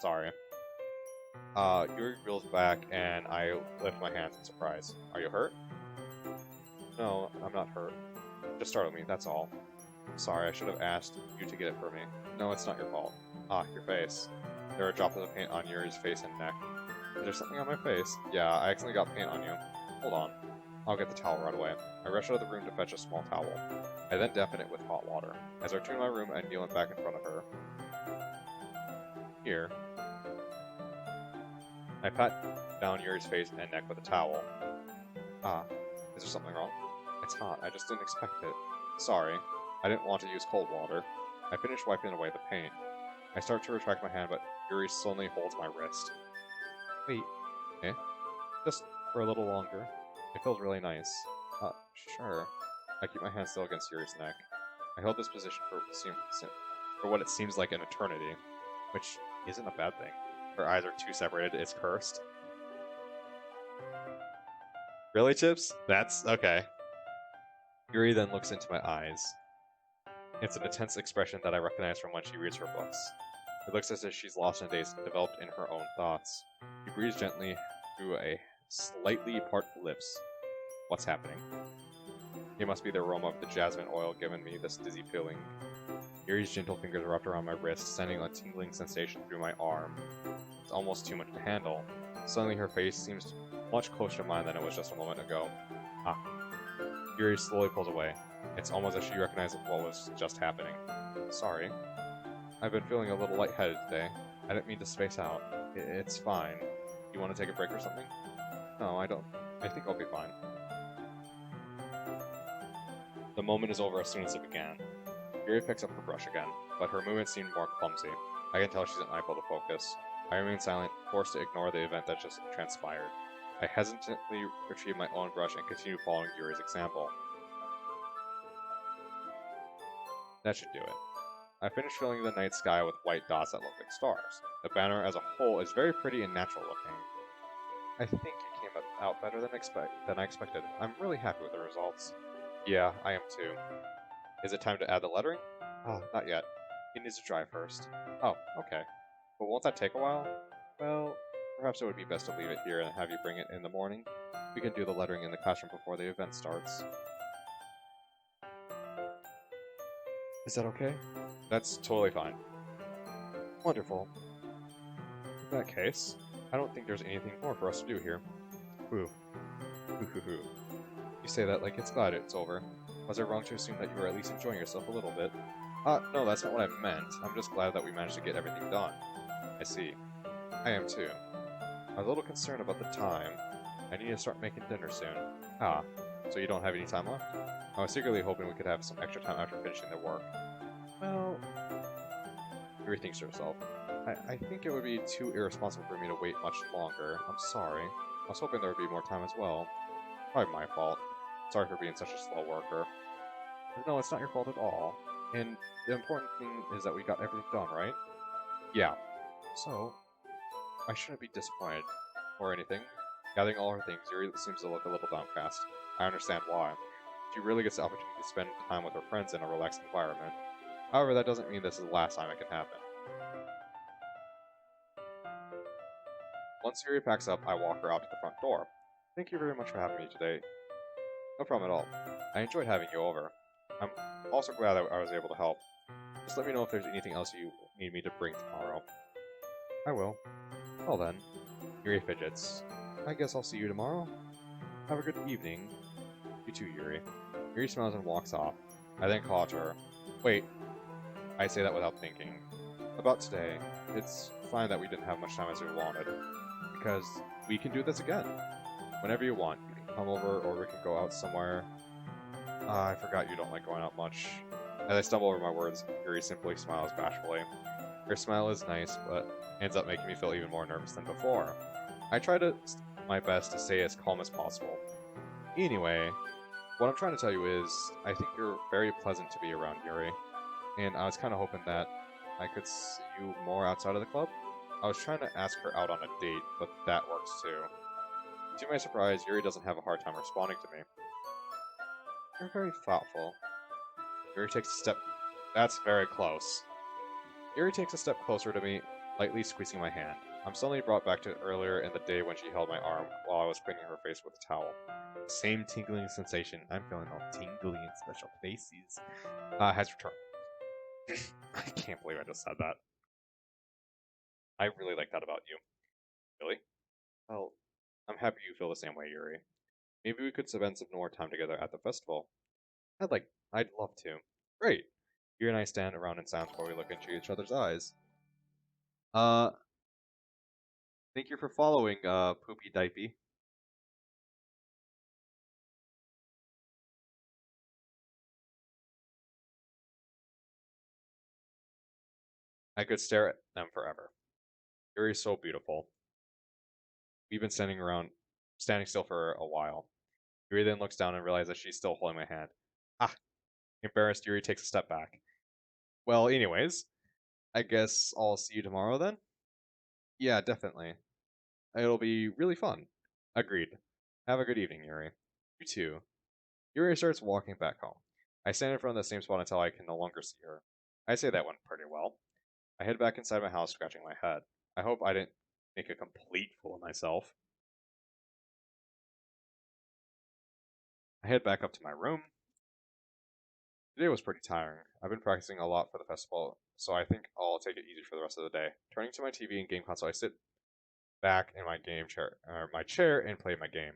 Sorry. Yuri reels back, and I lift my hands in surprise. Are you hurt? No, I'm not hurt. Just startled me, that's all. Sorry, I should have asked you to get it for me. No, it's not your fault. Your face. There are drops of paint on Yuri's face and neck. Is there something on my face? Yeah, I accidentally got paint on you. Hold on. I'll get the towel right away. I rush out of the room to fetch a small towel. I then dampen it with hot water. As I return to my room, I kneel back in front of her. Here. I pat down Yuri's face and neck with a towel. Is there something wrong? It's hot. I just didn't expect it. Sorry. I didn't want to use cold water. I finish wiping away the paint. I start to retract my hand, but Yuri suddenly holds my wrist. Wait. Eh? Just for a little longer. It feels really nice. Sure. I keep my hand still against Yuri's neck. I hold this position for what it seems like an eternity, which isn't a bad thing. Her eyes are too separated, it's cursed. Really, Chips? That's okay. Yuri then looks into my eyes. It's an intense expression that I recognize from when she reads her books. It looks as if she's lost in days, developed in her own thoughts. She breathes gently through a slightly parted lips. What's happening? It must be the aroma of the jasmine oil giving me this dizzy feeling. Yuri's gentle fingers wrapped around my wrist, sending a tingling sensation through my arm. It's almost too much to handle. Suddenly her face seems much closer to mine than it was just a moment ago. Yuri slowly pulls away. It's almost as if she recognizes what was just happening. Sorry. I've been feeling a little lightheaded today. I didn't mean to space out. It's fine. You want to take a break or something? No, I don't. I think I'll be fine. The moment is over as soon as it began. Yuri picks up her brush again, but her movements seem more clumsy. I can tell she's unable to focus. I remain silent, forced to ignore the event that just transpired. I hesitantly retrieve my own brush and continue following Yuri's example. That should do it. I finish filling the night sky with white dots that look like stars. The banner as a whole is very pretty and natural looking. I think it came out better than I expected. I'm really happy with the results. Yeah, I am too. Is it time to add the lettering? Not yet. It needs to dry first. Oh, okay. But won't that take a while? Well, perhaps it would be best to leave it here and have you bring it in the morning. We can do the lettering in the classroom before the event starts. Is that okay? That's totally fine. Wonderful. In that case, I don't think there's anything more for us to do here. Whew. Hoo. You say that like it's glad it's over. Was I wrong to assume that you were at least enjoying yourself a little bit? No, that's not what I meant. I'm just glad that we managed to get everything done. I see. I am too. I was a little concerned about the time. I need to start making dinner soon. So you don't have any time left? I was secretly hoping we could have some extra time after finishing the work. Well... Yuri thinks to herself. I think it would be too irresponsible for me to wait much longer. I'm sorry. I was hoping there would be more time as well. Probably my fault. Sorry for being such a slow worker. But no, it's not your fault at all. And the important thing is that we got everything done, right? Yeah. So, I shouldn't be disappointed or anything. Gathering all her things, Yuri seems to look a little downcast. I understand why. She really gets the opportunity to spend time with her friends in a relaxed environment. However, that doesn't mean this is the last time it can happen. Once Yuri packs up, I walk her out to the front door. Thank you very much for having me today. No problem at all. I enjoyed having you over. I'm also glad that I was able to help. Just let me know if there's anything else you need me to bring tomorrow. I will. Well then. Yuri fidgets. I guess I'll see you tomorrow. Have a good evening. You too, Yuri. Yuri smiles and walks off. I then call to her. Wait. I say that without thinking. About today, it's fine that we didn't have much time as we wanted. Because we can do this again. Whenever you want. You can come over or we can go out somewhere. I forgot you don't like going out much. As I stumble over my words, Yuri simply smiles bashfully. Her smile is nice, but ends up making me feel even more nervous than before. I try my best to stay as calm as possible. Anyway, what I'm trying to tell you is, I think you're very pleasant to be around, Yuri. And I was kind of hoping that I could see you more outside of the club. I was trying to ask her out on a date, but that works too. To my surprise, Yuri doesn't have a hard time responding to me. You're very thoughtful. Yuri takes a step... That's very close. Yuri takes a step closer to me, lightly squeezing my hand. I'm suddenly brought back to earlier in the day when she held my arm while I was cleaning her face with a towel. Same tingling sensation, I'm feeling all tingly in special places, has returned. I can't believe I just said that. I really like that about you. Really? Well, I'm happy you feel the same way, Yuri. Maybe we could spend some more time together at the festival. I'd love to. Great! Yuri and I stand around in silence while we look into each other's eyes. Uh, thank you for following, Poopy Dipey. I could stare at them forever. Yuri's so beautiful. We've been standing still for a while. Yuri then looks down and realizes that she's still holding my hand. Ah! Embarrassed, Yuri takes a step back. Well, anyways, I guess I'll see you tomorrow then? Yeah, definitely. It'll be really fun. Agreed. Have a good evening, Yuri. You too. Yuri starts walking back home. I stand in front of the same spot until I can no longer see her. I say that went pretty well. I head back inside my house, scratching my head. I hope I didn't make a complete fool of myself. I head back up to my room. Today was pretty tiring. I've been practicing a lot for the festival, so I think I'll take it easy for the rest of the day. Turning to my TV and game console, I sit back in my chair and play my game.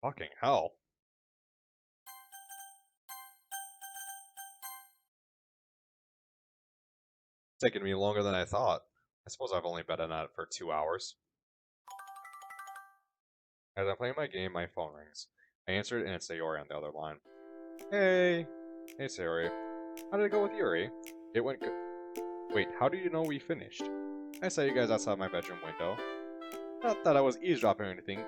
Fucking hell. It's taken me longer than I thought. I suppose I've only been in it for 2 hours. As I'm playing my game, my phone rings. I answered and it's Sayori on the other line. Hey! Hey Sayori. How did it go with Yuri? It went good. Wait, how do you know we finished? I saw you guys outside my bedroom window. Not that I was eavesdropping or anything.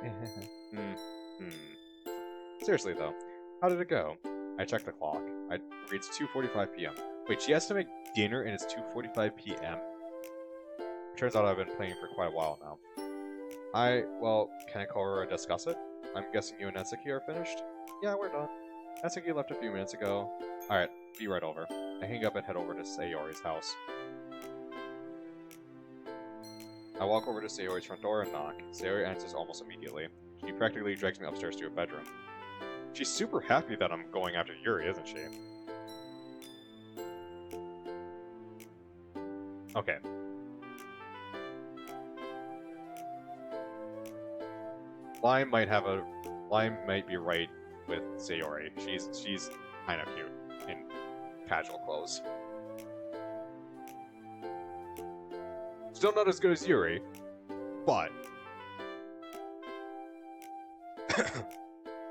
Seriously though, how did it go? I checked the clock. It reads 2:45 p.m. Wait, she has to make dinner and it's 2:45 p.m.? Turns out I've been playing for quite a while now. Well, can I call her and discuss it? I'm guessing you and Netsuki are finished? Yeah, we're done. Netsuki left a few minutes ago. Alright, be right over. I hang up and head over to Sayori's house. I walk over to Sayori's front door and knock. Sayori answers almost immediately. She practically drags me upstairs to her bedroom. She's super happy that I'm going after Yuri, isn't she? Okay. Lime might be right with Sayori. She's kind of cute in casual clothes. Still not as good as Yuri, but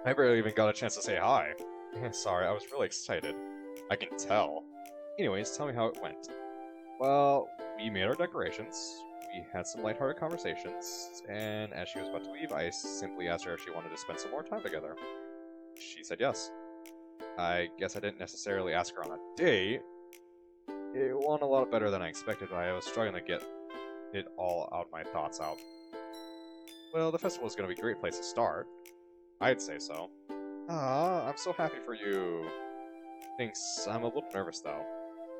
I barely even got a chance to say hi. Sorry, I was really excited. I can tell. Anyways, tell me how it went. Well, we made our decorations, we had some lighthearted conversations, and as she was about to leave, I simply asked her if she wanted to spend some more time together. She said yes. I guess I didn't necessarily ask her on a date. It went a lot better than I expected, but I was struggling to get it all out my thoughts out. Well, the festival is going to be a great place to start. I'd say so. Ah, I'm so happy for you. Thinks I'm a little nervous though.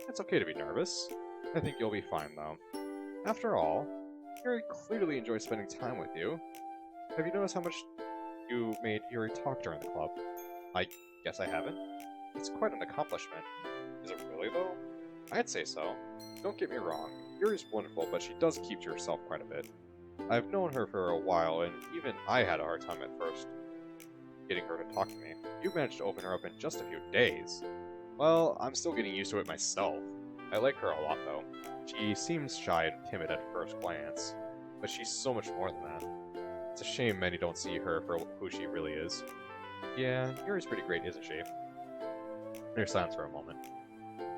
It's okay to be nervous. I think you'll be fine though. After all, Yuri clearly enjoys spending time with you. Have you noticed how much you made Yuri talk during the club? I guess I haven't. It's quite an accomplishment. Is it really though? I'd say so. Don't get me wrong, Yuri's wonderful, but she does keep to herself quite a bit. I've known her for a while, and even I had a hard time at first getting her to talk to me. You managed to open her up in just a few days. Well, I'm still getting used to it myself. I like her a lot, though. She seems shy and timid at first glance, but she's so much more than that. It's a shame many don't see her for who she really is. Yeah, Yuri's pretty great, isn't she? There's silence for a moment.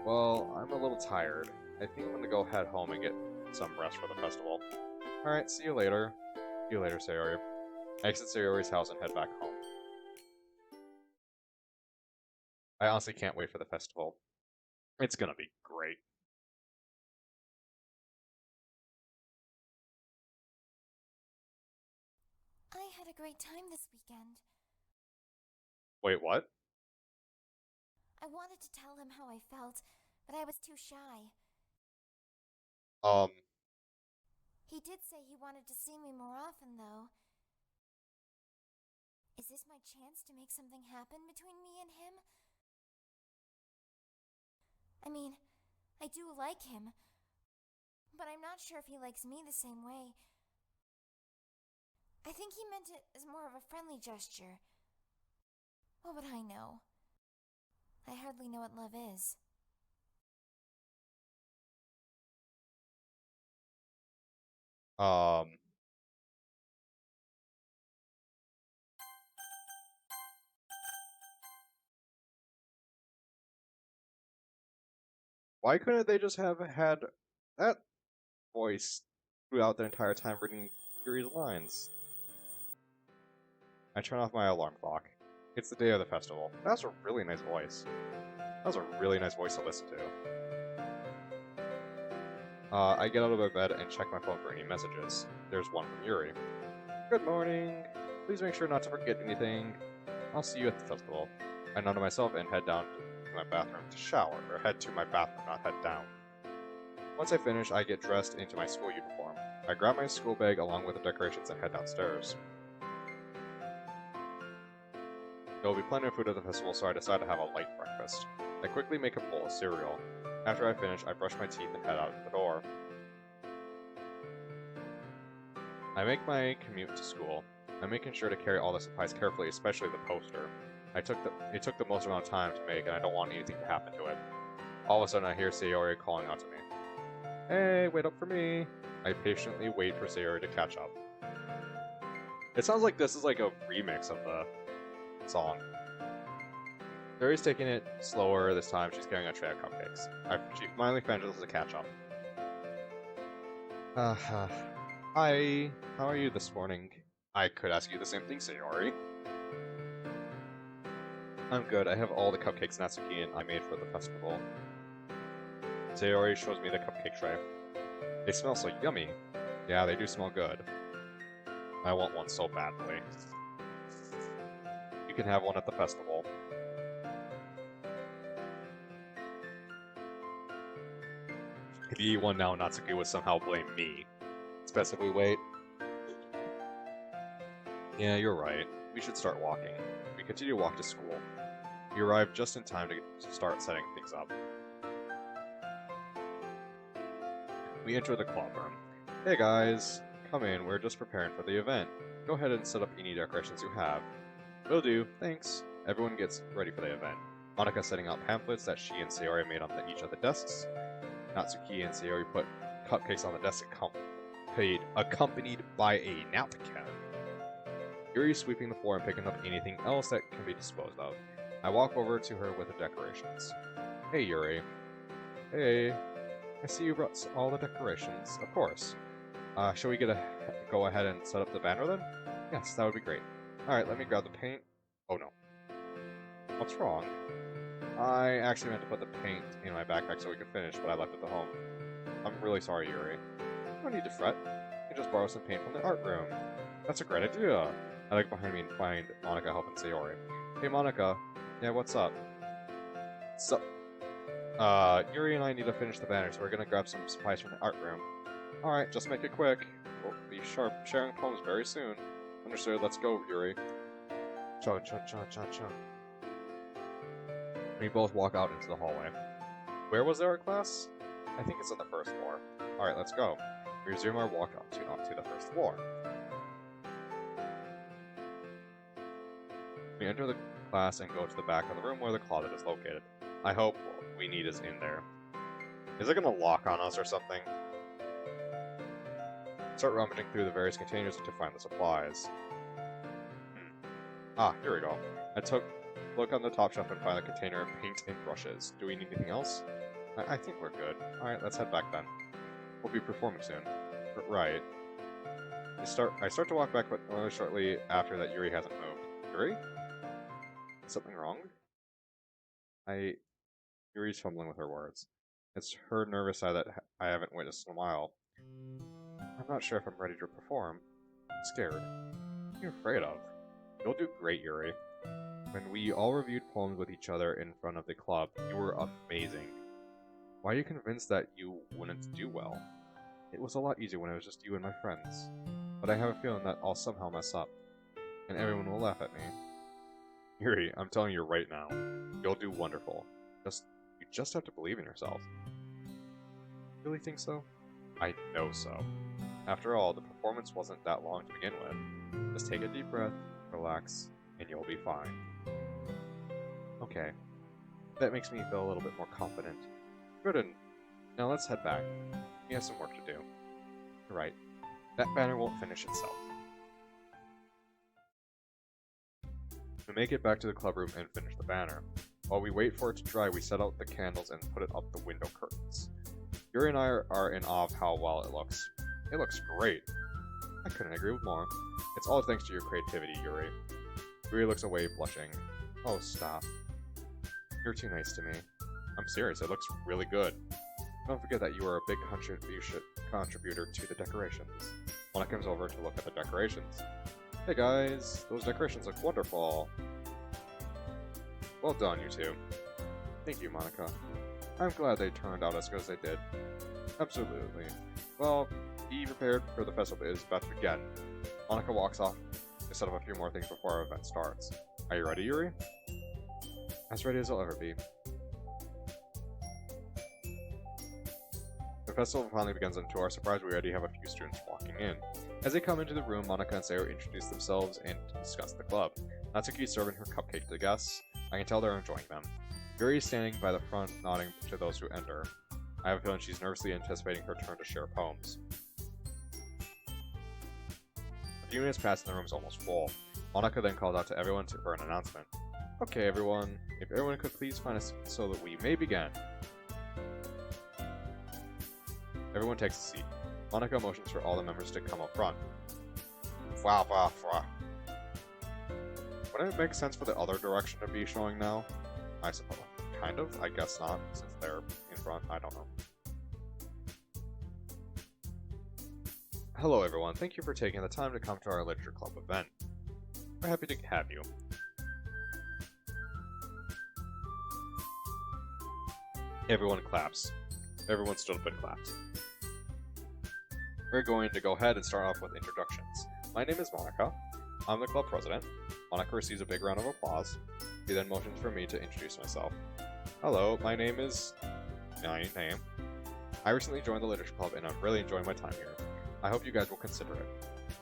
Well, I'm a little tired. I think I'm gonna go head home and get some rest for the festival. Alright, see you later. See you later, Sayori. I exit Sayori's house and head back home. I honestly can't wait for the festival. It's gonna be great. I had a great time this weekend. Wait, what? I wanted to tell him how I felt, but I was too shy. Um, He did say he wanted to see me more often, though. Is this my chance to make something happen between me and him? I mean, I do like him, but I'm not sure if he likes me the same way. I think he meant it as more of a friendly gesture. What would I know? I hardly know what love is. um, why couldn't they just have had that voice throughout the entire time reading Yuri's lines? I turn off my alarm clock. It's the day of the festival. That's a really nice voice. That was a really nice voice to listen to. I get out of my bed and check my phone for any messages. There's one from Yuri. Good morning. Please make sure not to forget anything. I'll see you at the festival. I nod to myself and head down to my bathroom to shower, or head to my bathroom, not head down. Once I finish, I get dressed into my school uniform. I grab my school bag along with the decorations and head downstairs. There will be plenty of food at the festival, so I decide to have a light breakfast. I quickly make a bowl of cereal. After I finish, I brush my teeth and head out the door. I make my commute to school. I'm making sure to carry all the supplies carefully, especially the poster. It took the most amount of time to make, and I don't want anything to happen to it. All of a sudden, I hear Sayori calling out to me. Hey, wait up for me! I patiently wait for Sayori to catch up. It sounds like this is like a remix of the song. Sayori's taking it slower this time. She's carrying a tray of cupcakes. She finally manages to catch up. Hi, how are you this morning? I could ask you the same thing, Sayori. I'm good. I have all the cupcakes Natsuki and I made for the festival. Sayori shows me the cupcake tray. They smell so yummy. Yeah, they do smell good. I want one so badly. You can have one at the festival. If you eat one now, Natsuki would somehow blame me. It's best if we wait. Yeah, you're right. We should start walking. We continue to walk to school. We arrive just in time to start setting things up. We enter the club room. Hey guys, come in, we're just preparing for the event. Go ahead and set up any decorations you have. Will do, thanks. Everyone gets ready for the event. Monika setting out pamphlets that she and Sayori made on each of the desks. Natsuki and Sayori put cupcakes on the desk accompanied by a napkin. Yuri's sweeping the floor and picking up anything else that can be disposed of. I walk over to her with the decorations. Hey, Yuri. Hey. I see you brought all the decorations. Of course. Shall we go ahead and set up the banner then? Yes, that would be great. Alright, let me grab the paint. Oh no. What's wrong? I actually meant to put the paint in my backpack so we could finish, but I left it at home. I'm really sorry, Yuri. No need to fret. You can just borrow some paint from the art room. That's a great idea. I look behind me and find Monica helping Sayori. Hey, Monica. Yeah, what's up? So, Yuri and I need to finish the banner, so we're gonna grab some supplies from the art room. Alright, just make it quick. We'll be sharing poems very soon. Understood, let's go, Yuri. Chug, chug, chug, chug, chug. We both walk out into the hallway. Where was our class? I think it's on the first floor. Alright, let's go. We resume our walk up to the first floor. We enter the class and go to the back of the room where the closet is located. I hope what we need is in there. Is it gonna lock on us or something? Start rummaging through the various containers to find the supplies. Ah, here we go. I look on the top shelf and find a container of paint and brushes. Do we need anything else? I think we're good. Alright, let's head back then. We'll be performing soon. Right. I start to walk back, but only shortly after that Yuri hasn't moved. Yuri? Something wrong? Yuri's fumbling with her words. It's her nervous side that I haven't witnessed in a while. I'm not sure if I'm ready to perform. I'm scared. What are you afraid of? You'll do great, Yuri. When we all reviewed poems with each other in front of the club, you were amazing. Why are you convinced that you wouldn't do well? It was a lot easier when it was just you and my friends. But I have a feeling that I'll somehow mess up. And everyone will laugh at me. Yuri, I'm telling you right now, you'll do wonderful. You just have to believe in yourself. You really think so? I know so. After all, the performance wasn't that long to begin with. Just take a deep breath, relax, and you'll be fine. Okay. That makes me feel a little bit more confident. Good, and now let's head back. We have some work to do. You're right. That banner won't finish itself. We make it back to the club room and finish the banner. While we wait for it to dry, we set out the candles and put it up the window curtains. Yuri and I are in awe of how well it looks. It looks great. I couldn't agree with more. It's all thanks to your creativity, Yuri. Yuri looks away, blushing. Oh, stop. You're too nice to me. I'm serious, it looks really good. Don't forget that you are a big contributor to the decorations. Monica comes over to look at the decorations. Hey guys, those decorations look wonderful. Well done, you two. Thank you, Monica. I'm glad they turned out as good as they did. Absolutely. Well, be prepared for the festival is about to begin. Monica walks off to set up a few more things before our event starts. Are you ready, Yuri? As ready as I'll ever be. The festival finally begins, and to our surprise, we already have a few students walking in. As they come into the room, Monica and Sayori introduce themselves and discuss the club. Natsuki is serving her cupcake to the guests. I can tell they're enjoying them. Yuri is standing by the front, nodding to those who enter. I have a feeling she's nervously anticipating her turn to share poems. A few minutes pass and the room is almost full. Monica then calls out to everyone for an announcement. Okay, everyone, if everyone could please find a seat so that we may begin. Everyone takes a seat. Monica motions for all the members to come up front. Wouldn't it make sense for the other direction to be showing now? I suppose. Kind of? I guess not, since they're in front. I don't know. Hello everyone, thank you for taking the time to come to our Literature Club event. We're happy to have you. Everyone claps. Everyone stood up and clapped. We're going to go ahead and start off with introductions. My name is Monica. I'm the club president. Monica receives a big round of applause. He then motions for me to introduce myself. Hello, my name is... I recently joined the Literature Club and I'm really enjoying my time here. I hope you guys will consider it.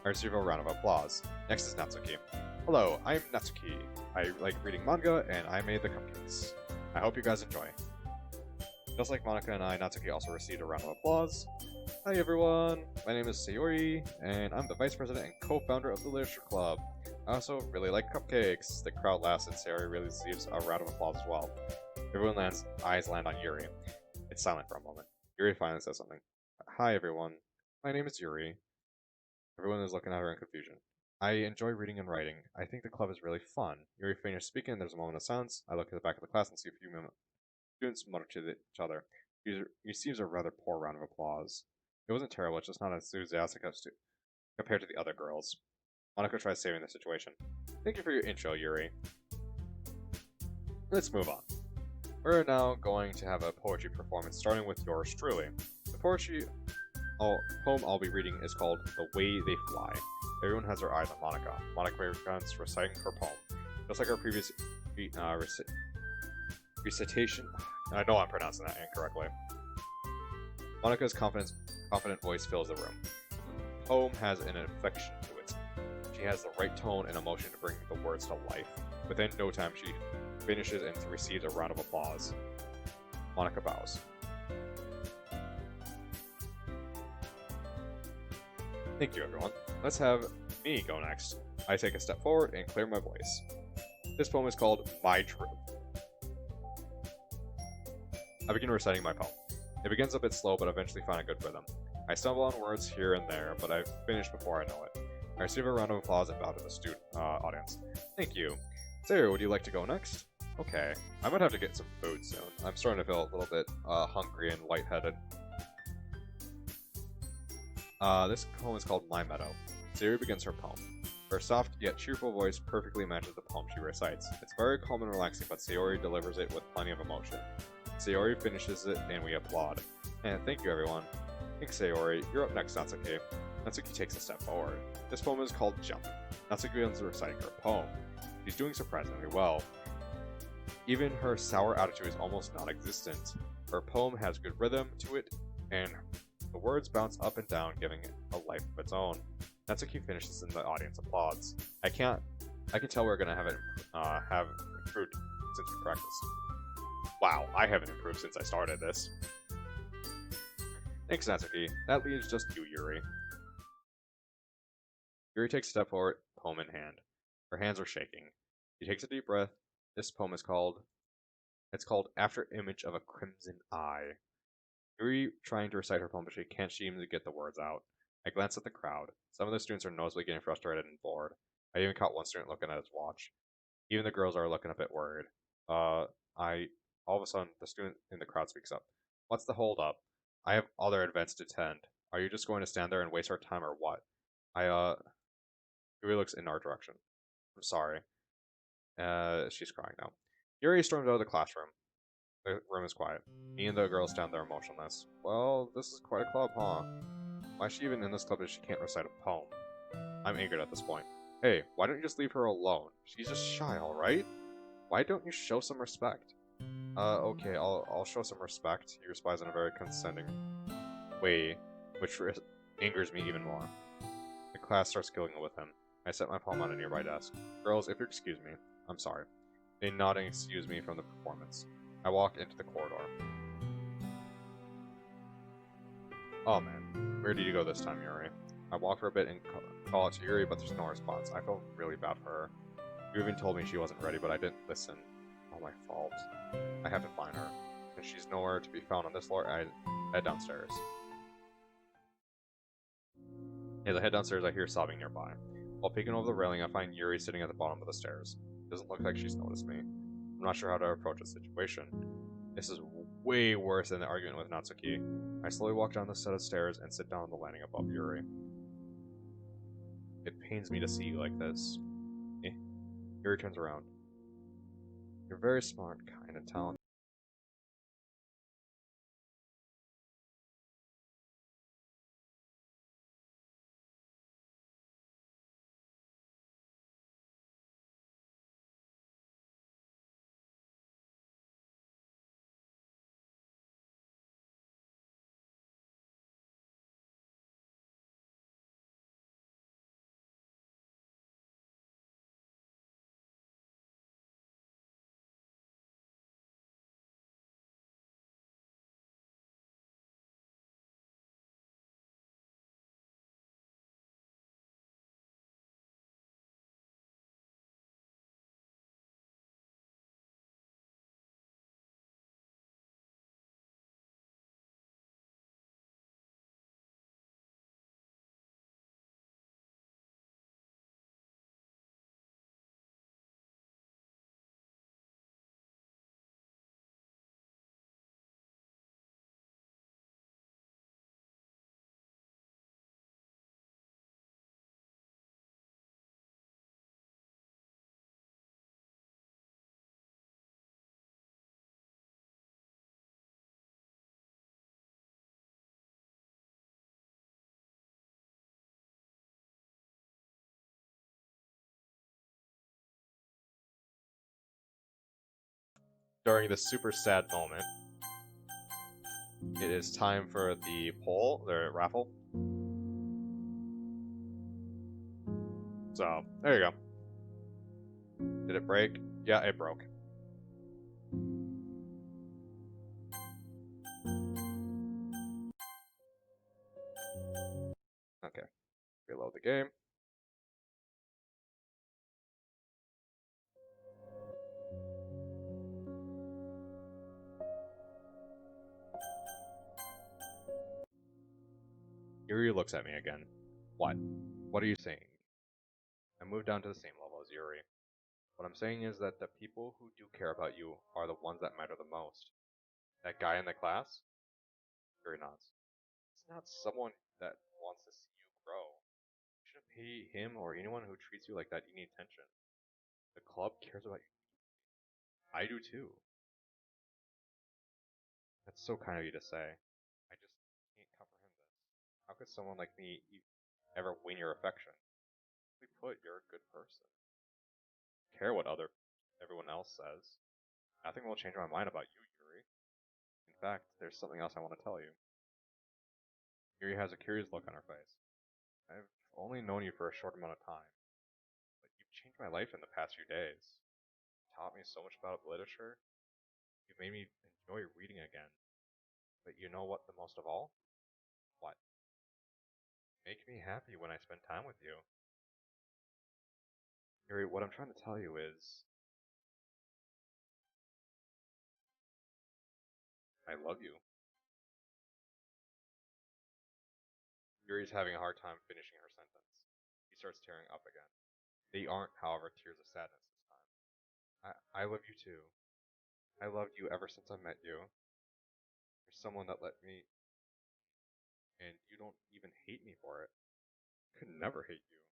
I receive a round of applause. Next is Natsuki. Hello, I'm Natsuki. I like reading manga and I made the cupcakes. I hope you guys enjoy. Just like Monica and I, Natsuki also received a round of applause. Hi everyone, my name is Sayori, and I'm the vice president and co-founder of the Literature Club. I also really like cupcakes. The crowd laughs and Sayori really receives a round of applause as well. Everyone's eyes land on Yuri. It's silent for a moment. Yuri finally says something. Hi everyone, my name is Yuri. Everyone is looking at her in confusion. I enjoy reading and writing. I think the club is really fun. Yuri finishes speaking and there's a moment of silence. I look at the back of the class and see a few students mutter to each other. He receives a rather poor round of applause. It wasn't terrible, it's just not enthusiastic as compared to the other girls. Monica tries saving the situation. Thank you for your intro, Yuri. Let's move on. We're now going to have a poetry performance starting with yours truly. The poem I'll be reading is called The Way They Fly. Everyone has their eyes on Monica. Monica begins reciting her poem. Just like our previous recitation, I know I'm pronouncing that incorrectly. Monica's confident voice fills the room. The poem has an inflection to it. She has the right tone and emotion to bring the words to life. Within no time, she finishes and receives a round of applause. Monica bows. Thank you, everyone. Let's have me go next. I take a step forward and clear my voice. This poem is called My Truth. I begin reciting my poem. It begins a bit slow, but eventually find a good rhythm. I stumble on words here and there, but I finish before I know it. I receive a round of applause and bow to the student audience. Thank you. Sarah, would you like to go next? Okay. I might have to get some food soon. I'm starting to feel a little bit hungry and lightheaded. This poem is called My Meadow. Sayori begins her poem. Her soft yet cheerful voice perfectly matches the poem she recites. It's very calm and relaxing, but Sayori delivers it with plenty of emotion. Sayori finishes it and we applaud. And thank you, everyone. Thanks, Sayori. You're up next, Natsuki. Natsuki takes a step forward. This poem is called Jump. Natsuki begins reciting her poem. She's doing surprisingly well. Even her sour attitude is almost non-existent. Her poem has good rhythm to it, and the words bounce up and down, giving it a life of its own. Natsuki finishes and the audience applauds. I can tell we're gonna have improved since we practiced. Wow, I haven't improved since I started this. Thanks, Natsuki. That leaves just you, Yuri. Yuri takes a step forward, poem in hand. Her hands are shaking. She takes a deep breath. This poem is called After Image of a Crimson Eye. Yuri trying to recite her poem, but she can't seem to get the words out. I glance at the crowd. Some of the students are noticeably getting frustrated and bored. I even caught one student looking at his watch. Even the girls are looking a bit worried. All of a sudden, the student in the crowd speaks up. What's the hold up? I have other events to attend. Are you just going to stand there and waste our time or what? Yuri looks in our direction. I'm sorry. She's crying now. Yuri storms out of the classroom. The room is quiet. Me and the girls stand there motionless. Well, this is quite a club, huh? Why is she even in this club if she can't recite a poem? I'm angered at this point. Hey, why don't you just leave her alone? She's just shy, alright? Why don't you show some respect? Okay, I'll show some respect. He responds in a very condescending way, which angers me even more. The class starts giggling with him. I set my poem on a nearby desk. Girls, if you'll excuse me. I'm sorry. They nod and excuse me from the performance. I walk into the corridor. Oh man, where did you go this time, Yuri? I walk for a bit and call out to Yuri, but there's no response. I feel really bad for her. You even told me she wasn't ready, but I didn't listen. All my fault. I have to find her. If she's nowhere to be found on this floor, I head downstairs. As I head downstairs, I hear sobbing nearby. While peeking over the railing, I find Yuri sitting at the bottom of the stairs. It doesn't look like she's noticed me. I'm not sure how to approach the situation. This is way worse than the argument with Natsuki. I slowly walk down the set of stairs and sit down on the landing above Yuri. It pains me to see you like this. Yuri turns around. You're very smart, kind, and talented. during this super sad moment, it is time for the poll, the raffle. So, there you go. Did it break? Yeah, it broke. Okay, reload the game. Yuri looks at me again. What? What are you saying? I moved down to the same level as Yuri. What I'm saying is that the people who do care about you are the ones that matter the most. That guy in the class? Yuri nods. It's not someone that wants to see you grow. You shouldn't pay him or anyone who treats you like that any attention. The club cares about you. I do too. That's so kind of you to say. I just can't comprehend this. How could someone like me ever win your affection? Simply put, you're a good person. I care what everyone else says. Nothing will change my mind about you, Yuri. In fact, there's something else I want to tell you. Yuri has a curious look on her face. I've only known you for a short amount of time, but you've changed my life in the past few days. You taught me so much about literature. You've made me enjoy reading again. But you know what the most of all? What? Make me happy when I spend time with you. Yuri, what I'm trying to tell you is, I love you. Yuri's having a hard time finishing her sentence. He starts tearing up again. They aren't, however, tears of sadness this time. I love you too. I loved you ever since I met you. You're someone that let me, and you don't even hate me for it. I could never hate you.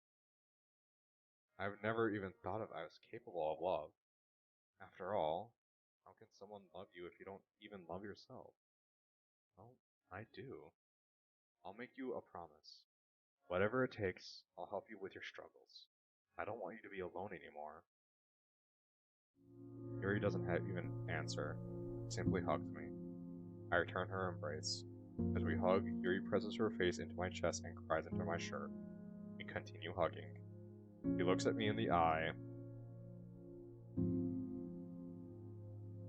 I've never even thought of I was capable of love. After all, how can someone love you if you don't even love yourself? Well, I do. I'll make you a promise. Whatever it takes, I'll help you with your struggles. I don't want you to be alone anymore. Yuri doesn't even answer. He simply hugs me. I return her embrace. As we hug, Yuri presses her face into my chest and cries into my shirt. We continue hugging. He looks at me in the eye.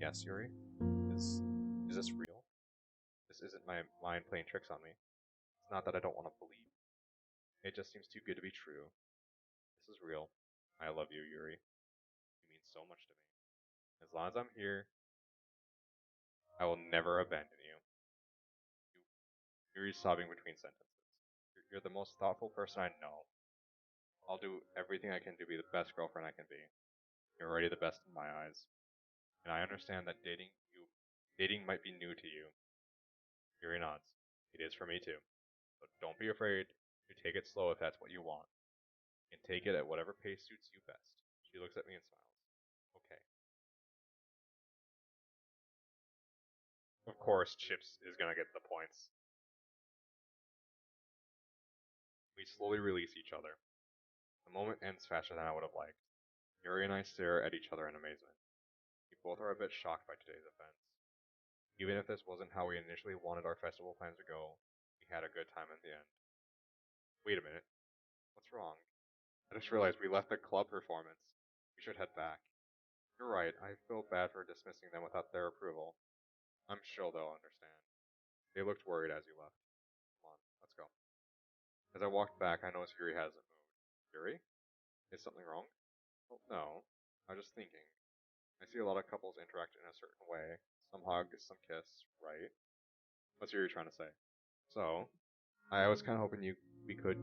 Yes, Yuri? Is this real? This isn't my mind playing tricks on me. It's not that I don't want to believe. It just seems too good to be true. This is real. I love you, Yuri. You mean so much to me. As long as I'm here, I will never abandon you. Yuri's sobbing between sentences. You're the most thoughtful person I know. I'll do everything I can to be the best girlfriend I can be. You're already the best in my eyes. And I understand that dating might be new to you. Yuri nods. It is for me too. But don't be afraid to take it slow if that's what you want. You can take it at whatever pace suits you best. She looks at me and smiles. Okay. Of course, Chips is gonna get the points. We slowly release each other. The moment ends faster than I would have liked. Yuri and I stare at each other in amazement. We both are a bit shocked by today's events. Even if this wasn't how we initially wanted our festival plans to go, we had a good time in the end. Wait a minute. What's wrong? I just realized we left the club performance. We should head back. You're right, I feel bad for dismissing them without their approval. I'm sure they'll understand. They looked worried as you left. Come on, let's go. As I walked back, I noticed Yuri hasn't moved. Yuri? Is something wrong? Well, no. I was just thinking. I see a lot of couples interact in a certain way. Some hug, some kiss, right? What's Yuri trying to say? So, I was kind of hoping we could,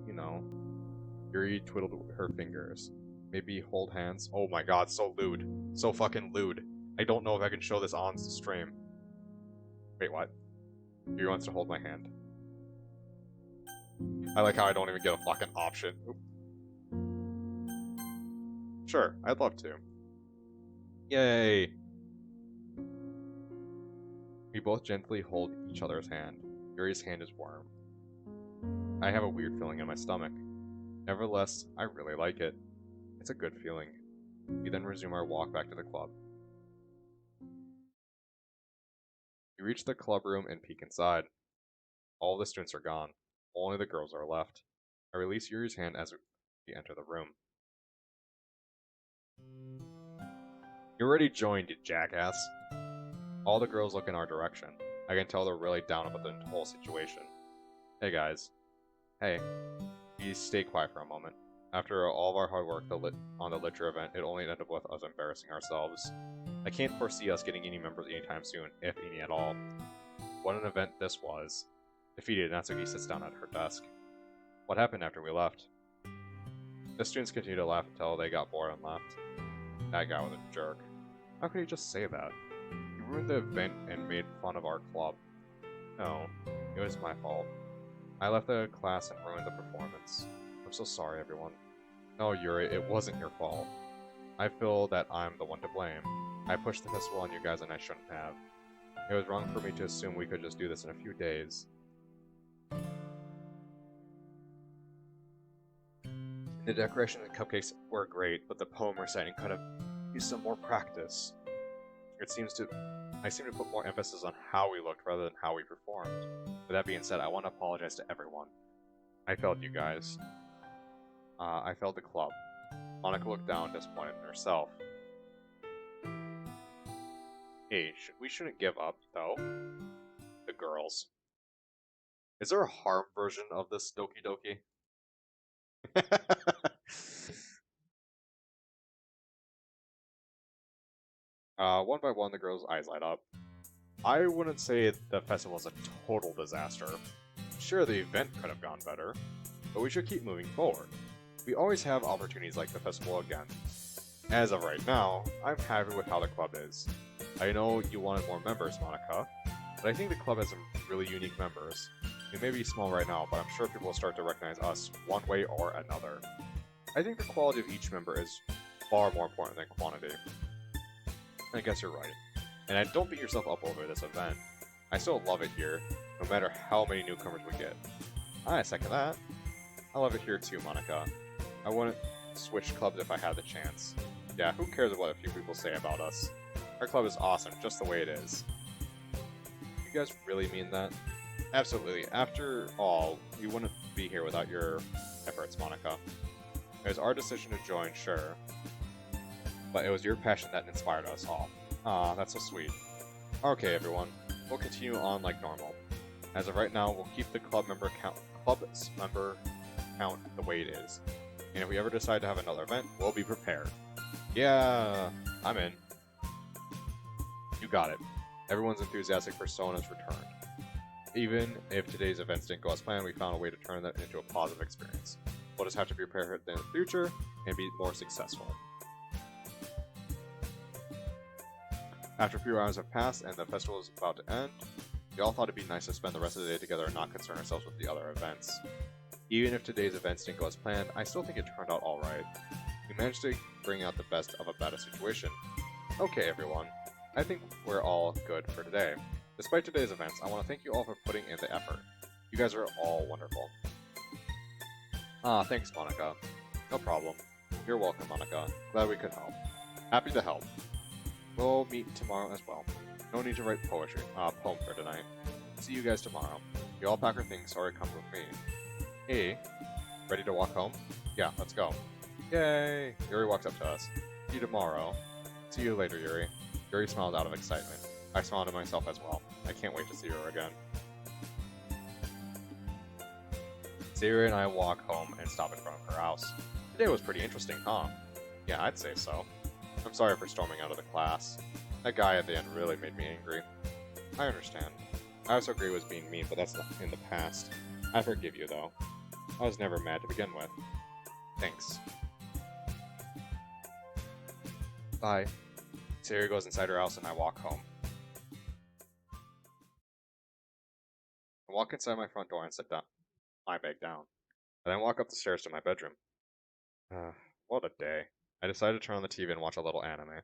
Yuri twiddled her fingers. Maybe hold hands. Oh my god, so lewd. So fucking lewd. I don't know if I can show this on stream. Wait, what? Yuri wants to hold my hand. I like how I don't even get a fucking option. Oop. Sure, I'd love to. Yay! We both gently hold each other's hand. Yuri's hand is warm. I have a weird feeling in my stomach. Nevertheless, I really like it. It's a good feeling. We then resume our walk back to the club. We reach the club room and peek inside. All the students are gone. Only the girls are left. I release Yuri's hand as we enter the room. You already joined, you jackass. All the girls look in our direction. I can tell they're really down about the whole situation. Hey guys. Hey. Please stay quiet for a moment. After all of our hard work on the literature event, it only ended up with us embarrassing ourselves. I can't foresee us getting any members anytime soon, if any at all. What an event this was. Defeated, Natsuki sits down at her desk. What happened after we left? The students continued to laugh until they got bored and left. That guy was a jerk. How could he just say that? He ruined the event and made fun of our club. No, it was my fault. I left the class and ruined the performance. I'm so sorry, everyone. No, Yuri, it wasn't your fault. I feel that I'm the one to blame. I pushed the festival on you guys and I shouldn't have. It was wrong for me to assume we could just do this in a few days. The decoration and cupcakes were great, but the poem reciting could have used some more practice. I seem to put more emphasis on how we looked rather than how we performed. With that being said, I want to apologize to everyone. I failed you guys. I failed the club. Monica looked down, disappointed in herself. Hey, we shouldn't give up, though. The girls. Is there a harm version of this Doki Doki? One by one, the girls' eyes light up. I wouldn't say the festival was a total disaster. Sure, the event could have gone better, but we should keep moving forward. We always have opportunities like the festival again. As of right now, I'm happy with how the club is. I know you wanted more members, Monica, but I think the club has some really unique members. We may be small right now, but I'm sure people will start to recognize us one way or another. I think the quality of each member is far more important than quantity. I guess you're right. And don't beat yourself up over this event. I still love it here, no matter how many newcomers we get. I second that. I love it here too, Monica. I wouldn't switch clubs if I had the chance. Yeah, who cares what a few people say about us? Our club is awesome, just the way it is. You guys really mean that? Absolutely. After all, we wouldn't be here without your efforts, Monica. It was our decision to join, sure. But it was your passion that inspired us all. Aw, that's so sweet. Okay, everyone. We'll continue on like normal. As of right now, we'll keep the club member count the way it is. And if we ever decide to have another event, we'll be prepared. Yeah, I'm in. You got it. Everyone's enthusiastic for Sona's return. Even if today's events didn't go as planned, we found a way to turn that into a positive experience. We'll just have to prepare for it in the future and be more successful. After a few hours have passed and the festival is about to end, we all thought it'd be nice to spend the rest of the day together and not concern ourselves with the other events. Even if today's events didn't go as planned, I still think it turned out alright. We managed to bring out the best of a bad situation. Okay, everyone. I think we're all good for today. Despite today's events, I want to thank you all for putting in the effort. You guys are all wonderful. Thanks, Monica. No problem. You're welcome, Monica. Glad we could help. Happy to help. We'll meet tomorrow as well. No need to write poem for tonight. See you guys tomorrow. You all pack your things or come with me. Hey, ready to walk home? Yeah, let's go. Yay! Yuri walks up to us. See you tomorrow. See you later, Yuri. Yuri smiled out of excitement. I smiled to myself as well. I can't wait to see her again. Sayuri and I walk home and stop in front of her house. Today was pretty interesting, huh? Yeah, I'd say so. I'm sorry for storming out of the class. That guy at the end really made me angry. I understand. I also agree with being mean, but that's in the past. I forgive you, though. I was never mad to begin with. Thanks. Bye. Sayuri goes inside her house and I walk home. I walk inside my front door and sit down, my bag down. I then walk up the stairs to my bedroom. What a day. I decided to turn on the TV and watch a little anime.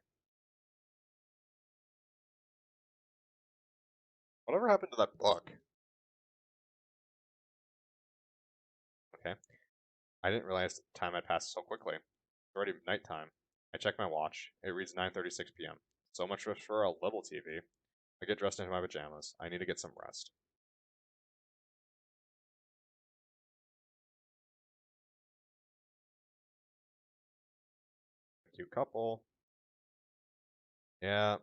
Whatever happened to that book? Okay. I didn't realize time had passed so quickly. It's already nighttime. I check my watch. It reads 9:36 p.m. So much for a little TV. I get dressed into my pajamas. I need to get some rest. Cute couple. Yeah.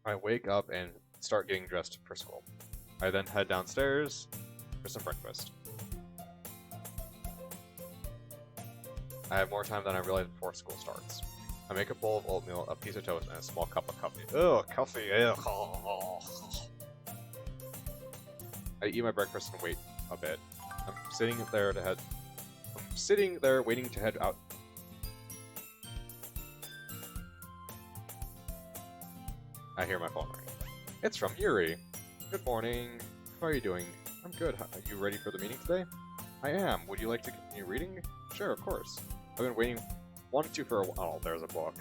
I wake up and start getting dressed for school. I then head downstairs for some breakfast. I have more time than I realized before school starts. I make a bowl of oatmeal, a piece of toast, and a small cup of coffee. Ugh, coffee. Ugh. I eat my breakfast and wait a bit. I'm sitting there waiting to head out. I hear my phone ring. It's from Yuri. Good morning. How are you doing? I'm good. Are you ready for the meeting today? I am. Would you like to continue reading? Sure, of course. I've been wanted to for a while. Oh, there's a book.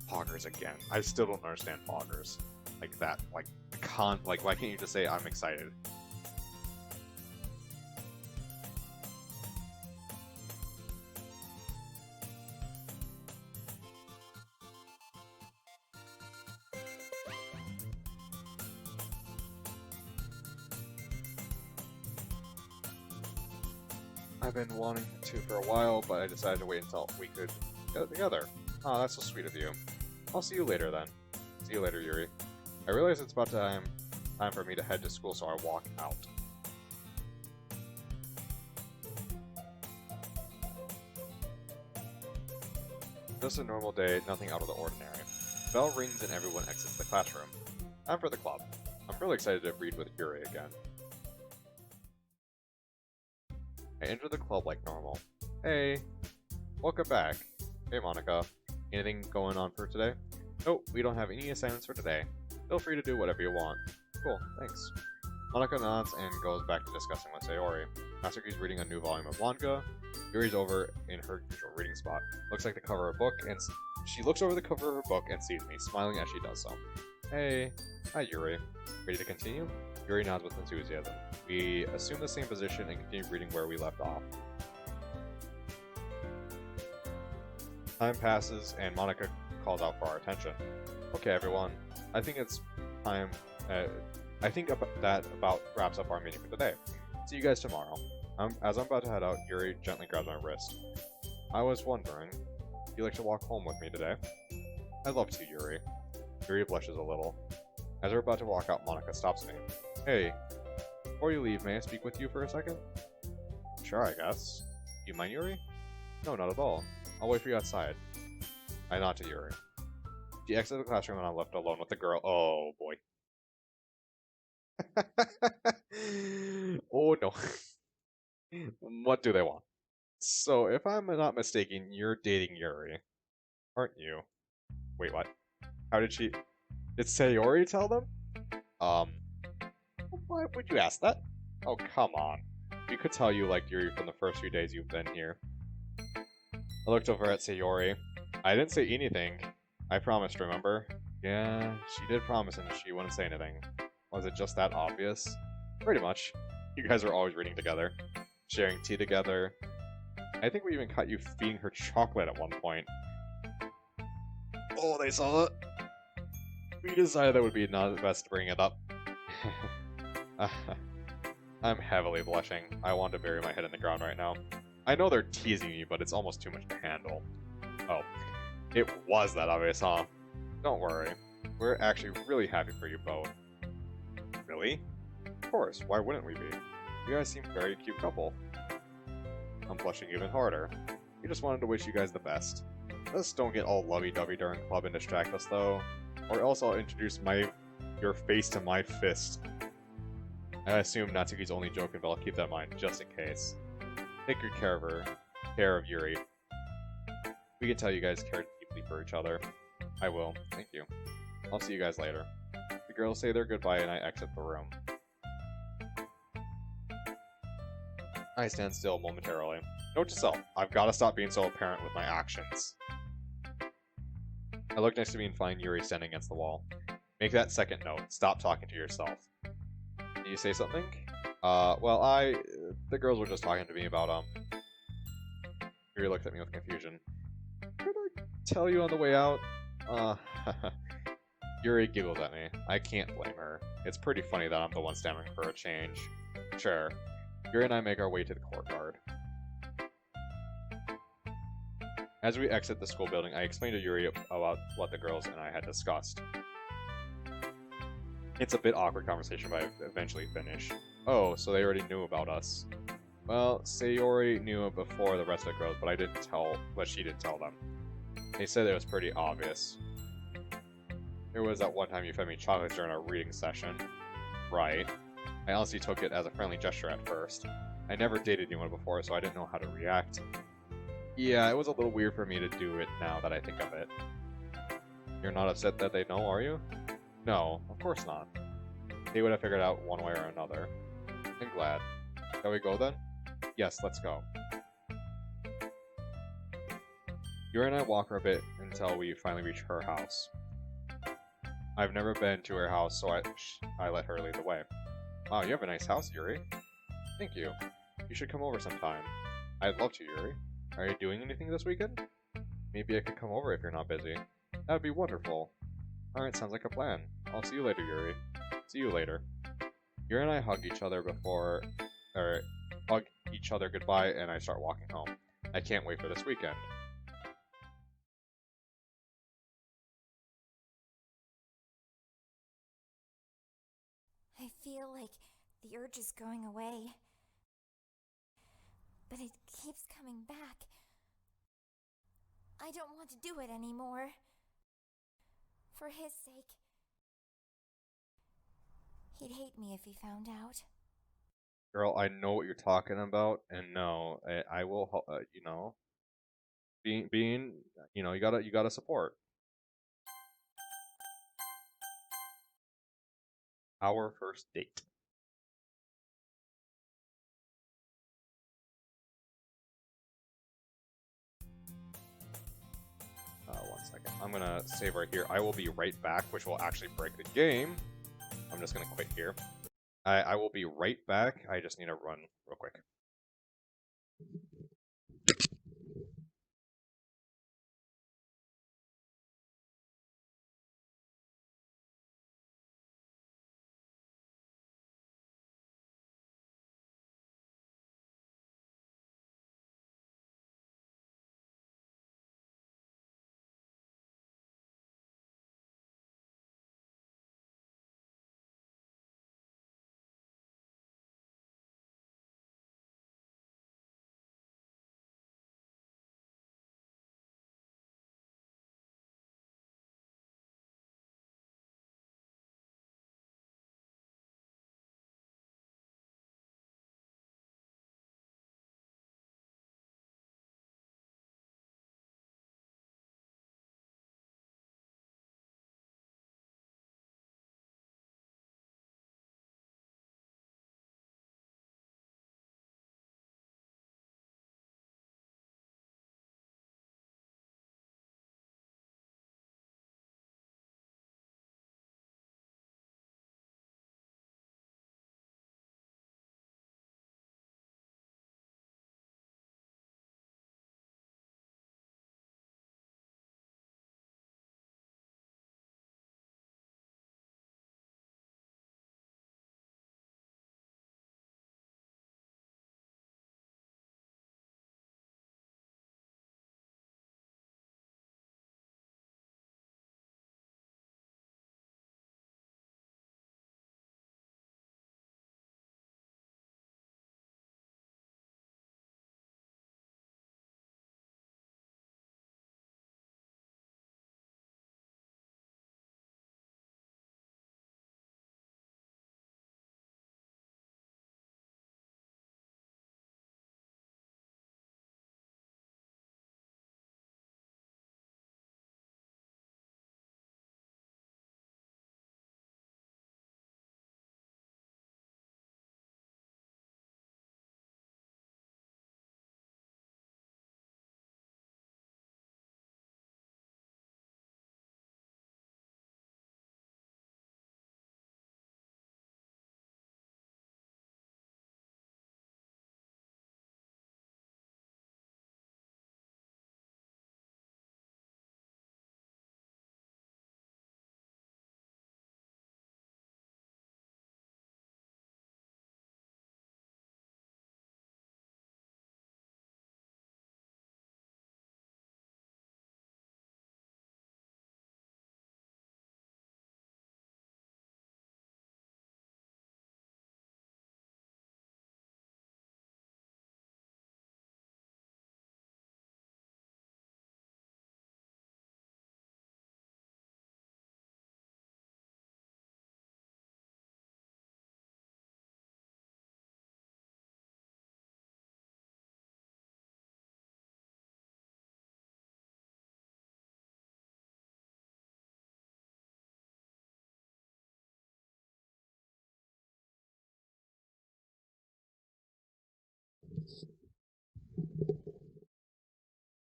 Poggers again. I still don't understand poggers. Like that. Like, why can't you just say I'm excited? I've been wanting to for a while, but I decided to wait until we could get it together. Oh, that's so sweet of you. I'll see you later then. See you later, Yuri. I realize it's about time for me to head to school, so I walk out. Just a normal day, nothing out of the ordinary. Bell rings and everyone exits the classroom. Time for the club. I'm really excited to read with Yuri again. I enter the club like normal. Hey, welcome back. Hey Monica, anything going on for today? Nope, we don't have any assignments for today. Feel free to do whatever you want. Cool, thanks. Monica nods and goes back to discussing with Sayori. Natsuki's reading a new volume of manga. Yuri's over in her usual reading spot. Looks like the cover of a book, and she looks over the cover of her book and sees me, smiling as she does so. Hey, hi Yuri. Ready to continue? Yuri nods with enthusiasm. We assume the same position and continue reading where we left off. Time passes and Monica calls out for our attention. Okay, everyone. I think it's time. That about wraps up our meeting for today. See you guys tomorrow. As I'm about to head out, Yuri gently grabs my wrist. I was wondering, would you like to walk home with me today? I'd love to, Yuri. Yuri blushes a little. As we're about to walk out, Monica stops me. Hey, before you leave, may I speak with you for a second? Sure, I guess. You mind, Yuri? No, not at all. I'll wait for you outside. I nod to Yuri. She exits the classroom and I'm left alone with the girl. Oh, boy. Oh, no. What do they want? So, if I'm not mistaken, you're dating Yuri, aren't you? Wait, what? How did she... Did Sayori tell them? Why would you ask that? Oh, come on. We could tell you liked Yuri from the first few days you've been here. I looked over at Sayori. I didn't say anything. I promised, remember? Yeah, she did promise and she wouldn't say anything. Was it just that obvious? Pretty much. You guys are always reading together, sharing tea together. I think we even caught you feeding her chocolate at one point. Oh, they saw it? We decided that would be not best to bring it up. I'm heavily blushing. I want to bury my head in the ground right now. I know they're teasing me, but it's almost too much to handle. Oh, it was that obvious, huh? Don't worry. We're actually really happy for you both. Really? Of course, why wouldn't we be? You guys seem a very cute couple. I'm blushing even harder. We just wanted to wish you guys the best. Let's don't get all lovey-dovey during club and distract us, though. Or else I'll introduce your face to my fist. I assume Natsuki's only joking, but I'll keep that in mind, just in case. Take good care of Yuri. We can tell you guys care deeply for each other. I will, thank you. I'll see you guys later. The girls say their goodbye and I exit the room. I stand still momentarily. Note to self, I've got to stop being so apparent with my actions. I look next to me and find Yuri standing against the wall. Make that second note. Stop talking to yourself. Did you say something? Well, the girls were just talking to me about, Yuri looked at me with confusion. Did I tell you on the way out? Uh, Yuri giggled at me. I can't blame her. It's pretty funny that I'm the one stammering for a change. Sure. Yuri and I make our way to the courtyard. As we exit the school building, I explained to Yuri about what the girls and I had discussed. It's a bit awkward conversation, but I eventually finish. Oh, so they already knew about us. Well, Sayori knew it before the rest of the girls, but she didn't tell them. They said it was pretty obvious. There was that one time you fed me chocolates during our reading session. Right. I honestly took it as a friendly gesture at first. I never dated anyone before, so I didn't know how to react. Yeah, it was a little weird for me to do it now that I think of it. You're not upset that they know, are you? No, of course not. They would have figured out one way or another. I'm glad. Shall we go then? Yes, let's go. Yuri and I walk her a bit until we finally reach her house. I've never been to her house, so I let her lead the way. Wow, you have a nice house, Yuri. Thank you. You should come over sometime. I'd love to, Yuri. Are you doing anything this weekend? Maybe I could come over if you're not busy. That would be wonderful. Alright, sounds like a plan. I'll see you later, Yuri. See you later. Yuri and I hug each other goodbye, and I start walking home. I can't wait for this weekend. I feel like the urge is going away, but it keeps coming back. I don't want to do it anymore. For his sake. He'd hate me if he found out. Girl, I know what you're talking about, and no, I will, you gotta support. Our first date. One second. I'm gonna save right here. I will be right back, which will actually break the game. I'm just gonna quit here. I will be right back. I just need to run real quick.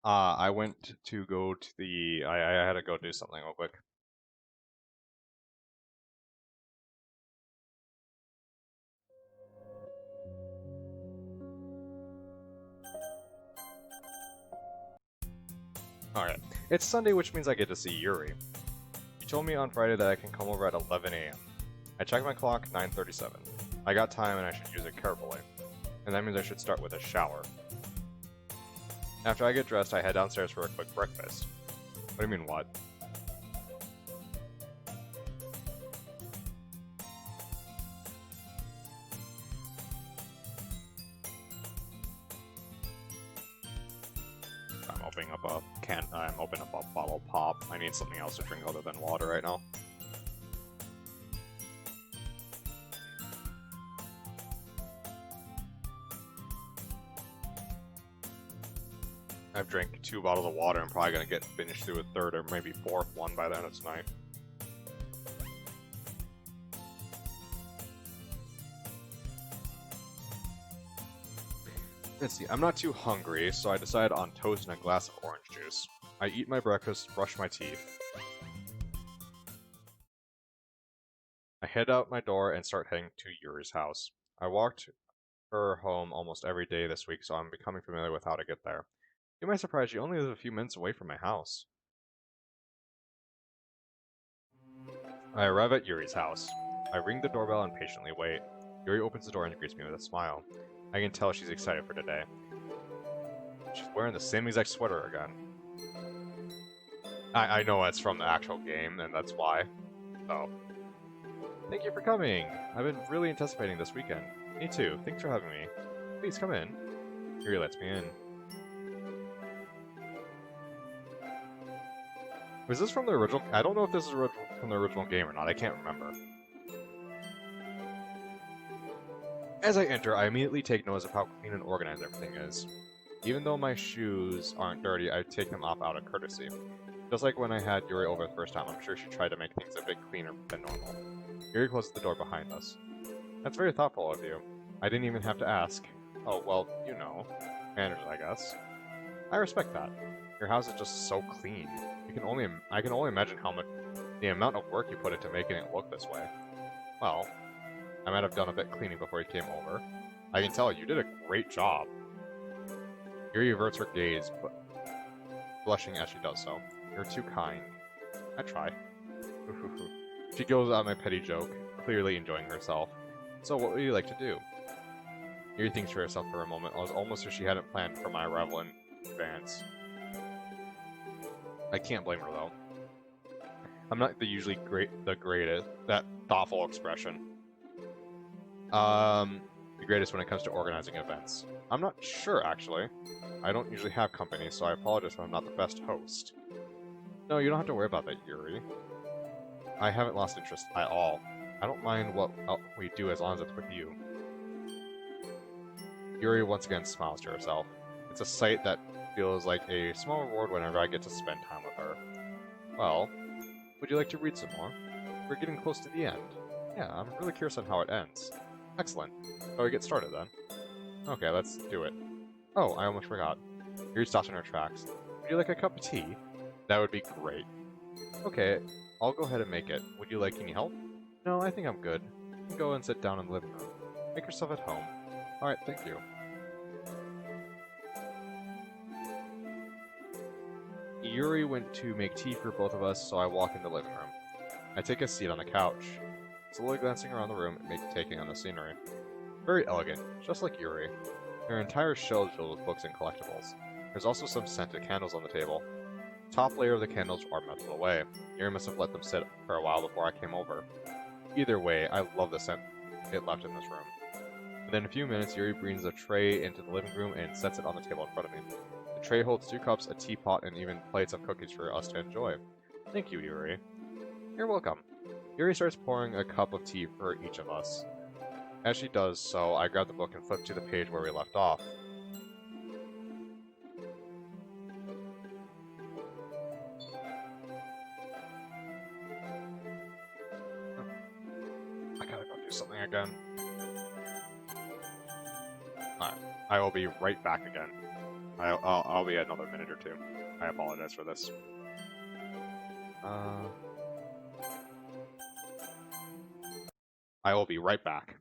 I went to go to the. I had to go do something real quick. Alright. It's Sunday, which means I get to see Yuri. She told me on Friday that I can come over at 11 a.m. I checked my clock, 9:37. I got time and I should use it carefully. And that means I should start with a shower. After I get dressed, I head downstairs for a quick breakfast. What do you mean, what? I'm opening up a bottle of pop. I need something else to drink other than water right now. I've drank 2 bottles of water. I'm probably gonna get finished through a third or maybe fourth one by the end of tonight. Let's see, I'm not too hungry, so I decide on toast and a glass of orange juice. I eat my breakfast, brush my teeth. I head out my door and start heading to Yuri's house. I walked her home almost every day this week, so I'm becoming familiar with how to get there. To my surprise, she only lives a few minutes away from my house. I arrive at Yuri's house. I ring the doorbell and patiently wait. Yuri opens the door and greets me with a smile. I can tell she's excited for today. She's wearing the same exact sweater again. I know it's from the actual game, and that's why. So, thank you for coming. I've been really anticipating this weekend. Me too. Thanks for having me. Please come in. Yuri lets me in. Was this from the original? I don't know if this is from the original game or not. I can't remember. As I enter, I immediately take notice of how clean and organized everything is. Even though my shoes aren't dirty, I take them off out of courtesy. Just like when I had Yuri over the first time, I'm sure she tried to make things a bit cleaner than normal. Yuri closes the door behind us. That's very thoughtful of you. I didn't even have to ask. Oh, well, you know. Manners, I guess. I respect that. Your house is just so clean. I can only imagine how much the amount of work you put into making it look this way. Well, I might have done a bit cleaning before you came over. I can tell you did a great job. Yuri averts her gaze, but blushing as she does so. You're too kind. I try. She goes on my petty joke, clearly enjoying herself. So what would you like to do? Yuri thinks to herself for a moment, almost as she hadn't planned for my arrival in advance. I can't blame her though. I'm not the greatest, that thoughtful expression. The greatest when it comes to organizing events. I'm not sure, actually. I don't usually have company, so I apologize if I'm not the best host. No, you don't have to worry about that, Yuri. I haven't lost interest at all. I don't mind what we do as long as it's with you. Yuri once again smiles to herself. It's a sight that feels like a small reward whenever I get to spend time with her. Well, would you like to read some more? We're getting close to the end. Yeah, I'm really curious on how it ends. Excellent. So we get started then. Okay, let's do it. Oh, I almost forgot. Yuri stops in her tracks. Would you like a cup of tea? That would be great. Okay, I'll go ahead and make it. Would you like any help? No, I think I'm good. You can go and sit down in the living room. Make yourself at home. Alright, thank you. Yuri went to make tea for both of us, so I walk in the living room. I take a seat on the couch, slowly glancing around the room and taking on the scenery. Very elegant, just like Yuri. Her entire shelf is filled with books and collectibles. There's also some scented candles on the table. The top layer of the candles are melted away. Yuri must have let them sit for a while before I came over. Either way, I love the scent it left in this room. Within a few minutes, Yuri brings a tray into the living room and sets it on the table in front of me. The tray holds 2 cups, a teapot, and even plates of cookies for us to enjoy. Thank you, Yuri. You're welcome. Yuri starts pouring a cup of tea for each of us. As she does so, I grab the book and flip to the page where we left off. I gotta go do something again. Alright. I will be right back again. I'll be another minute or two. I apologize for this. I will be right back.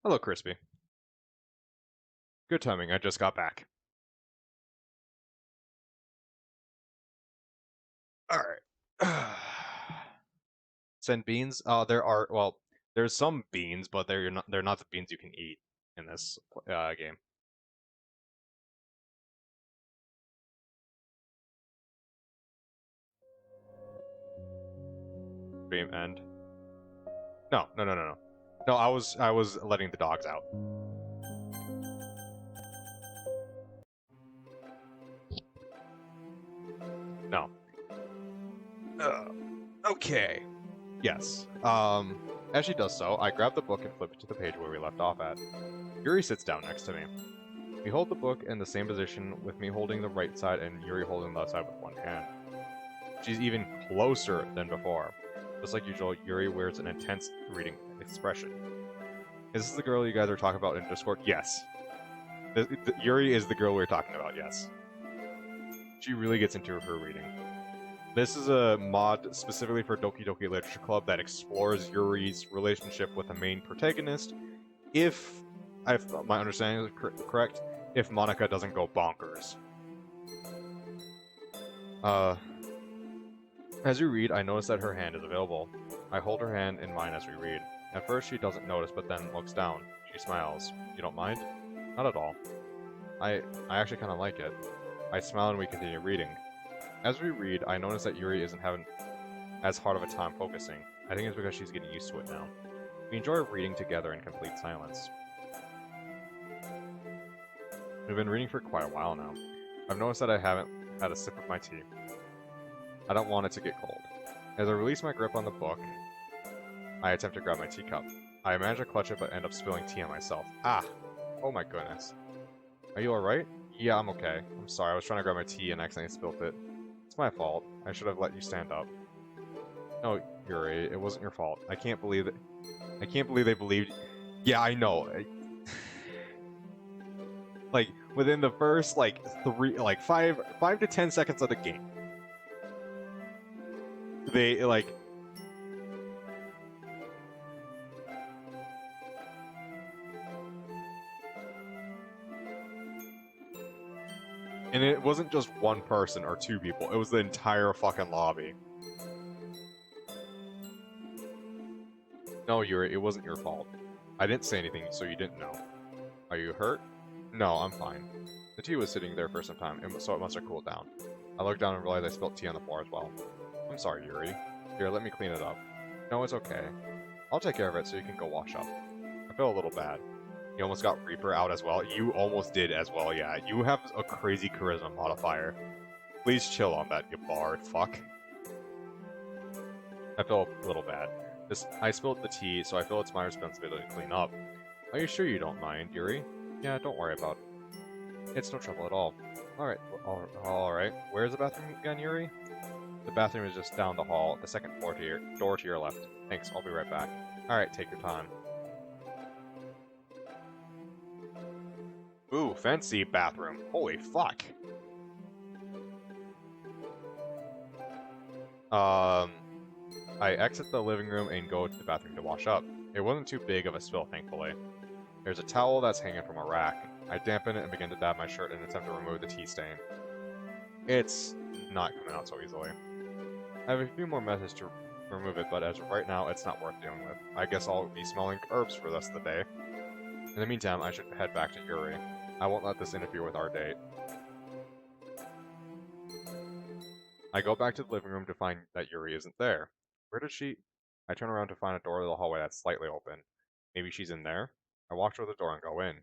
Hello, Crispy. Good timing, I just got back. Alright. Send beans? There's some beans, but they're not the beans you can eat in this game. Game end. No. No, I was letting the dogs out. No. Okay. Yes. As she does so, I grab the book and flip it to the page where we left off at. Yuri sits down next to me. We hold the book in the same position, with me holding the right side and Yuri holding the left side with one hand. She's even closer than before. Just like usual, Yuri wears an intense reading expression. Is this the girl you guys are talking about in Discord? Yes. Yuri is the girl we're talking about, yes. She really gets into her reading. This is a mod specifically for Doki Doki Literature Club that explores Yuri's relationship with the main protagonist, if my understanding is correct, if Monica doesn't go bonkers. As we read, I notice that her hand is available. I hold her hand in mine as we read. At first she doesn't notice, but then looks down. She smiles. You don't mind? Not at all. I actually kind of like it. I smile and we continue reading. As we read, I notice that Yuri isn't having as hard of a time focusing. I think it's because she's getting used to it now. We enjoy reading together in complete silence. We've been reading for quite a while now. I've noticed that I haven't had a sip of my tea. I don't want it to get cold. As I release my grip on the book, I attempt to grab my teacup. I manage to clutch it but end up spilling tea on myself. Ah! Oh my goodness. Are you alright? Yeah, I'm okay. I'm sorry, I was trying to grab my tea and accidentally spilled it. It's my fault. I should have let you stand up. No, Yuri, it wasn't your fault. I can't believe it. I can't believe they believed. Yeah, I know. Like within the first five to 10 seconds of the game, they and it wasn't just one person or two people. It was the entire fucking lobby. No, Yuri, it wasn't your fault. I didn't say anything, so you didn't know. Are you hurt? No, I'm fine. The tea was sitting there for some time, so it must have cooled down. I looked down and realized I spilled tea on the floor as well. I'm sorry, Yuri. Here, let me clean it up. No, it's okay. I'll take care of it so you can go wash up. I feel a little bad. You almost got Reaper out as well. You almost did as well, yeah. You have a crazy charisma modifier. Please chill on that, you bard fuck. I feel a little bad. I spilled the tea, so I feel it's my responsibility to clean up. Are you sure you don't mind, Yuri? Yeah, don't worry about it. It's no trouble at all. Alright. Where's the bathroom again, Yuri? The bathroom is just down the hall, the second door to your left. Thanks, I'll be right back. Alright, take your time. Ooh, fancy bathroom. Holy fuck. I exit the living room and go to the bathroom to wash up. It wasn't too big of a spill, thankfully. There's a towel that's hanging from a rack. I dampen it and begin to dab my shirt in an attempt to remove the tea stain. It's not coming out so easily. I have a few more methods to remove it, but as of right now, it's not worth dealing with. I guess I'll be smelling herbs for the rest of the day. In the meantime, I should head back to Yuri. I won't let this interfere with our date. I go back to the living room to find that Yuri isn't there. Where did she... I turn around to find a door to the hallway that's slightly open. Maybe she's in there? I walk toward the door and go in.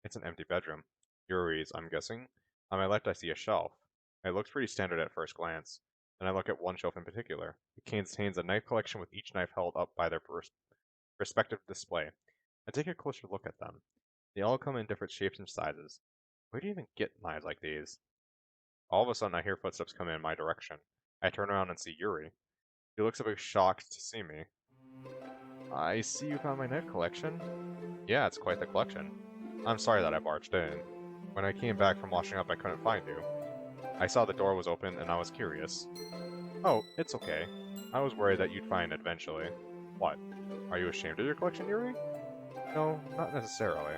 It's an empty bedroom. Yuri's, I'm guessing. On my left I see a shelf. It looks pretty standard at first glance. Then I look at one shelf in particular. It contains a knife collection with each knife held up by their respective display. I take a closer look at them. They all come in different shapes and sizes. Where do you even get knives like these? All of a sudden I hear footsteps come in my direction. I turn around and see Yuri. He looks a bit shocked to see me. I see you found my knife collection. Yeah, it's quite the collection. I'm sorry that I barged in. When I came back from washing up, I couldn't find you. I saw the door was open and I was curious. Oh, it's okay. I was worried that you'd find it eventually. What? Are you ashamed of your collection, Yuri? No, not necessarily.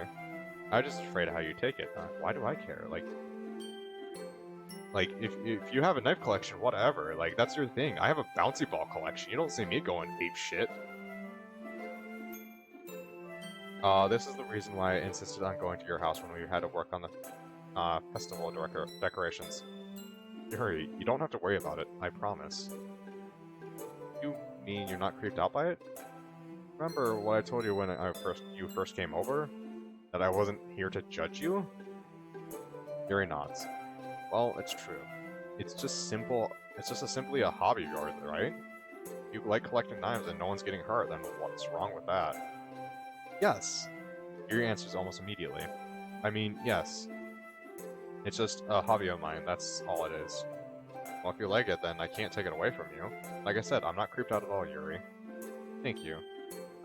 I'm just afraid of how you take it. Why do I care? Like if you have a knife collection, whatever. Like that's your thing. I have a bouncy ball collection. You don't see me going ape shit. This is the reason why I insisted on going to your house when we had to work on the festival decorations. Hurry, you don't have to worry about it. I promise. You mean you're not creeped out by it? Remember what I told you when you first came over? That I wasn't here to judge you? Yuri nods. Well, it's true. It's just simply a hobby of yours, right? You like collecting knives and no one's getting hurt, then what's wrong with that? Yes. Yuri answers almost immediately. I mean, yes. It's just a hobby of mine, that's all it is. Well, if you like it, then I can't take it away from you. Like I said, I'm not creeped out at all, Yuri. Thank you.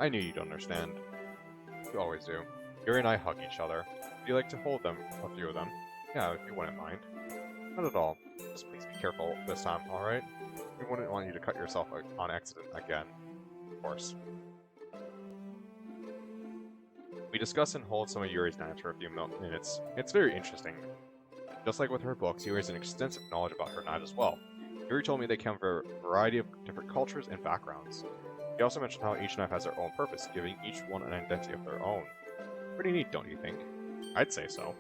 I knew you'd understand. You always do. Yuri and I hug each other. Would you like to hold them, a few of them? Yeah, if you wouldn't mind. Not at all. Just please be careful this time, alright? We wouldn't want you to cut yourself on accident again. Of course. We discuss and hold some of Yuri's knives for a few minutes. It's very interesting. Just like with her books, Yuri has an extensive knowledge about her knives as well. Yuri told me they come from a variety of different cultures and backgrounds. He also mentioned how each knife has their own purpose, giving each one an identity of their own. Pretty neat, don't you think? I'd say so.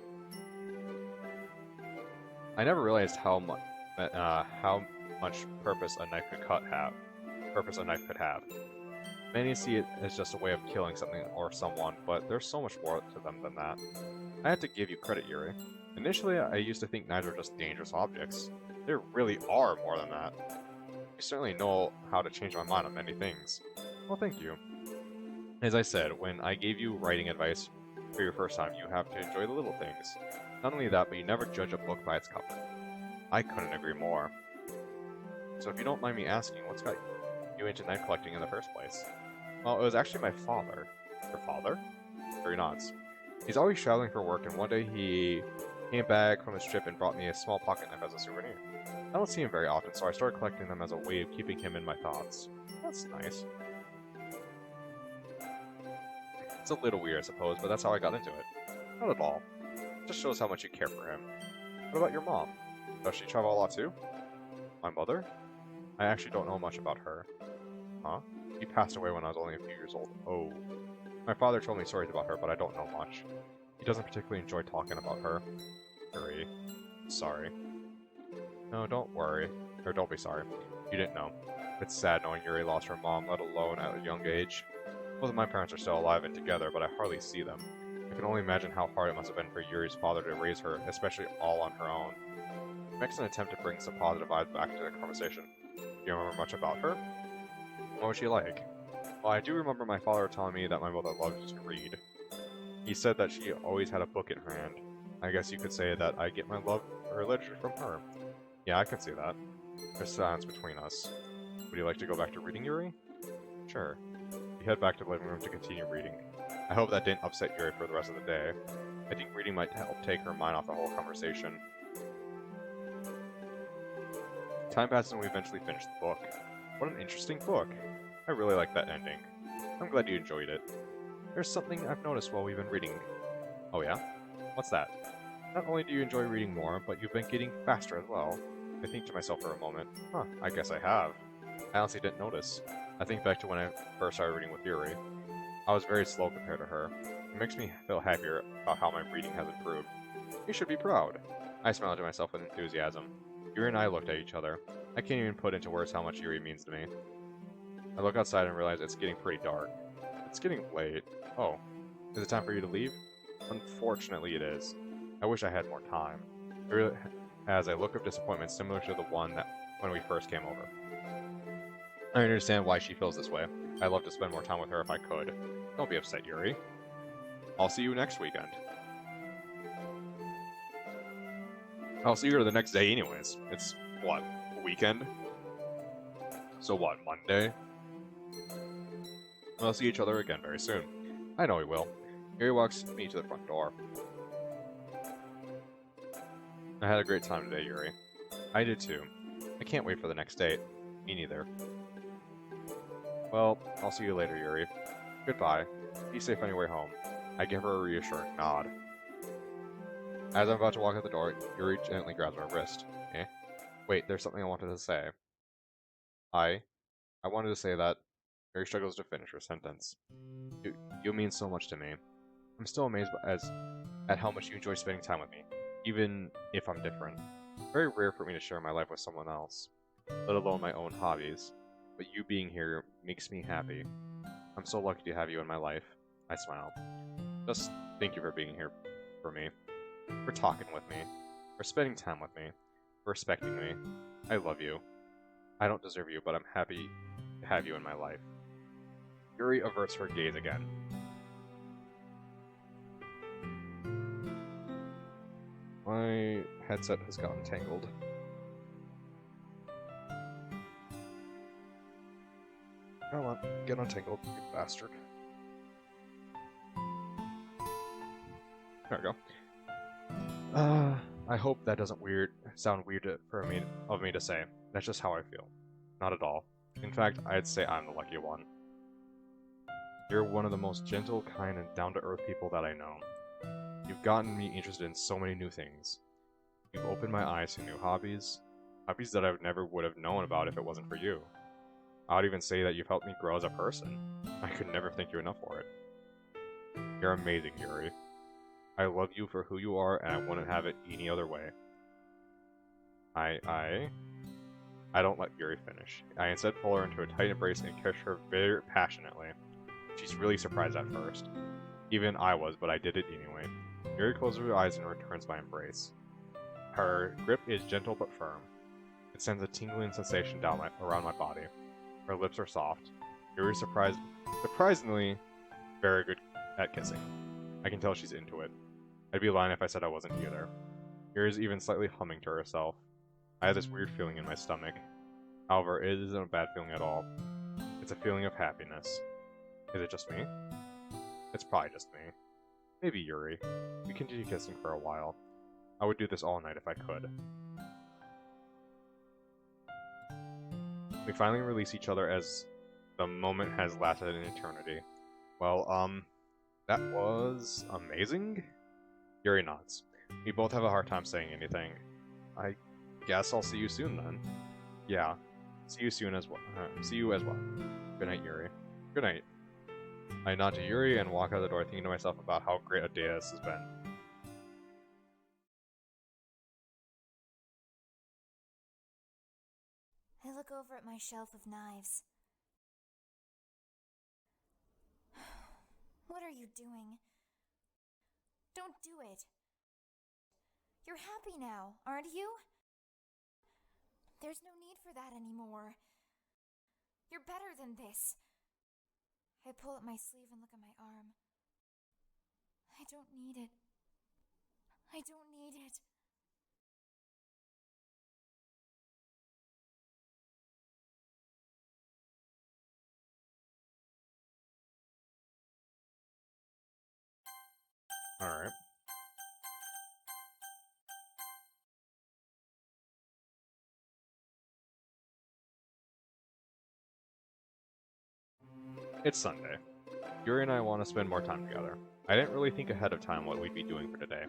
I never realized how much purpose a knife could have. Many see it as just a way of killing something or someone, but there's so much more to them than that. I have to give you credit, Yuri. Initially, I used to think knives were just dangerous objects. There really are more than that. You certainly know how to change my mind on many things. Well, thank you. As I said, when I gave you writing advice for your first time, you have to enjoy the little things. Not only that, but you never judge a book by its cover. I couldn't agree more. So if you don't mind me asking, what's got you into knife collecting in the first place? Well, it was actually my father. Your father? Yuri nods. He's always traveling for work, and one day he came back from his trip and brought me a small pocket knife as a souvenir. I don't see him very often, so I started collecting them as a way of keeping him in my thoughts. That's nice. It's a little weird, I suppose, but that's how I got into it. Not at all. It just shows how much you care for him. What about your mom? Does she travel a lot too? My mother? I actually don't know much about her. Huh? She passed away when I was only a few years old. Oh. My father told me stories about her, but I don't know much. He doesn't particularly enjoy talking about her. Yuri. Sorry. No, don't worry. Or don't be sorry. You didn't know. It's sad knowing Yuri lost her mom, let alone at a young age. Both of my parents are still alive and together, but I hardly see them. I can only imagine how hard it must have been for Yuri's father to raise her, especially all on her own. Makes an attempt to bring some positive vibes back into the conversation. Do you remember much about her? What was she like? Well, I do remember my father telling me that my mother loved to read. He said that she always had a book in her hand. I guess you could say that I get my love for literature from her. Yeah, I can see that. There's silence between us. Would you like to go back to reading, Yuri? Sure. We head back to the living room to continue reading. I hope that didn't upset Yuri for the rest of the day. I think reading might help take her mind off the whole conversation. Time passes and we eventually finish the book. What an interesting book. I really like that ending. I'm glad you enjoyed it. There's something I've noticed while we've been reading. Oh yeah? What's that? Not only do you enjoy reading more, but you've been getting faster as well. I think to myself for a moment, huh, I guess I have. I honestly didn't notice. I think back to when I first started reading with Yuri. I was very slow compared to her. It makes me feel happier about how my reading has improved. You should be proud. I smiled to myself with enthusiasm. Yuri and I looked at each other. I can't even put into words how much Yuri means to me. I look outside and realize it's getting pretty dark. It's getting late. Oh, is it time for you to leave? Unfortunately it is. I wish I had more time. It really has a look of disappointment similar to the one that when we first came over. I understand why she feels this way. I'd love to spend more time with her if I could. Don't be upset, Yuri. I'll see you next weekend. I'll see you the next day anyways. It's, what, a weekend? So what, Monday? We'll see each other again very soon. I know we will. Yuri walks me to the front door. I had a great time today, Yuri. I did too. I can't wait for the next date. Me neither. Well, I'll see you later, Yuri. Goodbye. Be safe on your way home. I give her a reassuring nod. As I'm about to walk out the door, Yuri gently grabs my wrist. Eh? Wait, there's something I wanted to say. I wanted to say that Yuri struggles to finish her sentence. You mean so much to me. I'm still amazed at how much you enjoy spending time with me, even if I'm different. It's very rare for me to share my life with someone else, let alone my own hobbies. But you being here makes me happy. I'm so lucky to have you in my life. I smiled. Just thank you for being here for me, for talking with me, for spending time with me, for respecting me. I love you. I don't deserve you, but I'm happy to have you in my life. Yuri averts her gaze again. My headset has gotten tangled. Come on, get untangled, you bastard. There we go. I hope that doesn't sound weird of me to say. That's just how I feel. Not at all. In fact, I'd say I'm the lucky one. You're one of the most gentle, kind, and down-to-earth people that I know. You've gotten me interested in so many new things. You've opened my eyes to new hobbies that I never would have known about if it wasn't for you. I would even say that you've helped me grow as a person. I could never thank you enough for it. You're amazing, Yuri. I love you for who you are, and I wouldn't have it any other way. I don't let Yuri finish. I instead pull her into a tight embrace and kiss her very passionately. She's really surprised at first. Even I was, but I did it anyway. Yuri closes her eyes and returns my embrace. Her grip is gentle but firm. It sends a tingling sensation around my body. Her lips are soft. Yuri surprisingly very good at kissing. I can tell she's into it. I'd be lying if I said I wasn't either. Yuri's even slightly humming to herself. I have this weird feeling in my stomach. However, it isn't a bad feeling at all. It's a feeling of happiness. Is it just me? It's probably just me. Maybe Yuri. We continue kissing for a while. I would do this all night if I could. We finally release each other as the moment has lasted an eternity. Well, that was amazing? Yuri nods. We both have a hard time saying anything. I guess I'll see you soon then. Yeah. See you soon as well. See you as well. Good night, Yuri. Good night. I nod to Yuri and walk out the door thinking to myself about how great a day this has been. I look over at my shelf of knives. What are you doing? Don't do it. You're happy now, aren't you? There's no need for that anymore. You're better than this. I pull up my sleeve and look at my arm. I don't need it. I don't need it. Alright. It's Sunday. Yuri and I want to spend more time together. I didn't really think ahead of time what we'd be doing for today.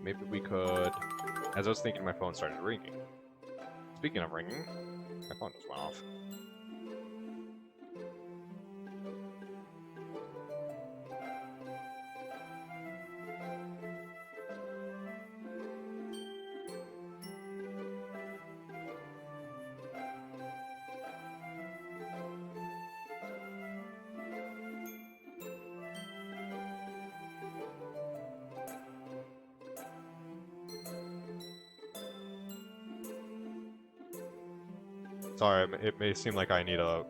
Maybe we could... As I was thinking, my phone started ringing. Speaking of ringing, my phone just went off. Sorry, it may seem like I need a...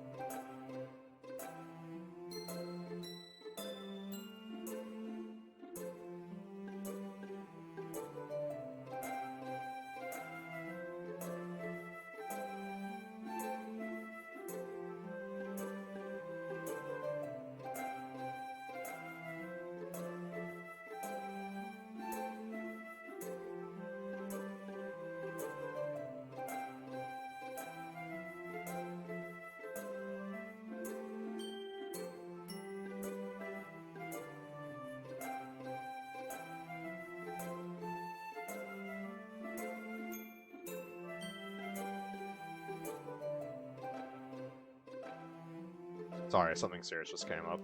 Sorry, something serious just came up.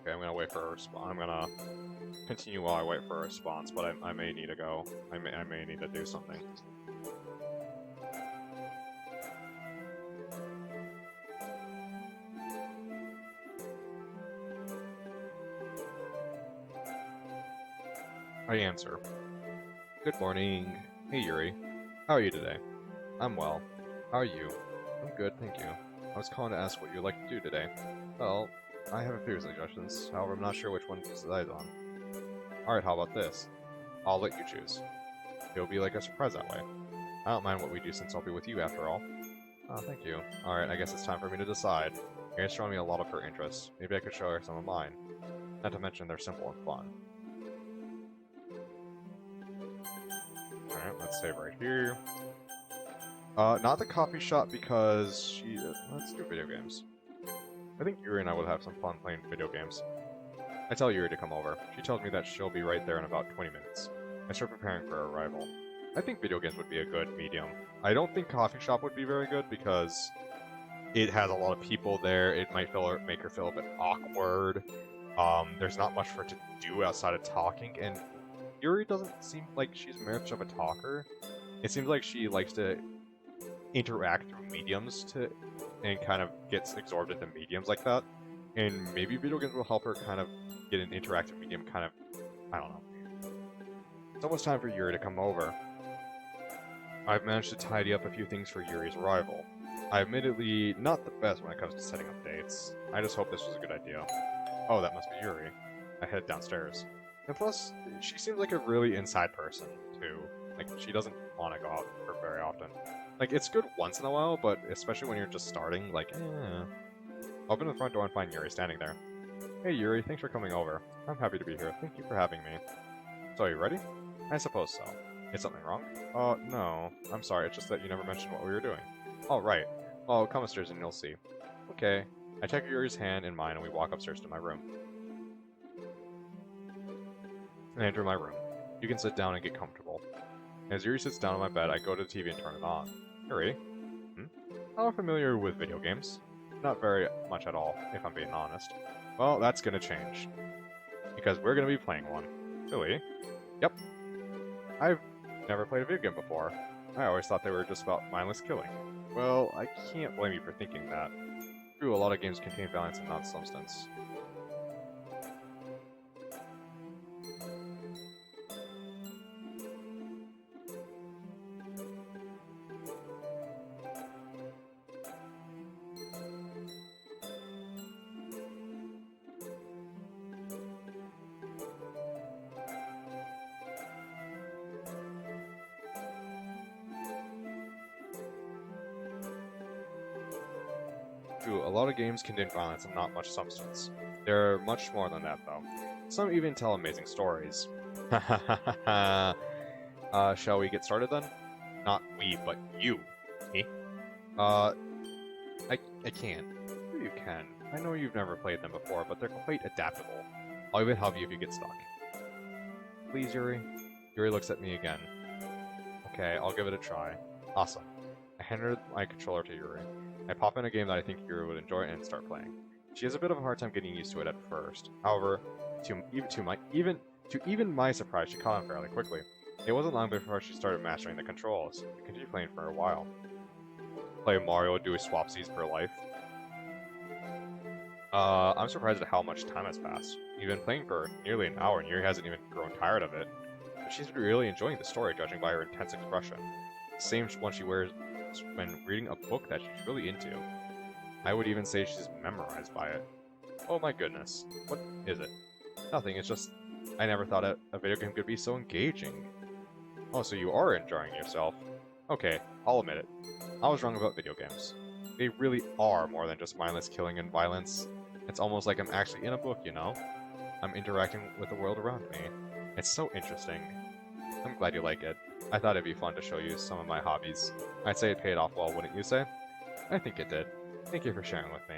Okay, I'm gonna wait for a response. I'm gonna continue while I wait for a response, but I may need to go. I may need to do something. I answer. Good morning. Hey Yuri. How are you today? I'm well. How are you? I'm good, thank you. I was calling to ask what you'd like to do today. Well, I have a few suggestions, however I'm not sure which one to decide on. Alright, how about this? I'll let you choose. It'll be like a surprise that way. I don't mind what we do since I'll be with you after all. Oh, thank you. Alright, I guess it's time for me to decide. You're showing me a lot of her interests. Maybe I could show her some of mine. Not to mention they're simple and fun. Alright, let's save right here. Not the coffee shop because she... let's do video games. I think Yuri and I will have some fun playing video games. I tell Yuri to come over. She tells me that she'll be right there in about 20 minutes. I start preparing for her arrival. I think video games would be a good medium. I don't think coffee shop would be very good because it has a lot of people there. It might make her feel a bit awkward. There's not much for her to do outside of talking, and Yuri doesn't seem like she's much of a talker. It seems like she likes to interact through mediums and kind of gets absorbed into mediums like that. And maybe video games will help her kind of get an interactive medium kind of, I don't know. It's almost time for Yuri to come over. I've managed to tidy up a few things for Yuri's arrival. I'm admittedly not the best when it comes to setting up dates. I just hope this was a good idea. Oh, that must be Yuri. I head downstairs. And plus, she seems like a really inside person, too. Like, she doesn't want to go out for very often. Like, it's good once in a while, but especially when you're just starting, like, Open the front door and find Yuri standing there. Hey Yuri, thanks for coming over. I'm happy to be here. Thank you for having me. So, are you ready? I suppose so. Is something wrong? No. I'm sorry, it's just that you never mentioned what we were doing. Oh, right. Well, come upstairs and you'll see. Okay. I take Yuri's hand in mine and we walk upstairs to my room. I enter my room. You can sit down and get comfortable. As Yuri sits down on my bed, I go to the TV and turn it on. Yuri? I'm familiar with video games. Not very much at all, if I'm being honest. Well, that's gonna change. Because we're gonna be playing one. Really? Yep. I've never played a video game before. I always thought they were just about mindless killing. Well, I can't blame you for thinking that. True, a lot of games contain violence and non-substance. A lot of games contain violence and not much substance. They're much more than that, though. Some even tell amazing stories. Shall we get started then? Not we, but you. Me? I can't. Sure you can. I know you've never played them before, but they're quite adaptable. I'll even help you if you get stuck. Please, Yuri? Yuri looks at me again. Okay, I'll give it a try. Awesome. I handed my controller to Yuri. I pop in a game that I think Yuri would enjoy and start playing. She has a bit of a hard time getting used to it at first. However, to even my surprise, she caught on fairly quickly. It wasn't long before she started mastering the controls. I continued playing for a while. Play Mario, do swapsies for life. I'm surprised at how much time has passed. You've been playing for nearly an hour and Yuri hasn't even grown tired of it. But she's really enjoying the story, judging by her intense expression. Same one she wears when reading a book that she's really into. I would even say she's memorized by it. Oh my goodness. What is it? Nothing, it's just I never thought a video game could be so engaging. Oh, so you are enjoying yourself. Okay, I'll admit it. I was wrong about video games. They really are more than just mindless killing and violence. It's almost like I'm actually in a book, you know? I'm interacting with the world around me. It's so interesting. I'm glad you like it. I thought it'd be fun to show you some of my hobbies. I'd say it paid off well, wouldn't you say? I think it did. Thank you for sharing with me.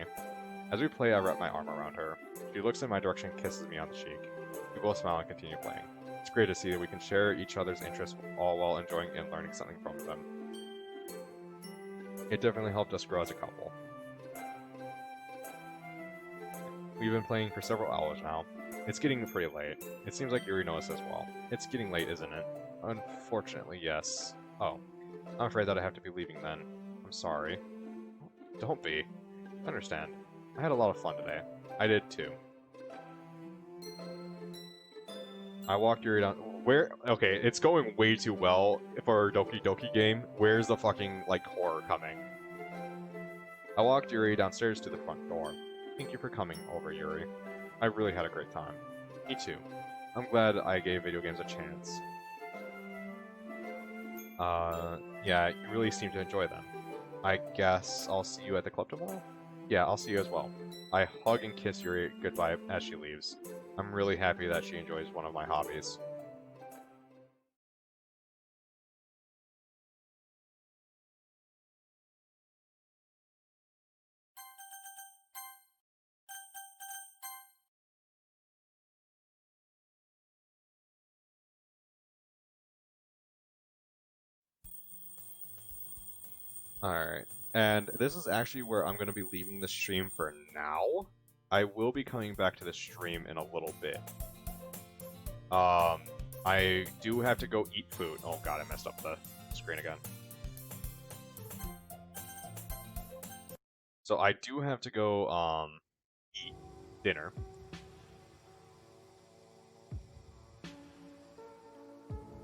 As we play, I wrap my arm around her. She looks in my direction and kisses me on the cheek. We both smile and continue playing. It's great to see that we can share each other's interests all while enjoying and learning something from them. It definitely helped us grow as a couple. We've been playing for several hours now. It's getting pretty late. It seems like Yuri noticed as well. It's getting late, isn't it? Unfortunately, yes. Oh, I'm afraid that I have to be leaving then. I'm sorry. Don't be. I understand. I had a lot of fun today. I did too. I walked Yuri down. Where? Okay, it's going way too well for a Doki Doki game. Where's the fucking, like, horror coming? I walked Yuri downstairs to the front door. Thank you for coming over, Yuri. I really had a great time. Me too. I'm glad I gave video games a chance. Yeah, you really seem to enjoy them. I guess I'll see you at the club tomorrow? Yeah, I'll see you as well. I hug and kiss Yuri goodbye as she leaves. I'm really happy that she enjoys one of my hobbies. Alright, and this is actually where I'm going to be leaving the stream for now. I will be coming back to the stream in a little bit. I do have to go eat food. Oh god, I messed up the screen again. So I do have to go, eat dinner.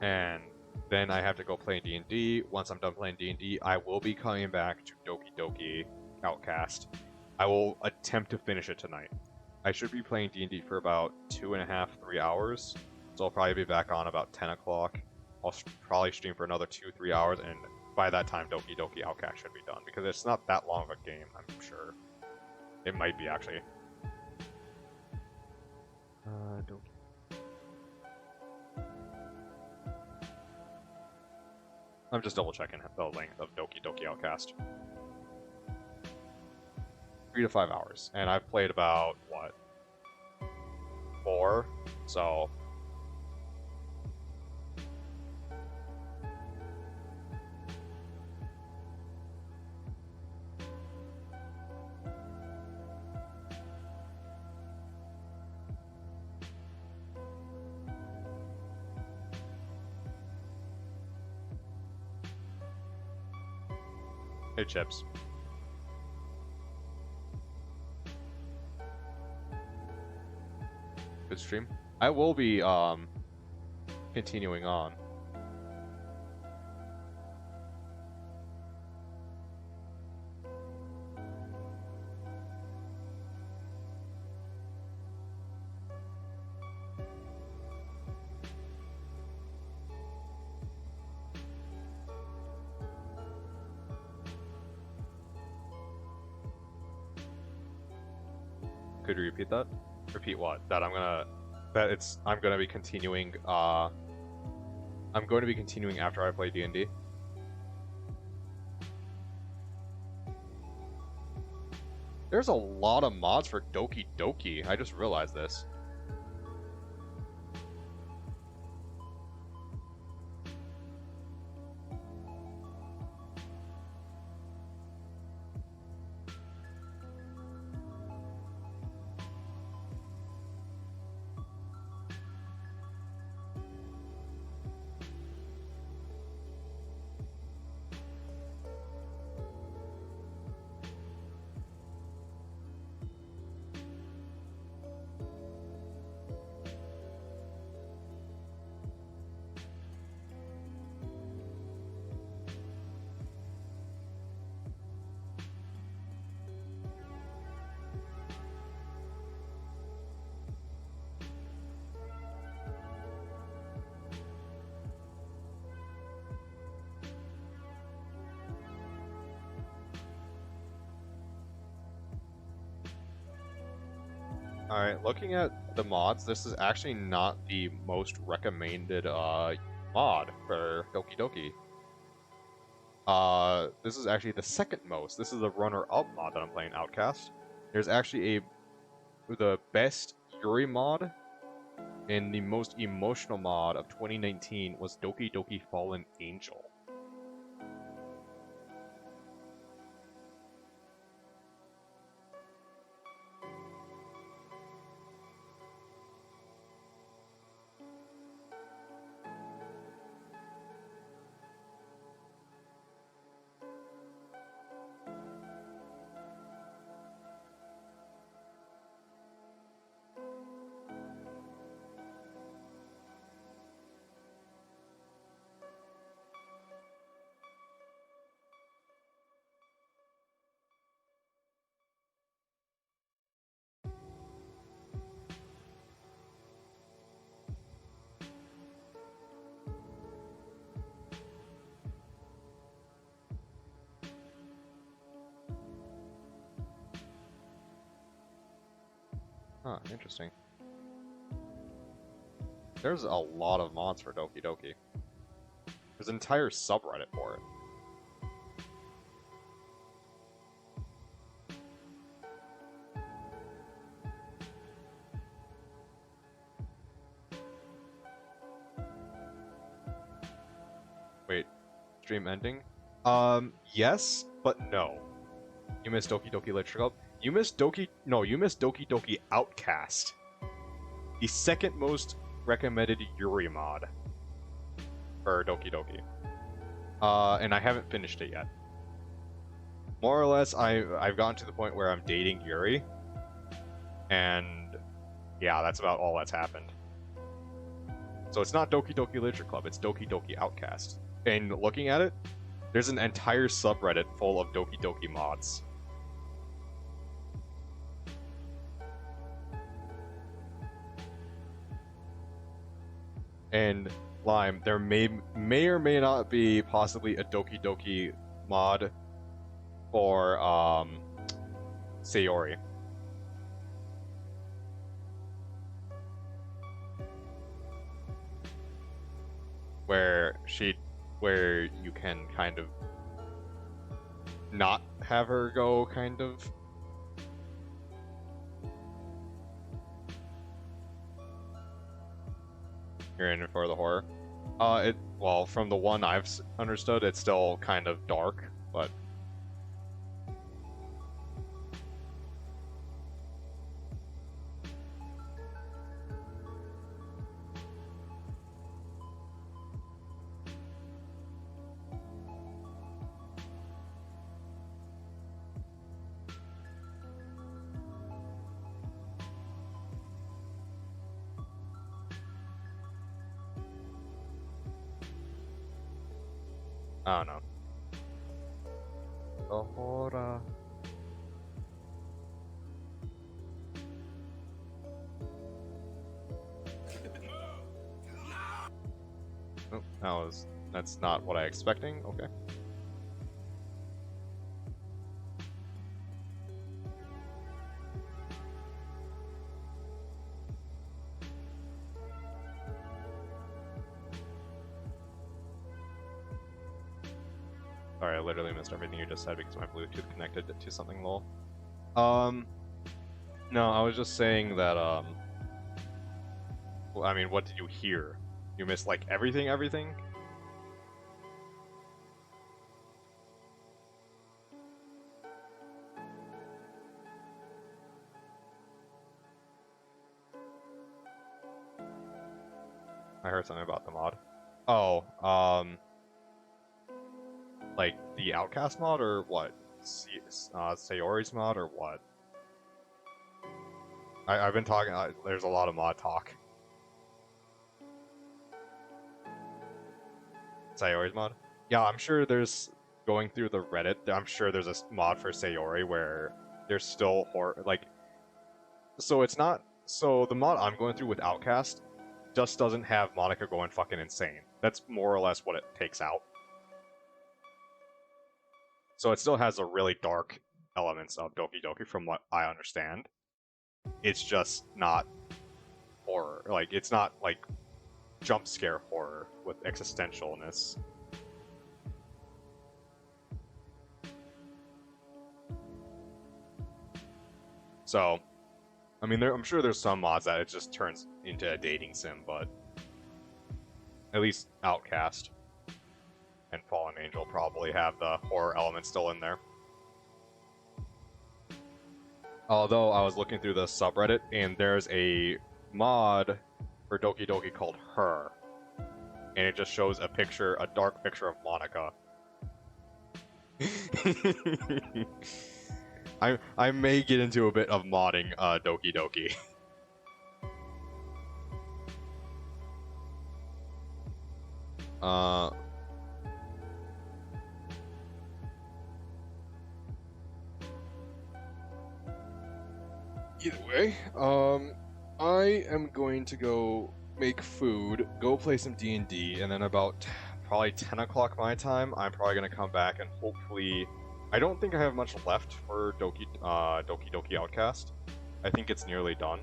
And then I have to go play D&D. Once I'm done playing D&D, I will be coming back to Doki Doki Outcast. I will attempt to finish it tonight. I should be playing D&D for about 2.5, 3 hours. So I'll probably be back on about 10 o'clock. I'll probably stream for another 2, 3 hours, and by that time, Doki Doki Outcast should be done. Because it's not that long of a game, I'm sure. It might be, actually. Doki. I'm just double checking the length of Doki Doki Outcast. 3 to 5 hours. And I've played about, what? 4? So... Hey, Chips. Good stream. I will be, continuing on. Could you repeat that? Repeat what? I'm gonna be continuing, I'm going to be continuing after I play D&D. There's a lot of mods for Doki Doki. I just realized this. Alright, looking at the mods, this is actually not the most recommended mod for Doki Doki. This is actually the second most. This is a runner-up mod that I'm playing, Outcast. There's actually the best Yuri mod and the most emotional mod of 2019 was Doki Doki Fallen Angel. Huh, interesting. There's a lot of mods for Doki Doki. There's an entire subreddit for it. Wait, stream ending? Yes, but no. You missed Doki Doki Literature Club. You missed Doki Doki Outcast. The second most recommended Yuri mod for Doki Doki. And I haven't finished it yet. More or less, I've gotten to the point where I'm dating Yuri, and yeah, that's about all that's happened. So it's not Doki Doki Literature Club, it's Doki Doki Outcast. And looking at it, there's an entire subreddit full of Doki Doki mods. And Lime, there may or may not be possibly a Doki Doki mod for Sayori. Where you can kind of not have her go kind of. You're in for the horror. Well, from the one I've understood, it's still kind of dark, but I don't know. The horror. Oh, that's not what I expecting. Okay. Sorry, I literally missed everything you just said because my Bluetooth connected to something low. No, I was just saying that, well, I mean, what did you hear? You missed, like, everything? I heard something about the mod. Oh, like, the Outcast mod, or what? Sayori's mod, or what? I've been talking, there's a lot of mod talk. Sayori's mod? Yeah, I'm sure there's, going through the Reddit, I'm sure there's a mod for Sayori where there's still horror, like, so it's not, so the mod I'm going through with Outcast just doesn't have Monica going fucking insane. That's more or less what it takes out. So it still has a really dark elements of Doki Doki from what I understand. It's just not horror. Like, it's not like jump scare horror with existentialness. So, I mean, I'm sure there's some mods that it just turns into a dating sim, but at least Outcast and Fallen Angel probably have the horror element still in there. Although I was looking through the subreddit and there's a mod for Doki Doki called Her, and it just shows a picture, a dark picture of Monica. I may get into a bit of modding Doki Doki. uh, Either way, I am going to go make food, go play some D&D, and then about probably 10 o'clock my time, I'm probably going to come back and hopefully... I don't think I have much left for Doki Doki Outcast. I think it's nearly done.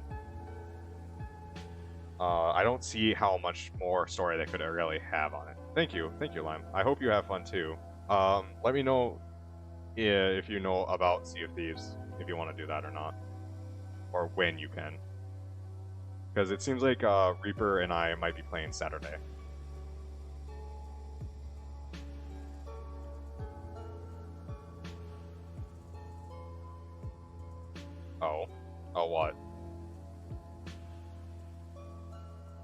I don't see how much more story they could really have on it. Thank you, Lime. I hope you have fun too. Let me know if you know about Sea of Thieves, if you want to do that or not. Or when you can. Because it seems like Reaper and I might be playing Saturday. Oh. Oh, what?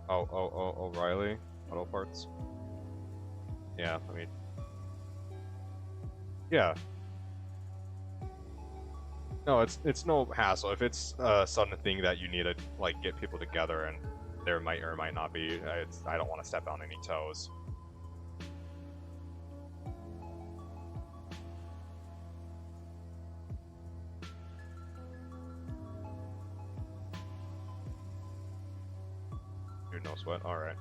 Oh, O'Reilly? Auto Parts? Yeah, I mean... Yeah. No, it's no hassle. If it's a sudden thing that you need to, like, get people together and there might or might not be, I don't want to step on any toes. Dude, no sweat. Alright.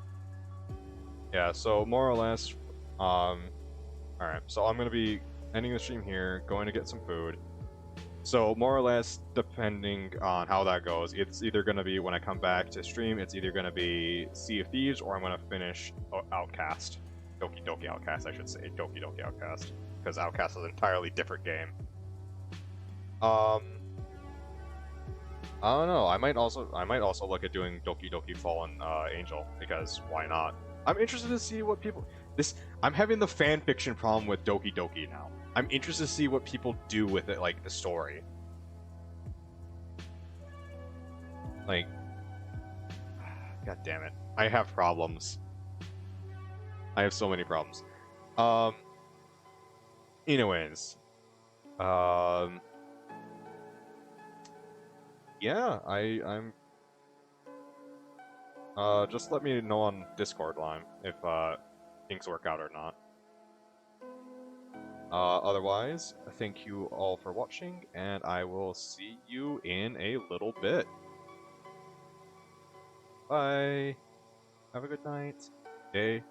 Yeah, so more or less, alright, so I'm gonna be ending the stream here, going to get some food. So more or less, depending on how that goes, it's either gonna be when I come back to stream, it's either gonna be Sea of Thieves or I'm gonna finish Outcast. Doki Doki Outcast, I should say. Doki Doki Outcast. Because Outcast is an entirely different game. I don't know. I might also look at doing Doki Doki Fallen Angel because why not? I'm interested to see what people I'm having the fan fiction problem with Doki Doki now. I'm interested to see what people do with it, like the story. Like, god damn it, I have problems. I have so many problems. Anyways, yeah, I'm. Just let me know on Discord line if things work out or not. Otherwise, thank you all for watching, and I will see you in a little bit. Bye. Have a good night, day,